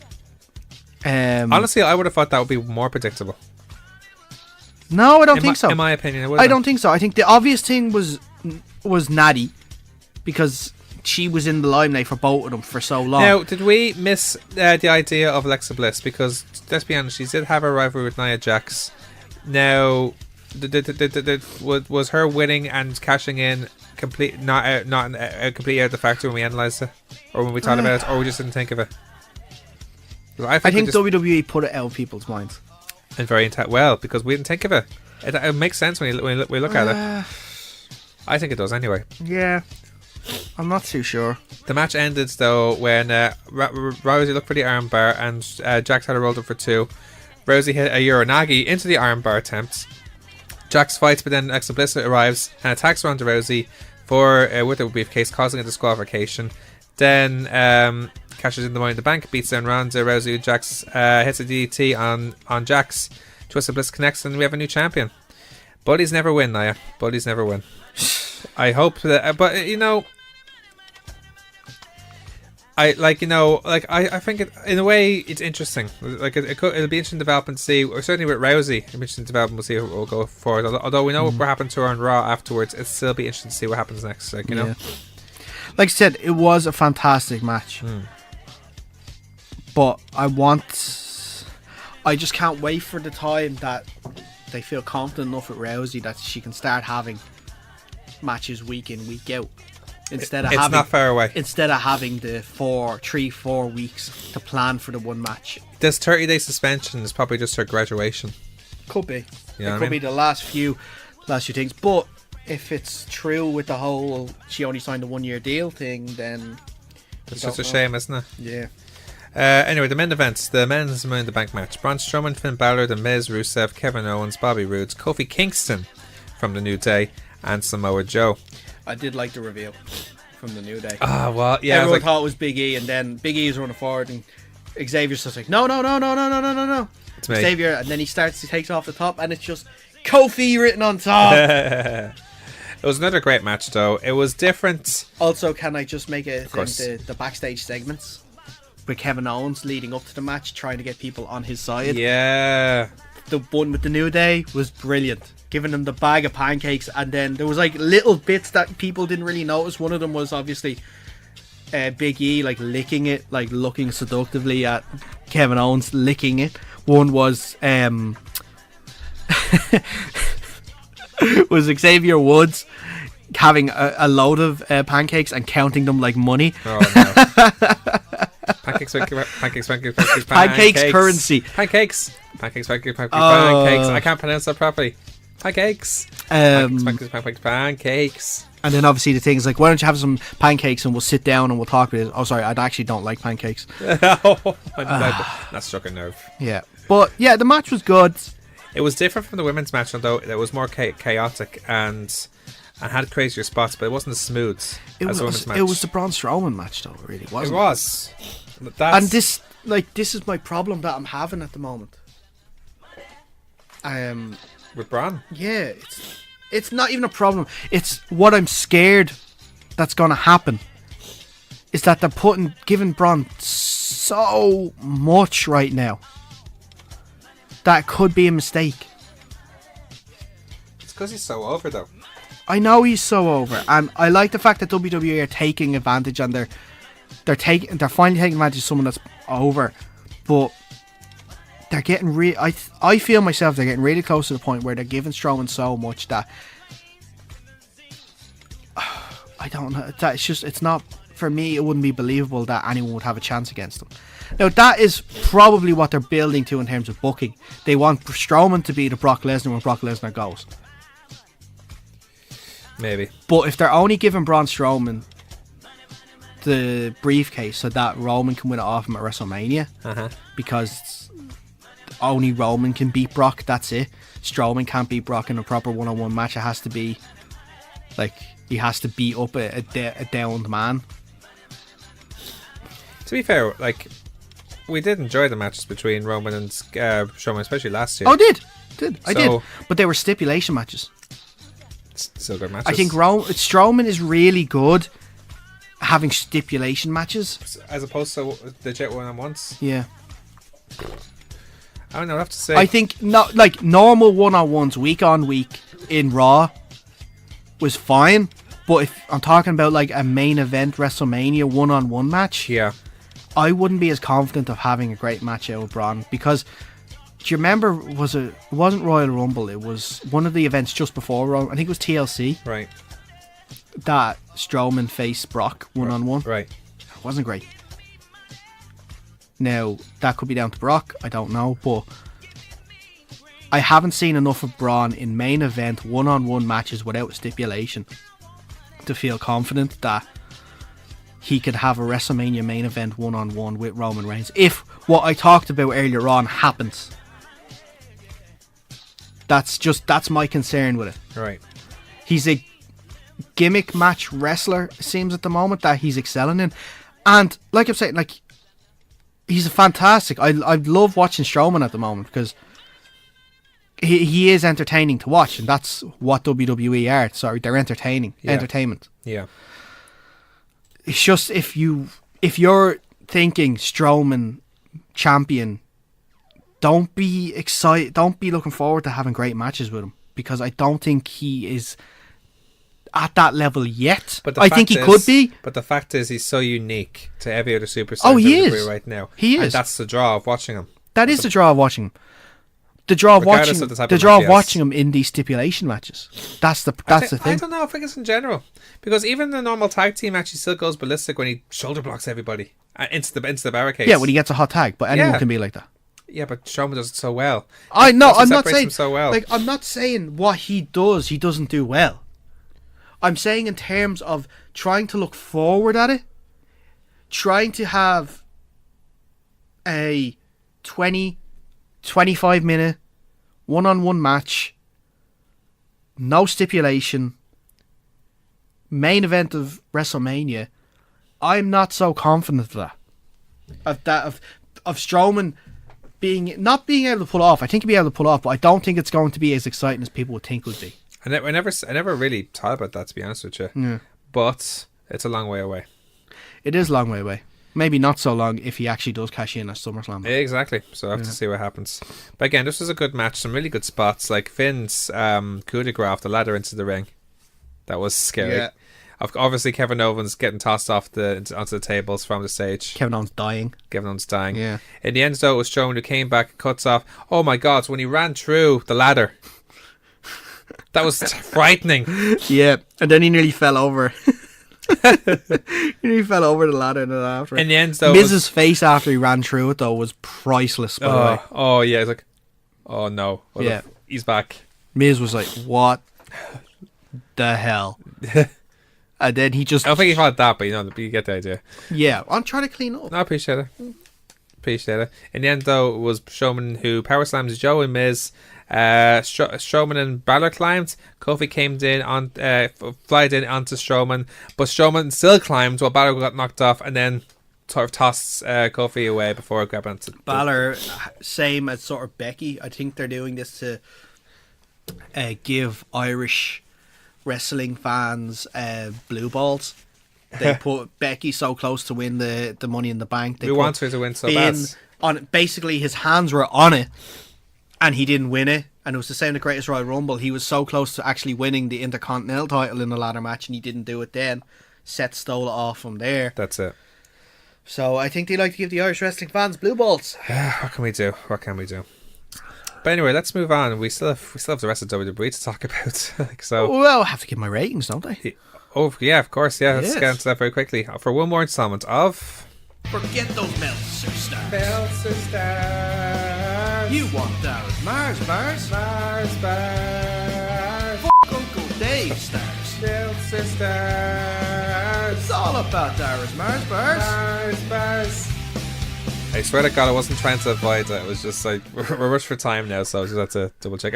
Honestly, I would have thought that would be more predictable. No, I don't think so. In my opinion, I don't think so. I think the obvious thing was Natty, because she was in the limelight for both of them for so long. Now, did we miss the idea of Alexa Bliss? Because let's be honest, she did have a rivalry with Nia Jax. Now, was her winning and cashing in completely out of the factor when we analysed it, or when we thought about it, or we just didn't think of it? I think WWE put it out of people's minds. And very well, because we didn't think of it. It makes sense when we look at it. I think it does anyway. Yeah, I'm not too sure. The match ended though when Rousey looked for the armbar and Jax had a rolled up for 2. Rousey hit a Uranagi into the armbar attempt. Jax fights, but then Alexa Bliss arrives and attacks Ronda Rousey with a briefcase, causing a disqualification. Then cashes in the Money in the Bank, beats down Ronda Rousey. Jax hits a DDT on Jax. Twisted Bliss connects, and we have a new champion. Buddies never win, Nia. Buddies never win. I hope that, but I think in a way it's interesting. Like it'll be interesting development to see, or certainly with Rousey, it'll be interesting development. We'll see how it will go forward. Although we know what happened to her on Raw afterwards, it'll still be interesting to see what happens next. Like know. Like I said, it was a fantastic match. But I just can't wait for the time that they feel confident enough with Rousey that she can start having matches week in, week out. It's not far away. Instead of having the 4 weeks to plan for the one match. This 30-day suspension is probably just her graduation. Could be. It could be the last few things. But if it's true with the whole she only signed a 1-year deal thing, then it's just a shame, isn't it? Yeah. Anyway, the main events. The men's Money in the Bank match. Braun Strowman, Finn Balor, The Miz, Rusev, Kevin Owens, Bobby Roode, Kofi Kingston from the New Day, and Samoa Joe. I did like the reveal from the New Day. Well, yeah. Everyone thought it was Big E, and then Big E is running forward, and Xavier's just like, no. It's me. Xavier, and then he takes off the top, and it's just Kofi written on top. It was another great match, though. It was different. Also, can I just make a course. thing, the backstage segments with Kevin Owens leading up to the match, trying to get people on his side. Yeah. The one with the New Day was brilliant, giving them the bag of pancakes, and then there was like little bits that people didn't really notice. One of them was obviously Big E like licking it, like looking seductively at Kevin Owens, licking it. One was was Xavier Woods having a load of pancakes and counting them like money. Oh no. Pancakes currency. Pancakes. Pancakes. I can't pronounce that properly. Pancakes. Pancakes. And then obviously the thing is like, why don't you have some pancakes and we'll sit down and we'll talk with it. Oh, sorry, I actually don't like pancakes. That struck a nerve. Yeah. But yeah, the match was good. It was different from the women's match, though. It was more chaotic and had crazier spots, but it wasn't as smooth as the women's match. It was the Braun Strowman match, though, really, wasn't it? It was. And this is my problem that I'm having at the moment. With Braun? Yeah, it's not even a problem. It's what I'm scared that's going to happen. Is that they're giving Braun so much right now. That could be a mistake. It's because he's so over, though. I know he's so over, and I like the fact that WWE are taking advantage, and they're finally taking advantage of someone that's over, but they're getting I feel myself they're getting really close to the point where they're giving Strowman so much that I don't know. It's not, for me, it wouldn't be believable that anyone would have a chance against him. Now, that is probably what they're building to in terms of booking. They want Strowman to be the Brock Lesnar when Brock Lesnar goes. Maybe. But if they're only giving Braun Strowman the briefcase so that Roman can win it off him at WrestleMania, because only Roman can beat Brock, that's it. Strowman can't beat Brock in a proper one-on-one match. It has to be like, he has to beat up a downed man. To be fair, like, we did enjoy the matches between Roman and Strowman, especially last year. Oh, I did. But they were stipulation matches. Still good matches. I think Strowman is really good having stipulation matches, as opposed to legit one-on-ones. Yeah. I don't know, I have to say. I think not like normal one-on-ones week on week in Raw was fine, but if I'm talking about like a main event WrestleMania one-on-one match, yeah, I wouldn't be as confident of having a great match out with Braun, because do you remember, it wasn't Royal Rumble, it was one of the events just before Royal, I think it was TLC, right, that Strowman faced Brock one-on-one. Right. It wasn't great. Now, that could be down to Brock, I don't know, but I haven't seen enough of Braun in main event one-on-one matches without a stipulation to feel confident that he could have a WrestleMania main event one-on-one with Roman Reigns if what I talked about earlier on happens. That's my concern with it. Right. He's a gimmick match wrestler, it seems, at the moment, that he's excelling in. And like I'm saying, like, he's a fantastic. I love watching Strowman at the moment, because he is entertaining to watch, and that's what WWE are. Sorry, they're entertaining. Yeah. Entertainment. Yeah. It's just, if you're thinking Strowman champion, don't be excited. Don't be looking forward to having great matches with him, because I don't think he is at that level yet. But I think he could be. But the fact is, he's so unique to every other superstar. Oh, he is right now. He is. And that's the draw of watching him. That is the draw of watching him. The draw of watching him in these stipulation matches. That's the thing. I don't know. I think it's in general, because even the normal tag team match, he still goes ballistic when he shoulder blocks everybody into the barricades. Yeah, when he gets a hot tag, but anyone can be like that. Yeah, but Strowman does it so well. I'm not saying so well. Like, I'm not saying what he doesn't do well. I'm saying in terms of trying to look forward at it, trying to have a 20-25 minute one-on-one match, no stipulation, main event of WrestleMania, I'm not so confident of that. Of Strowman not being able to pull off. I think he'll be able to pull off, but I don't think it's going to be as exciting as people would think it would be. I never really thought about that, to be honest with you. Yeah. But it's a long way away. It is a long way away. Maybe not so long if he actually does cash in at SummerSlam. Exactly. So I have to see what happens. But again, this was a good match. Some really good spots, like Finn's coup de grace off the ladder into the ring. That was scary. Yeah. Obviously, Kevin Owens getting tossed off onto the tables from the stage. Kevin Owens dying. Yeah. In the end, though, it was Strowman who came back and cuts off. Oh my God! So when he ran through the ladder, that was frightening. Yeah, and then he nearly fell over. He nearly fell over the ladder and then after. In the end, though, Miz's face after he ran through it though was priceless. By the way. Oh yeah, it's like, oh no, he's back. Miz was like, "What the hell?" And then he just... I don't think he thought that, but you get the idea. Yeah, I'm trying to clean up. No, I appreciate it. In the end, though, it was Strowman who power slams Joe and Miz. Strowman and Balor climbed. Kofi came in flied in onto Strowman, but Strowman still climbed while Balor got knocked off, and then sort of tossed Kofi away before grabbing onto Balor. Same as sort of Becky. I think they're doing this to give Irish wrestling fans blue balls. They put Becky so close to win the Money in the Bank. We want her to win so bad. Basically, his hands were on it, and he didn't win it. And it was the same in the Greatest Royal Rumble. He was so close to actually winning the Intercontinental title in the ladder match, and he didn't do it then. Seth stole it off from there. That's it. So I think they like to give the Irish wrestling fans blue balls. What can we do? But anyway, let's move on. We still have the rest of WWE to talk about. Well, I have to give my ratings, don't I? Oh yeah, of course. Yeah, let's Yes. get into that very quickly for one more installment of Forget those Meltzer stars. Meltzer Stars. You want Daragh Maher's bars? Mars Bars. Uncle Dave stars. Meltzer Stars. It's all about Daragh Maher's bars. Mars Bars. I swear to God, I wasn't trying to avoid it. It was just like we're rushed for time now, so I just had to double check.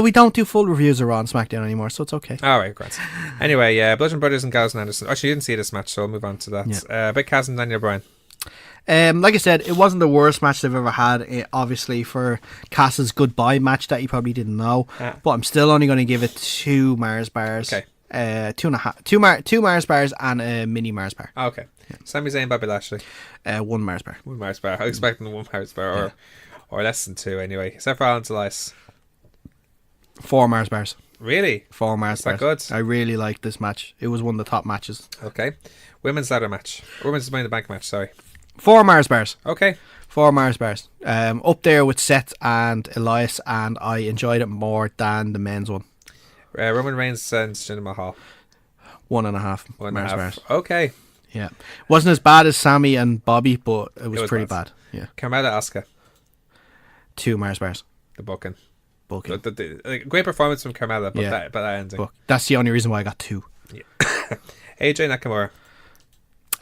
We don't do full reviews of Raw and SmackDown anymore, so it's okay. All right, great. Anyway, Bludgeon Brothers and Gallows and Anderson. Actually, you didn't see this match, so I'll move on to that. Yeah. Big Cass and Daniel Bryan. Like I said, it wasn't the worst match they've ever had. Obviously, for Cass's goodbye match that you probably didn't know, but I'm still only going to give it 2 Mars bars. Okay. 2.5. Two Mars bars and a mini Mars bar. Okay. Sami Zayn, Bobby Lashley. 1 Mars bar. 1 Mars bar. I was expecting 1 Mars bar, or less than 2 anyway. Except for Alan's Elias. 4 Mars bars. Really? 4 Mars bars. That good? I really liked this match. It was one of the top matches. Okay. Women's ladder match. Women's Money in the Bank match, sorry. 4 Mars bars. Okay. 4 Mars bars. Up there with Seth and Elias, and I enjoyed it more than the men's one. Roman Reigns and Jinder Mahal. 1.5 Mars bars. Okay. Yeah. Wasn't as bad as Sammy and Bobby, but it was pretty bad. Yeah. Carmella, Asuka. 2 Mars bars. The booking. The Great performance from Carmella, but that ending. That's the only reason why I got 2. Yeah. AJ Nakamura.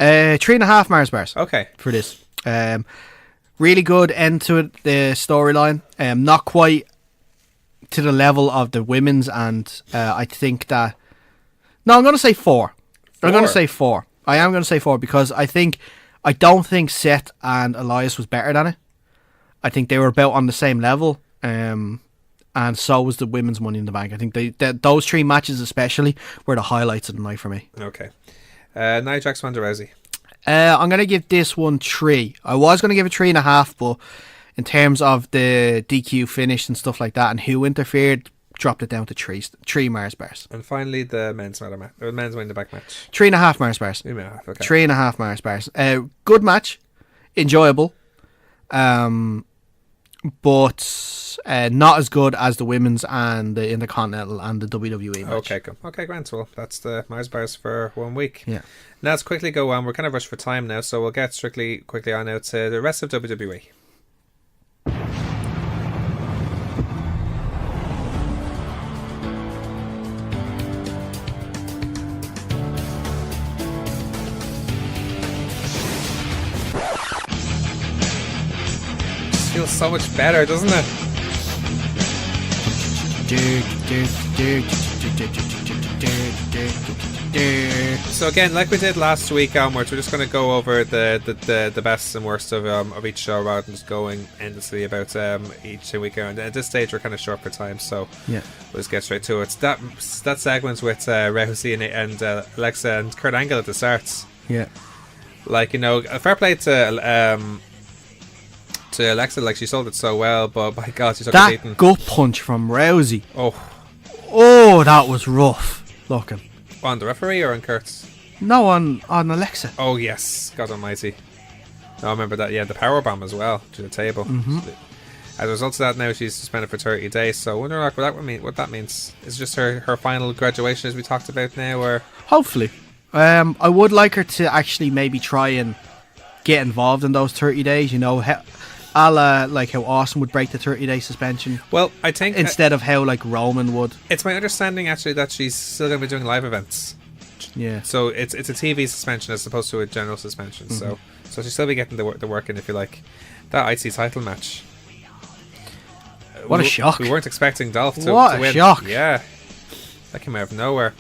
3.5 Mars bars. Okay. For this. Really good end to it, the storyline. Not quite to the level of the women's, and I think that... No, I'm going to say 4. I'm going to say 4. I am going to say 4 because I don't think Seth and Elias was better than it. I think they were about on the same level, and so was the women's Money in the Bank. I think those 3 matches especially were the highlights of the night for me. Okay. Nia Jax, Ronda Rousey. I'm going to give this one 3. I was going to give it 3.5, but in terms of the DQ finish and stuff like that and who interfered, dropped it down to 3 Mars bars. And finally, the men's Money in the Bank match. 3.5 Mars bars. 3.5, okay. 3.5 Mars bars. Good match. Enjoyable. But not as good as the women's and the Intercontinental and the WWE match. Okay, cool. Okay, Grant. Well, that's the Mars bars for 1 week. Yeah. Now let's quickly go on. We're kind of rushed for time now, so we'll get quickly on now to the rest of WWE. Feels so much better, doesn't it? So again, like we did last week onwards, we're just going to go over the best and worst of each show rather than just going endlessly about each week. And at this stage, we're kind of short for time, so Yeah. we'll just get straight to it. That segment with Rousey and Alexa and Kurt Angle at the start. Yeah. Like, you know, fair play to Alexa. Like, she sold it so well, but my God, she took a beating. That gut punch from Rousey. Oh, that was rough looking. on the referee or on Kurt's? No, on Alexa. Oh yes, God Almighty! No, I remember that. Yeah, the powerbomb as well to the table. Mm-hmm. As a result of that, now she's suspended for 30 days. So I wonder what that means. Is it just her final graduation, as we talked about now, or Hopefully. I would like her to actually maybe try and get involved in those 30 days. You know, a la like how Austin would break the 30-day suspension. well, I think Instead of how like Roman would. it's my understanding actually that she's still going to be doing live events. Yeah. So it's a TV suspension as opposed to a general suspension. So she'll still be getting the work in, if you like. That IC title match. What a shock. We weren't expecting Dolph to What a win. shock. Yeah. That came out of nowhere.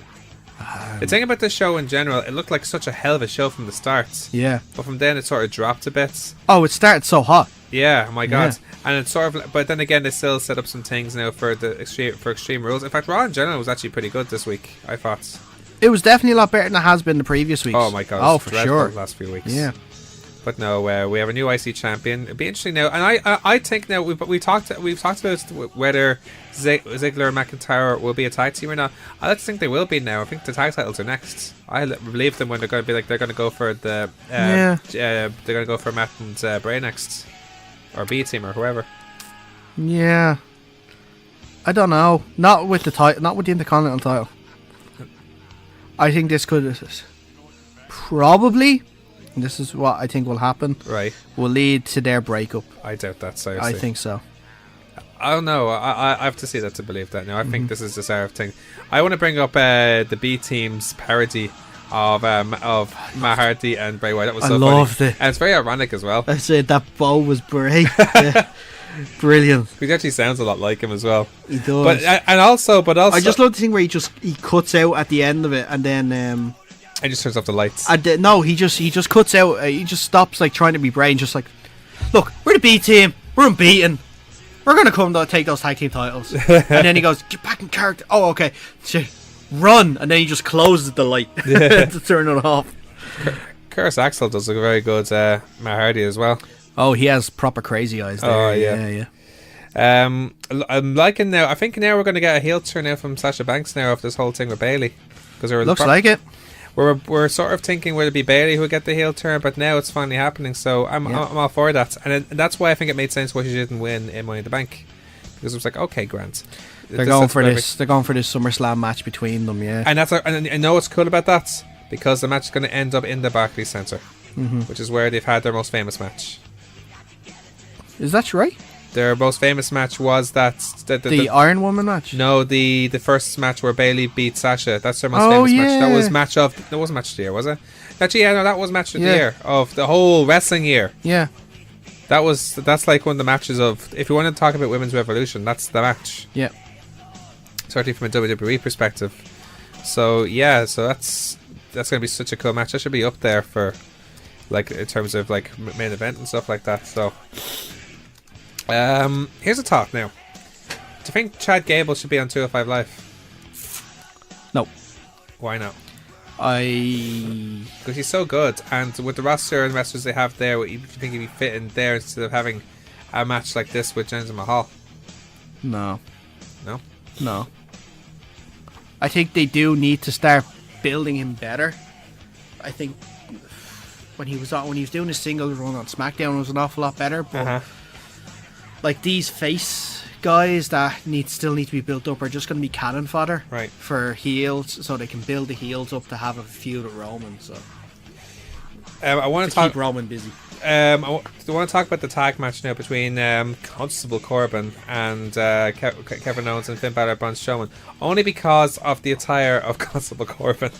The thing about this show in general, it looked like such a hell of a show from the start. Yeah. But from then it sort of dropped a bit. Oh, it started so hot. Yeah, oh my God. Yeah. And it's sort of, but then again, they still set up some things now for the extreme rules. In fact, Raw in general was actually pretty good this week, I thought. It was definitely a lot better than it has been the previous weeks. Oh my God. Oh, it's for dreadful sure. the last few weeks. Yeah. But no, we have a new IC champion. It'd be interesting now, and I think now we've talked about whether Ziggler and McIntyre will be a tag team or not. I like to think they will be now. I think the tag titles are next. I believe them when they're going to be like they're going to go for the they're going to go for Matt and Bray next, or B team or whoever. Yeah. I don't know. Not with the title. Not with the Intercontinental title. I think this could probably. And this is what I think will happen. Right. Will lead to their breakup. I doubt that. Seriously. I think so. I don't know. I have to see that to believe that now. I think this is the sort of thing. I want to bring up the B team's parody of Matt Hardy and Bray Wyatt. That was so funny. loved it. And it's very ironic as well. I said that bow was great. Yeah. Brilliant. He actually sounds a lot like him as well. He does. But and also, I just love the thing where he cuts out at the end of it, and then he just turns off the lights. no, he just cuts out. He just stops like trying to be Bray, and just like, look, we're the B team. We're unbeaten. We're gonna come to take those tag team titles. And then he goes, get back in character. Oh, okay. Run, and then he just closes the light to turn it off. Curtis Axel does a very good Matt Hardy as well. Oh, he has proper crazy eyes there. Oh, yeah. I'm liking now. I think now we're going to get a heel turn now from Sasha Banks now of this whole thing with Bayley, because Looks like it. We're sort of thinking would it be Bayley who would get the heel turn, but now it's finally happening. So I'm all for that, and that's why I think it made sense why she didn't win in Money in the Bank, because it was like, okay, Grant. They're going for this. They're going for this SummerSlam match between them. Yeah. And and I know what's cool about that, because the match is going to end up in the Barclays Centre, which is where they've had their most famous match. Is that right? Their most famous match was the Iron Woman match. No, the first match where Bayley beat Sasha. That's their most famous match. That was that wasn't match of the year, was it? Actually, no, that was match of the year of the whole wrestling year. Yeah. That's like one of the matches of, if you want to talk about Women's Revolution, that's the match. Yeah. Certainly from a WWE perspective. So yeah, so that's going to be such a cool match. That should be up there for, like, in terms of like main event and stuff like that. So. Here's a thought now. Do you think Chad Gable should be on 205 Live? No. Why not? Because he's so good, and with the roster and wrestlers they have there, do you think he'd be fit in there instead of having a match like this with Jinder Mahal? No. No? I think they do need to start building him better. I think when he was doing his singles run on SmackDown, it was an awful lot better, but like these face guys that still need to be built up are just going to be cannon fodder for heels, so they can build the heels up to have a feud with Roman. So I want to keep Roman busy. I want to talk about the tag match now between Constable Corbin and Kevin Owens and Finn Balor, Braun Strowman, only because of the attire of Constable Corbin.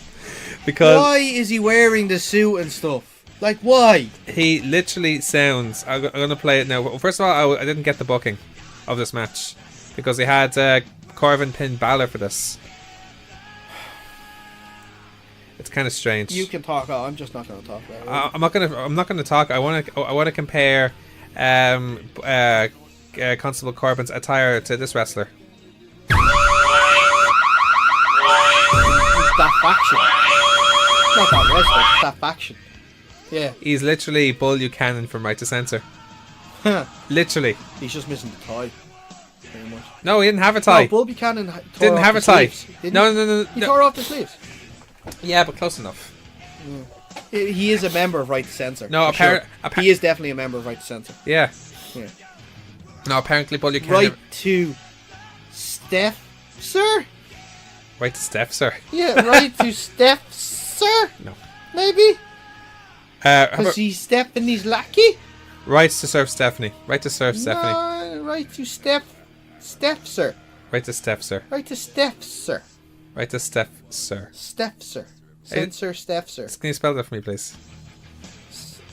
Because why is he wearing the suit and stuff? Like, why? He literally sounds... I'm going to play it now. Well, first of all, I didn't get the booking of this match, because they had Corbin pin Balor for this. It's kind of strange. You can talk. Oh, I'm just not going to talk about it. I'm not gonna talk. I want to compare Constable Corbin's attire to this wrestler. It's that faction. It's not that wrestler. It's that faction. Yeah. He's literally Bull Buchanan from Right to Censor. Literally. He's just missing the tie. Very much. No, he didn't have a tie. No, Bull Buchanan Didn't have a tie. No. He tore off the sleeves. Yeah, but close enough. He is a member of Right to Censor. No, he is definitely a member of Right to Censor. Yeah. Yeah. No, apparently Bull Buchanan. Right to Steph, sir? Right to Steph, sir. Yeah, right to Steph, sir? No. Maybe? Because Because he's Stephanie's lackey? Right to serve Stephanie. Right to serve Stephanie. No, right to Steph, sir. Right to Steph, sir. Right to Steph, sir. Right to Steph, sir. Steph, sir. Censor, Steph, sir. Can you spell that for me, please?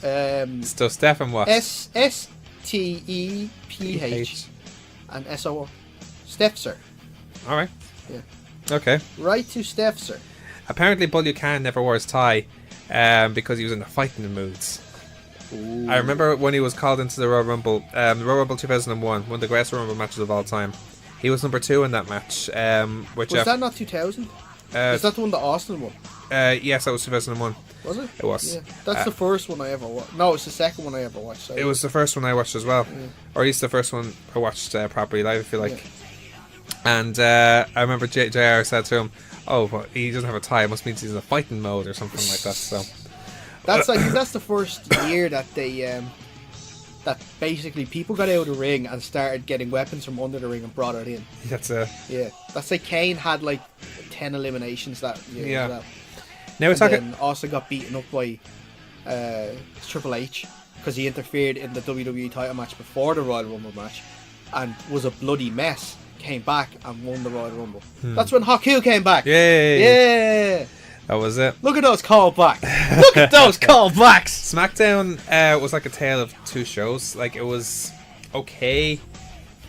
So Steph and what? STEPH and SO. Steph, sir. All right. Yeah. Okay. Right to Steph, sir. Apparently, Bull Buchanan never wore his tie because he was in the fighting moods. Ooh. I remember when he was called into the Royal Rumble, the Royal Rumble 2001, one of the greatest Royal Rumble matches of all time. He was number 2 in that match. Was that not 2000? Is that the one that Austin won? Yes, that was 2001. Was it? It was. Yeah. That's the first one I ever watched. No, it's the second one I ever watched. So It was the first one I watched as well. Yeah. Or at least the first one I watched properly live, I feel like. Yeah. And I remember JR said to him, oh, well, he doesn't have a tie, it must mean he's in a fighting mode or something like that. So I think that's the first year that they that basically people got out of the ring and started getting weapons from under the ring and brought it in. that's That's like Kane had like 10 eliminations that year as well. Now we're talking. Then also got beaten up by Triple H because he interfered in the WWE title match before the Royal Rumble match and was a bloody mess. Came back and won the Royal Rumble. That's when Haku came back. Yay! Yeah. That was it. Look at those callbacks. Look at those callbacks. SmackDown was like a tale of two shows. Like, it was okay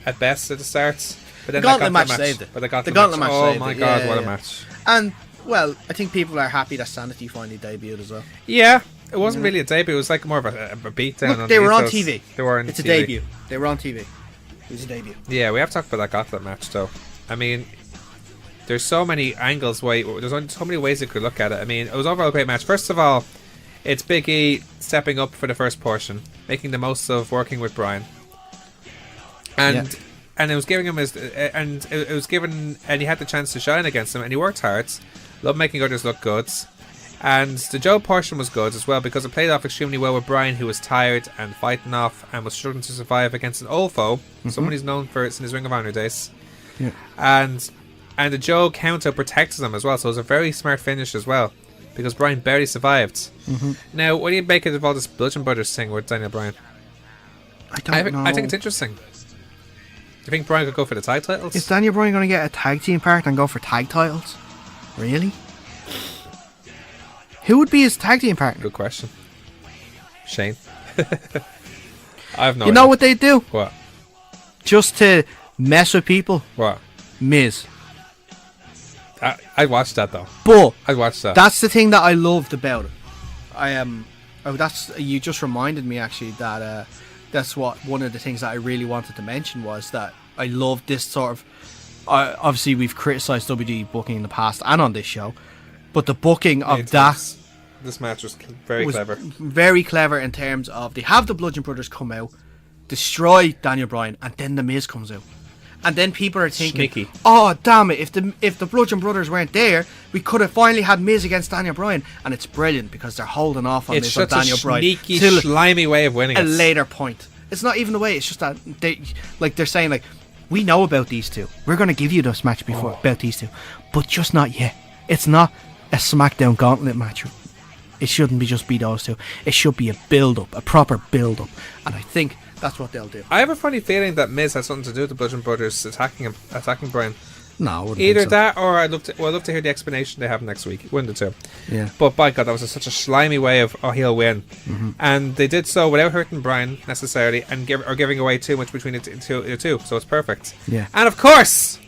at best at the start, but then The Gauntlet they got match the match. saved it. But they got The the Gauntlet match. match Oh saved my it. god, Yeah, what a yeah. match! And well, I think people are happy that Sanity finally debuted as well. Yeah, it wasn't really a debut. It was like more of a beatdown. Look, on they the were on ethos. TV. They were on It's TV. a debut. They were on TV. It was a debut. Yeah, we have to talk about that Gauntlet match though. I mean, there's so many angles. There's only so many ways you could look at it. I mean, it was overall a great match. First of all, it's Big E stepping up for the first portion, making the most of working with Bryan, and it was giving him his, and it was given, and he had the chance to shine against him, and he worked hard. Loved making others look good, and the Joe portion was good as well because it played off extremely well with Bryan, who was tired and fighting off and was struggling to survive against an old foe, someone he's known for in his Ring of Honor days. Yeah. And the Joe counter protected him as well, so it was a very smart finish as well, because Bryan barely survived. Now, what do you make of all this Bludgeon Brothers thing with Daniel Bryan? I don't know. I think it's interesting. Do you think Bryan could go for the tag titles? Is Daniel Bryan going to get a tag team partner and go for tag titles? Really? Who would be his tag team partner? Good question. Shane. I have no You idea. know what they do? What? Just to mess with people? What? Miz. I'd watch that though. But I'd watch that. that's the thing that I loved about it. You just reminded me actually that that's what one of the things that I really wanted to mention was that I loved this sort of. Obviously, we've criticised WWE booking in the past and on this show, but the booking of that This match was very clever. very clever in terms of they have the Bludgeon Brothers come out, destroy Daniel Bryan, and then the Miz comes out. And then people are thinking, Sneaky. oh damn it, if the Bludgeon Brothers weren't there, we could have finally had Miz against Daniel Bryan. And it's brilliant because they're holding off on It's Miz and such Daniel a Bryan sneaky, till slimy way of winning a it. later point. It's not even the way, it's just that they're saying like, we know about these two. We're going to give you this match before about these two, but just not yet. It's not a SmackDown Gauntlet match. It shouldn't just be those two. It should be a build-up, a proper build-up. And I think that's what they'll do. I have a funny feeling that Miz has something to do with the Bludgeon Brothers attacking Bryan. No, I wouldn't Either think so. that, or I'd love to hear the explanation they have next week. One of the two. Yeah. But by God, that was such a slimy way of he'll win, and they did so without hurting Bryan necessarily, and giving away too much between the two. So it's perfect. Yeah. And of course,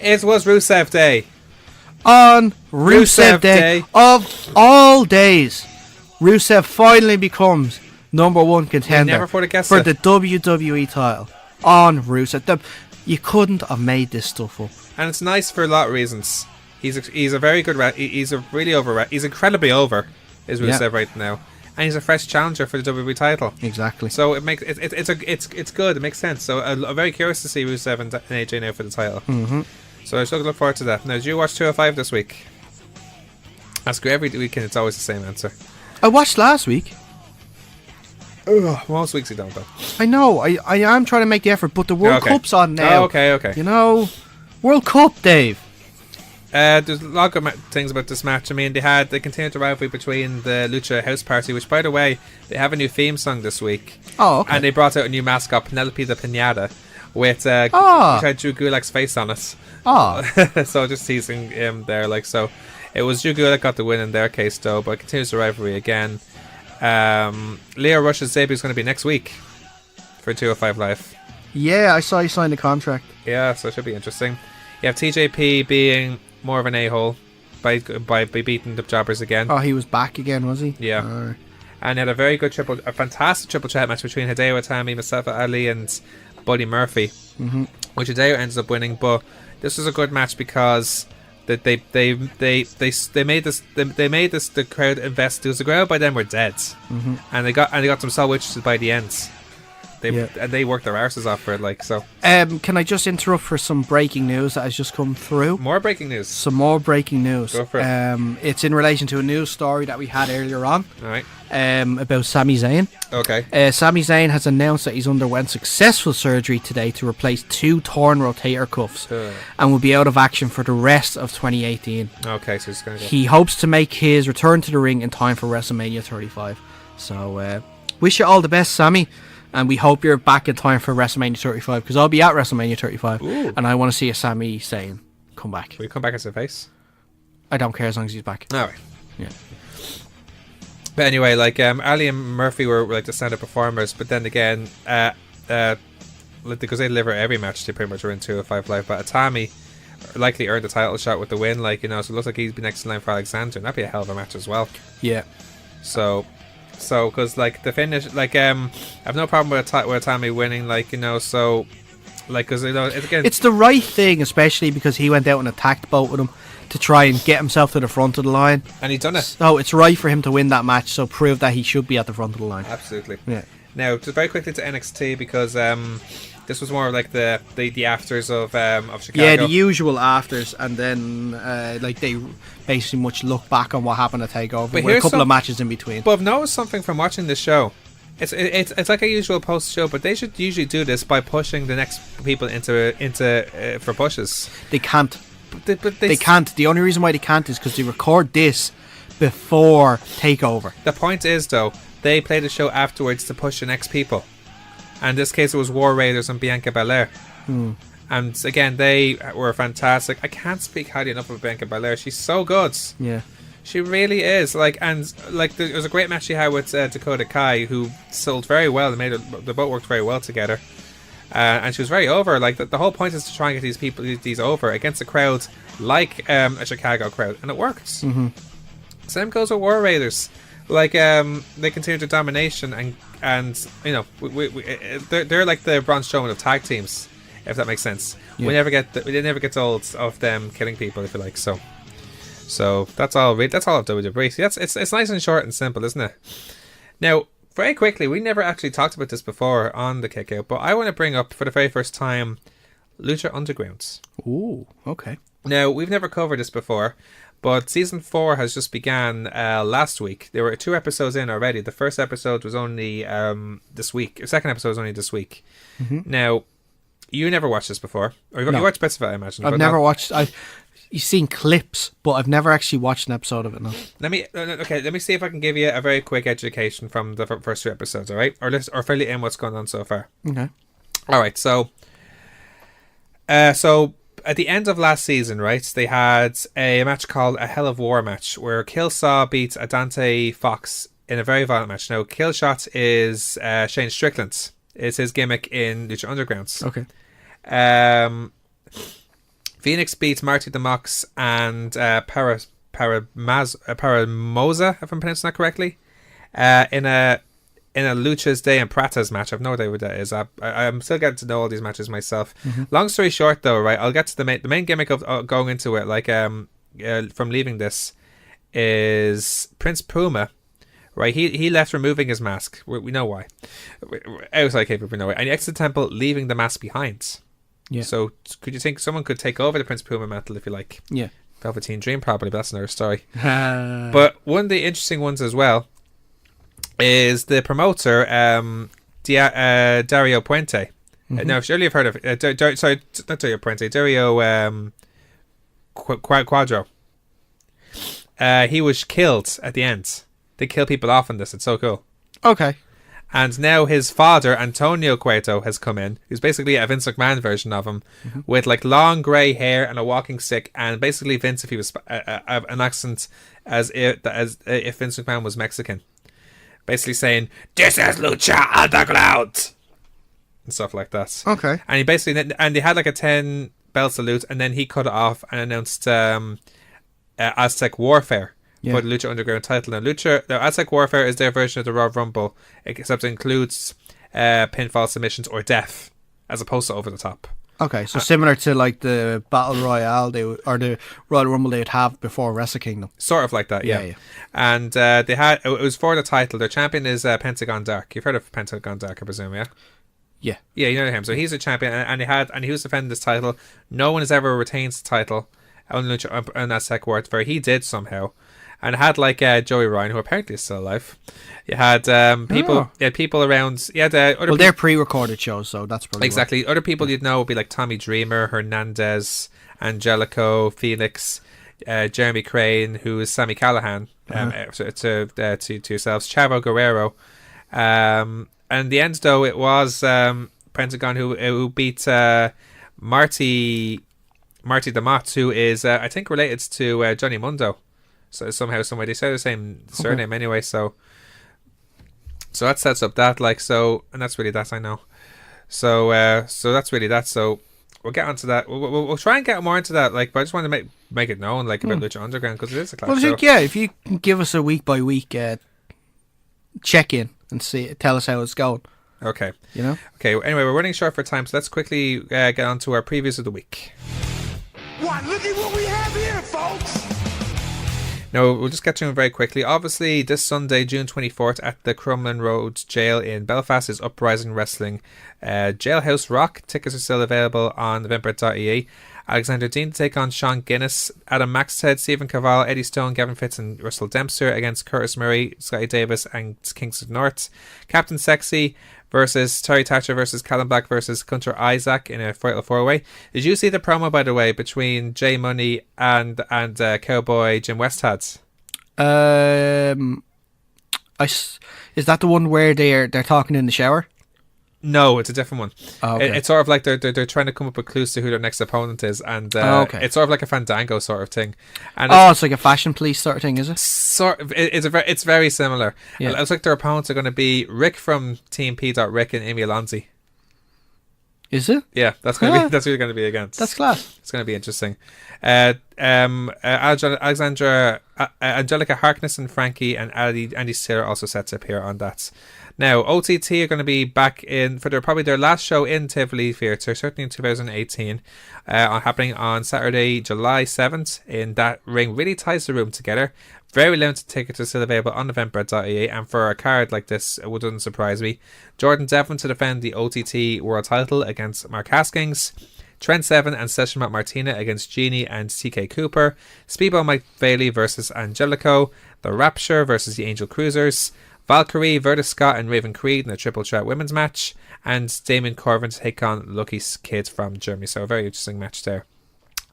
it was Rusev Day. on Rusev Rusev Day. Day. Of all days, Rusev finally becomes number one contender never would have guessed for it. the WWE title on Rusev. You couldn't have made this stuff up. And it's nice for a lot of reasons. He's a very good he's a really over he's incredibly over is Rusev right now, and he's a fresh challenger for the WWE title. Exactly. So it makes it's good. It makes sense. So I'm very curious to see Rusev and AJ now for the title. Mm-hmm. So I still look forward to that. Now, did you watch 205 this week? Ask you every weekend. It's always the same answer. I watched last week. Most weeks you don't, though. I know. I am trying to make the effort, but the World Cup's on now. Oh, okay. You know, World Cup, Dave. There's a lot of things about this match. I mean, they continued the rivalry between the Lucha House Party, which, by the way, they have a new theme song this week. Oh, okay. And they brought out a new mascot, Penelope the Pinata, with which had Drew Gulak's face on it. Oh. So just teasing him there, like, so. It was Drew Gulak got the win in their case, though, but it continues the rivalry again. Leo Rush's debut is going to be next week for 205 Live. Yeah, I saw you sign the contract. Yeah, so it should be interesting. You have TJP being more of an a-hole by beating the jobbers again. Oh, he was back again, was he? Yeah. Oh. And had a fantastic triple threat match between Hideo Itami, Mustafa Ali, and Buddy Murphy, which Hideo ends up winning. But this was a good match because that they made this the crowd invest. Because the crowd by then were dead, and they got them so interested by the end. They worked their arses off for it, like, so. Can I just interrupt for some breaking news that has just come through? More breaking news. Some more breaking news. Go for it. It's in relation to a news story that we had earlier on. All right. About Sami Zayn. Okay. Sami Zayn has announced that he's underwent successful surgery today to replace 2 torn rotator cuffs and will be out of action for the rest of 2018. Okay, so he's going to go. He hopes to make his return to the ring in time for WrestleMania 35. So, wish you all the best, Sami. And we hope you're back in time for WrestleMania 35, because I'll be at WrestleMania 35. Ooh. And I want to see a Sami Zayn come back. Will he come back as a face? I don't care as long as he's back. All right. Yeah. But anyway, like, Ali and Murphy were like the stand-up performers, but then again, because they deliver every match, they pretty much were in 205 Live. But Itami likely earned the title shot with the win, like, you know, so it looks like he's been next in line for Alexander, and that'd be a hell of a match as well. Yeah. So, because, like, the finish, like, I have no problem with Itami winning, like, you know, so, like, because, you know, it's the right thing, especially because he went out and attacked both of them to try and get himself to the front of the line. And he's done it. So it's right for him to win that match, so prove that he should be at the front of the line. Absolutely. Yeah. Now, just very quickly to NXT, because this was more like the afters of Chicago. Yeah, the usual afters, and then like they basically much look back on what happened at Takeover, with a couple of matches in between. But I've noticed something from watching this show. It's like a usual post show, but they should usually do this by pushing the next people into for pushes. They can't. But they can't. The only reason why they can't is because they record this before Takeover. The point is, though, they play the show afterwards to push the next people. And in this case, it was War Raiders and Bianca Belair. And again, they were fantastic. I can't speak highly enough of Bianca Belair. She's so good. Yeah. She really is. Like, and like, there was a great match she had with Dakota Kai, who sold very well. They both worked very well together. And she was very over. Like, the whole point is to try and get these over against a crowd like a Chicago crowd, and it worked. Same goes with War Raiders. Like, they continue their domination, and you know, they're like the Braun Strowman of tag teams, if that makes sense. Yeah. We never get old of them killing people, if you like. So that's all. That's all of WWE. It's nice and short and simple, isn't it? Now, very quickly, we never actually talked about this before on the Kick Out, but I want to bring up for the very first time Lucha Underground. Ooh, okay. Now, we've never covered this before, but season 4 has just began last week. There were 2 episodes in already. The first episode was only this week. The second episode was only this week. Now, you never watched this before. Or you watched bits of it, I imagine. I've never watched. You've seen clips, but I've never actually watched an episode of it. No. Let me see if I can give you a very quick education from the first 2 episodes. All right, or fill you in what's going on so far. Okay. All right. So at the end of last season, right, they had a match called a Hell of War match where Killsaw beats Adante Fox in a very violent match. Now, Killshot is Shane Strickland. It's his gimmick in Lucha Underground. Okay. Phoenix beats Marty the Mox and Paramosa, if I'm pronouncing that correctly, in a Lucha's Day and Pratas match. I've no idea what that is. I'm still getting to know all these matches myself. Long story short, though, right? I'll get to the main gimmick of going into it. Like from leaving this is Prince Puma. Right, he left removing his mask. We know why. Outside Cape, we know why. And he exited the temple, leaving the mask behind. Yeah. So, could you think someone could take over the Prince Puma mantle if you like? Yeah. Velveteen Dream, probably, but that's another story. But one of the interesting ones as well is the promoter, Dario Puente. Now, if you've heard of sorry, not Dario Puente, Dario Quadro. He was killed at the end. They kill people off in this. It's so cool. Okay. And now his father, Antonio Cueto, has come in, who's basically a Vince McMahon version of him, with like long grey hair and a walking stick, and basically Vince, if he was an accent as if Vince McMahon was Mexican, basically saying, "This is Lucha Underground," and stuff like that. Okay. And he basically, and they had like a 10 belt salute, and then he cut it off and announced Aztec Warfare. For the Lucha Underground title. Now, Aztec Warfare is their version of the Royal Rumble, except it includes pinfall, submissions, or death, as opposed to over the top. Okay, so similar to like the Battle Royale or the Royal Rumble they would have before Wrestle Kingdom. Sort of like that, yeah. And they had it was for the title. Their champion is Pentagon Dark. You've heard of Pentagon Dark, I presume, yeah? Yeah. Yeah, you know him. So he's a champion, and he was defending this title. No one has ever retained the title on Lucha and Aztec Warfare. He did somehow. And it had like Joey Ryan, who apparently is still alive. You had people. You had people around. You had other. They're pre-recorded shows, so that's probably exactly. Other people you'd know would be like Tommy Dreamer, Hernandez, Angelico, Phoenix, Jeremy Crane, who is Sammy Callahan. To yourselves, Chavo Guerrero. And in the end, though, it was Pentagon who beat Marty the Mox, who is I think related to Johnny Mundo. So somehow, someway, they say the same surname anyway. So that sets up that, like, so, and that's really that, I know. So that's really that. So we'll get onto that. We'll try and get more into that, like, but I just want to make it known, like, about Lucha Underground, because it is a class show. Yeah, if you can give us a week by week check in and tell us how it's going. Okay. You know. Okay. Anyway, we're running short for time, so let's quickly get on to our previews of the week. What? Look at what we have here, folks. No, we'll just get to them very quickly. Obviously, this Sunday, June 24th, at the Crumlin Road Jail in Belfast is Uprising Wrestling. Jailhouse Rock. Tickets are still available on November.ie. Alexander Dean to take on Sean Guinness. Adam Maxted, Stephen Cavall, Eddie Stone, Gavin Fitz and Russell Dempster against Curtis Murray, Scotty Davis and Kingston North. Captain Sexy versus Terry Thatcher versus Callum Black versus Gunter Isaac in a fatal 4-way. Did you see the promo, by the way, between Jay Money and Cowboy Jim Westhead? Is that the one where they're talking in the shower? No, it's a different one. Oh, okay. It's sort of like they're trying to come up with clues to who their next opponent is, and it's sort of like a Fandango sort of thing. And it's like a Fashion Police sort of thing, is it? Sort of. It's very similar. Yeah. It looks like their opponents are going to be Rick from Team P. Rick and Amy Alonzi. Is it? Yeah, that's who they're going to be against. That's class. It's going to be interesting. Angelica Harkness and Frankie and Andy Taylor also set to appear on that. Now, OTT are going to be back in for probably their last show in Tivoli Theatre, certainly in 2018, happening on Saturday, July 7th, in that ring. Really ties the room together. Very limited tickets are still available on November.ie, and for a card like this, it wouldn't surprise me. Jordan Devlin to defend the OTT World title against Mark Haskins. Trent Seven and Session Matt Martina against Genie and TK Cooper. Speedball Mike Bailey versus Angelico. The Rapture versus the Angel Cruisers. Valkyrie, Verda Scott and Raven Creed in a triple threat women's match. And Damon Corvin to take on Lucky Kid from Germany. So a very interesting match there.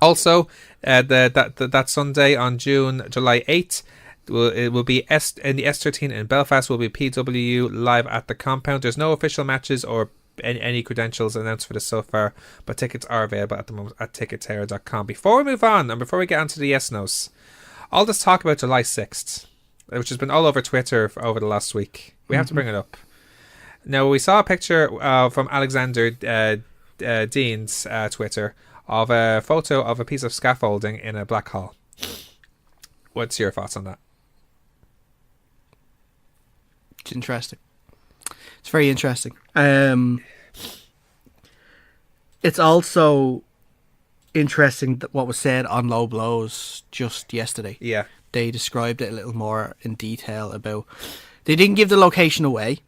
Also, that Sunday on July 8th, it will be in the S13 in Belfast, will be PW live at the compound. There's no official matches or any credentials announced for this so far, but tickets are available at the moment at ticketterror.com. Before we move on, and before we get onto the yes-nos, I'll just talk about July 6th, which has been all over Twitter over the last week. We have to bring it up. Now, we saw a picture from Alexander Dean's Twitter of a photo of a piece of scaffolding in a black hole. What's your thoughts on that? It's interesting. It's very interesting. It's also interesting that what was said on Low Blows just yesterday. Yeah. They described it a little more in detail about... They didn't give the location away.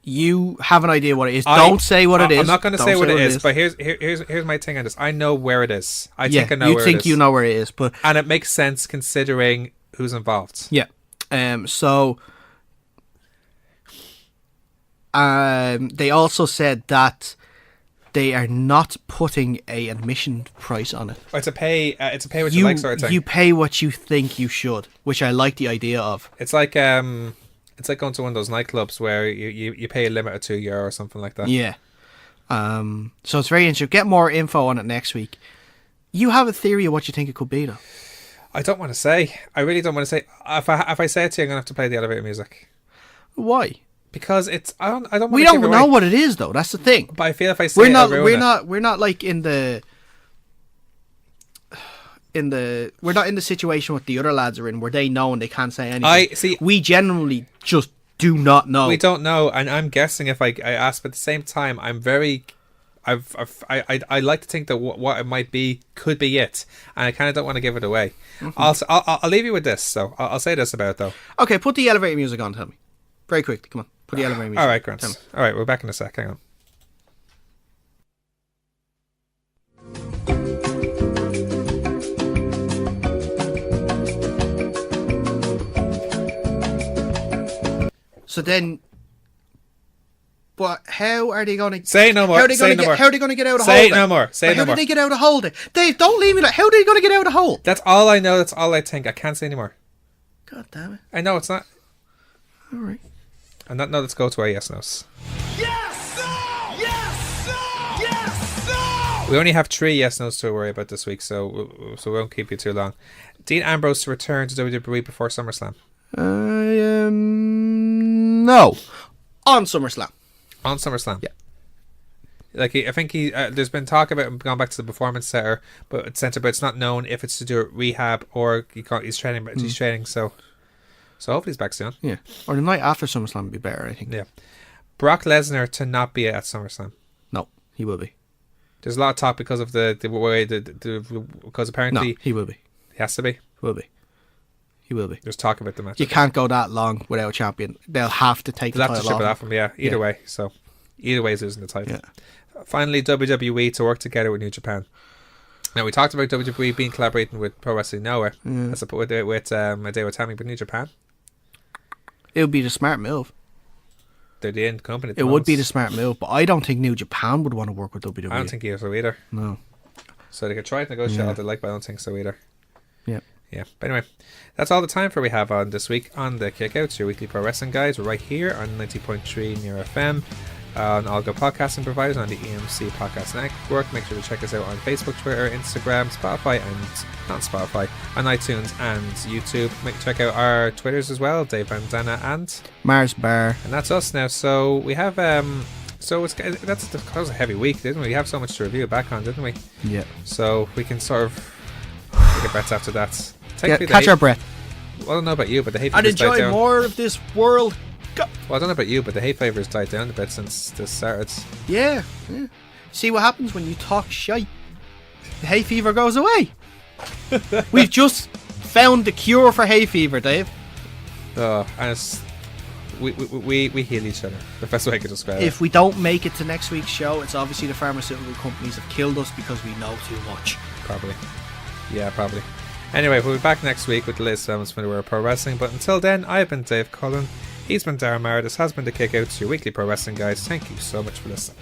You have an idea what it is. Don't say what it is. I'm not going to say what it is, but here's my thing on this. I know where it is. I think I know where it is. You think you know where it is, but... And it makes sense considering who's involved. Yeah. So... they also said that they are not putting a admission price on it. Oh, it's a pay what you like sort of thing. You pay what you think you should, which I like the idea of. It's like going to one of those nightclubs where you pay a limit of €2 or something like that. Yeah. So it's very interesting. Get more info on it next week. You have a theory of what you think it could be, though. I don't want to say. I really don't want to say. If I say it to you, I'm gonna have to play the elevator music. Why? Because it's I don't. We don't know what it is, though. That's the thing. But I feel if I say we're not like in the we're not in the situation what the other lads are in, where they know and they can't say anything. We generally just do not know. We don't know, and I'm guessing if I ask, but at the same time, I'm very. I like to think that what it might be could be it, and I kind of don't want to give it away. Mm-hmm. I'll leave you with this. So I'll say this about it, though. Okay, put the elevator music on. Tell me very quickly. Come on. Put the elevator music. All right, Grant. All right, we're back in a sec. Hang on. So then, but how are they going to say no more? How are they going to get out of say hold? No more. Say no more. How do they get out of hold? Dave, don't leave me. How are they going to get out of hold? That's all I know. That's all I think. I can't say anymore. God damn it! I know it's not. All right. And now let's go to our yes nos. Yes, no! Yes, no! Yes, no! We only have 3 yes nos to worry about this week, so we won't keep you too long. Dean Ambrose to return to WWE before SummerSlam. No. On SummerSlam. On SummerSlam. Yeah. Like I think there's been talk about him going back to the performance center, but it's not known if it's to do with rehab or he's training. But he's training, so hopefully he's back soon. Yeah, or the night after SummerSlam would be better, I think. Yeah. Brock Lesnar to not be at SummerSlam. No, he will be. There's a lot of talk because of the way because apparently he will be. He has to be. He will be. There's talk about the match. You can't go that long without a champion. They'll have to take the title strip it off him. Yeah. Either way, so either way, he's losing the title. Yeah. Finally, WWE to work together with New Japan. Now we talked about WWE being collaborating with Pro Wrestling Nowhere. Yeah. With A Day with Tammy, but New Japan. It would be the smart move. They're the end company. It would be the smart move, but I don't think New Japan would want to work with WWE. I don't think so either. No. So they could try to negotiate all they like, but I don't think so either. Yeah. Yeah. But anyway, that's all the time we have on this week on the Kickouts, your weekly pro wrestling guys. We're right here on 90.3 Near FM. On all good podcasting providers on the EMC Podcast Network. Make sure to check us out on Facebook, Twitter, Instagram, Spotify, and not Spotify, on iTunes and YouTube. Check out our Twitters as well, Dave Bandana and Mars Bar, and that's us now. So we have that was a heavy week, didn't we? We have so much to review back on, didn't we? Yeah. So we can sort of take a breath after that. Catch our breath. Well, I don't know about you, but the hate I'd enjoy more of this world. Well, I don't know about you, but the hay fever's died down a bit since this started. Yeah. See what happens when you talk shite. The hay fever goes away. We've just found the cure for hay fever, Dave. Oh, and we heal each other. The best way I could describe it. If we don't make it to next week's show, it's obviously the pharmaceutical companies have killed us because we know too much. Probably. Yeah, probably. Anyway, we'll be back next week with the latest developments from the world of pro wrestling. But until then, I've been Dave Cullen. He's been Daragh Maher. This has been the Kickouts, your weekly pro wrestling guys. Thank you so much for listening.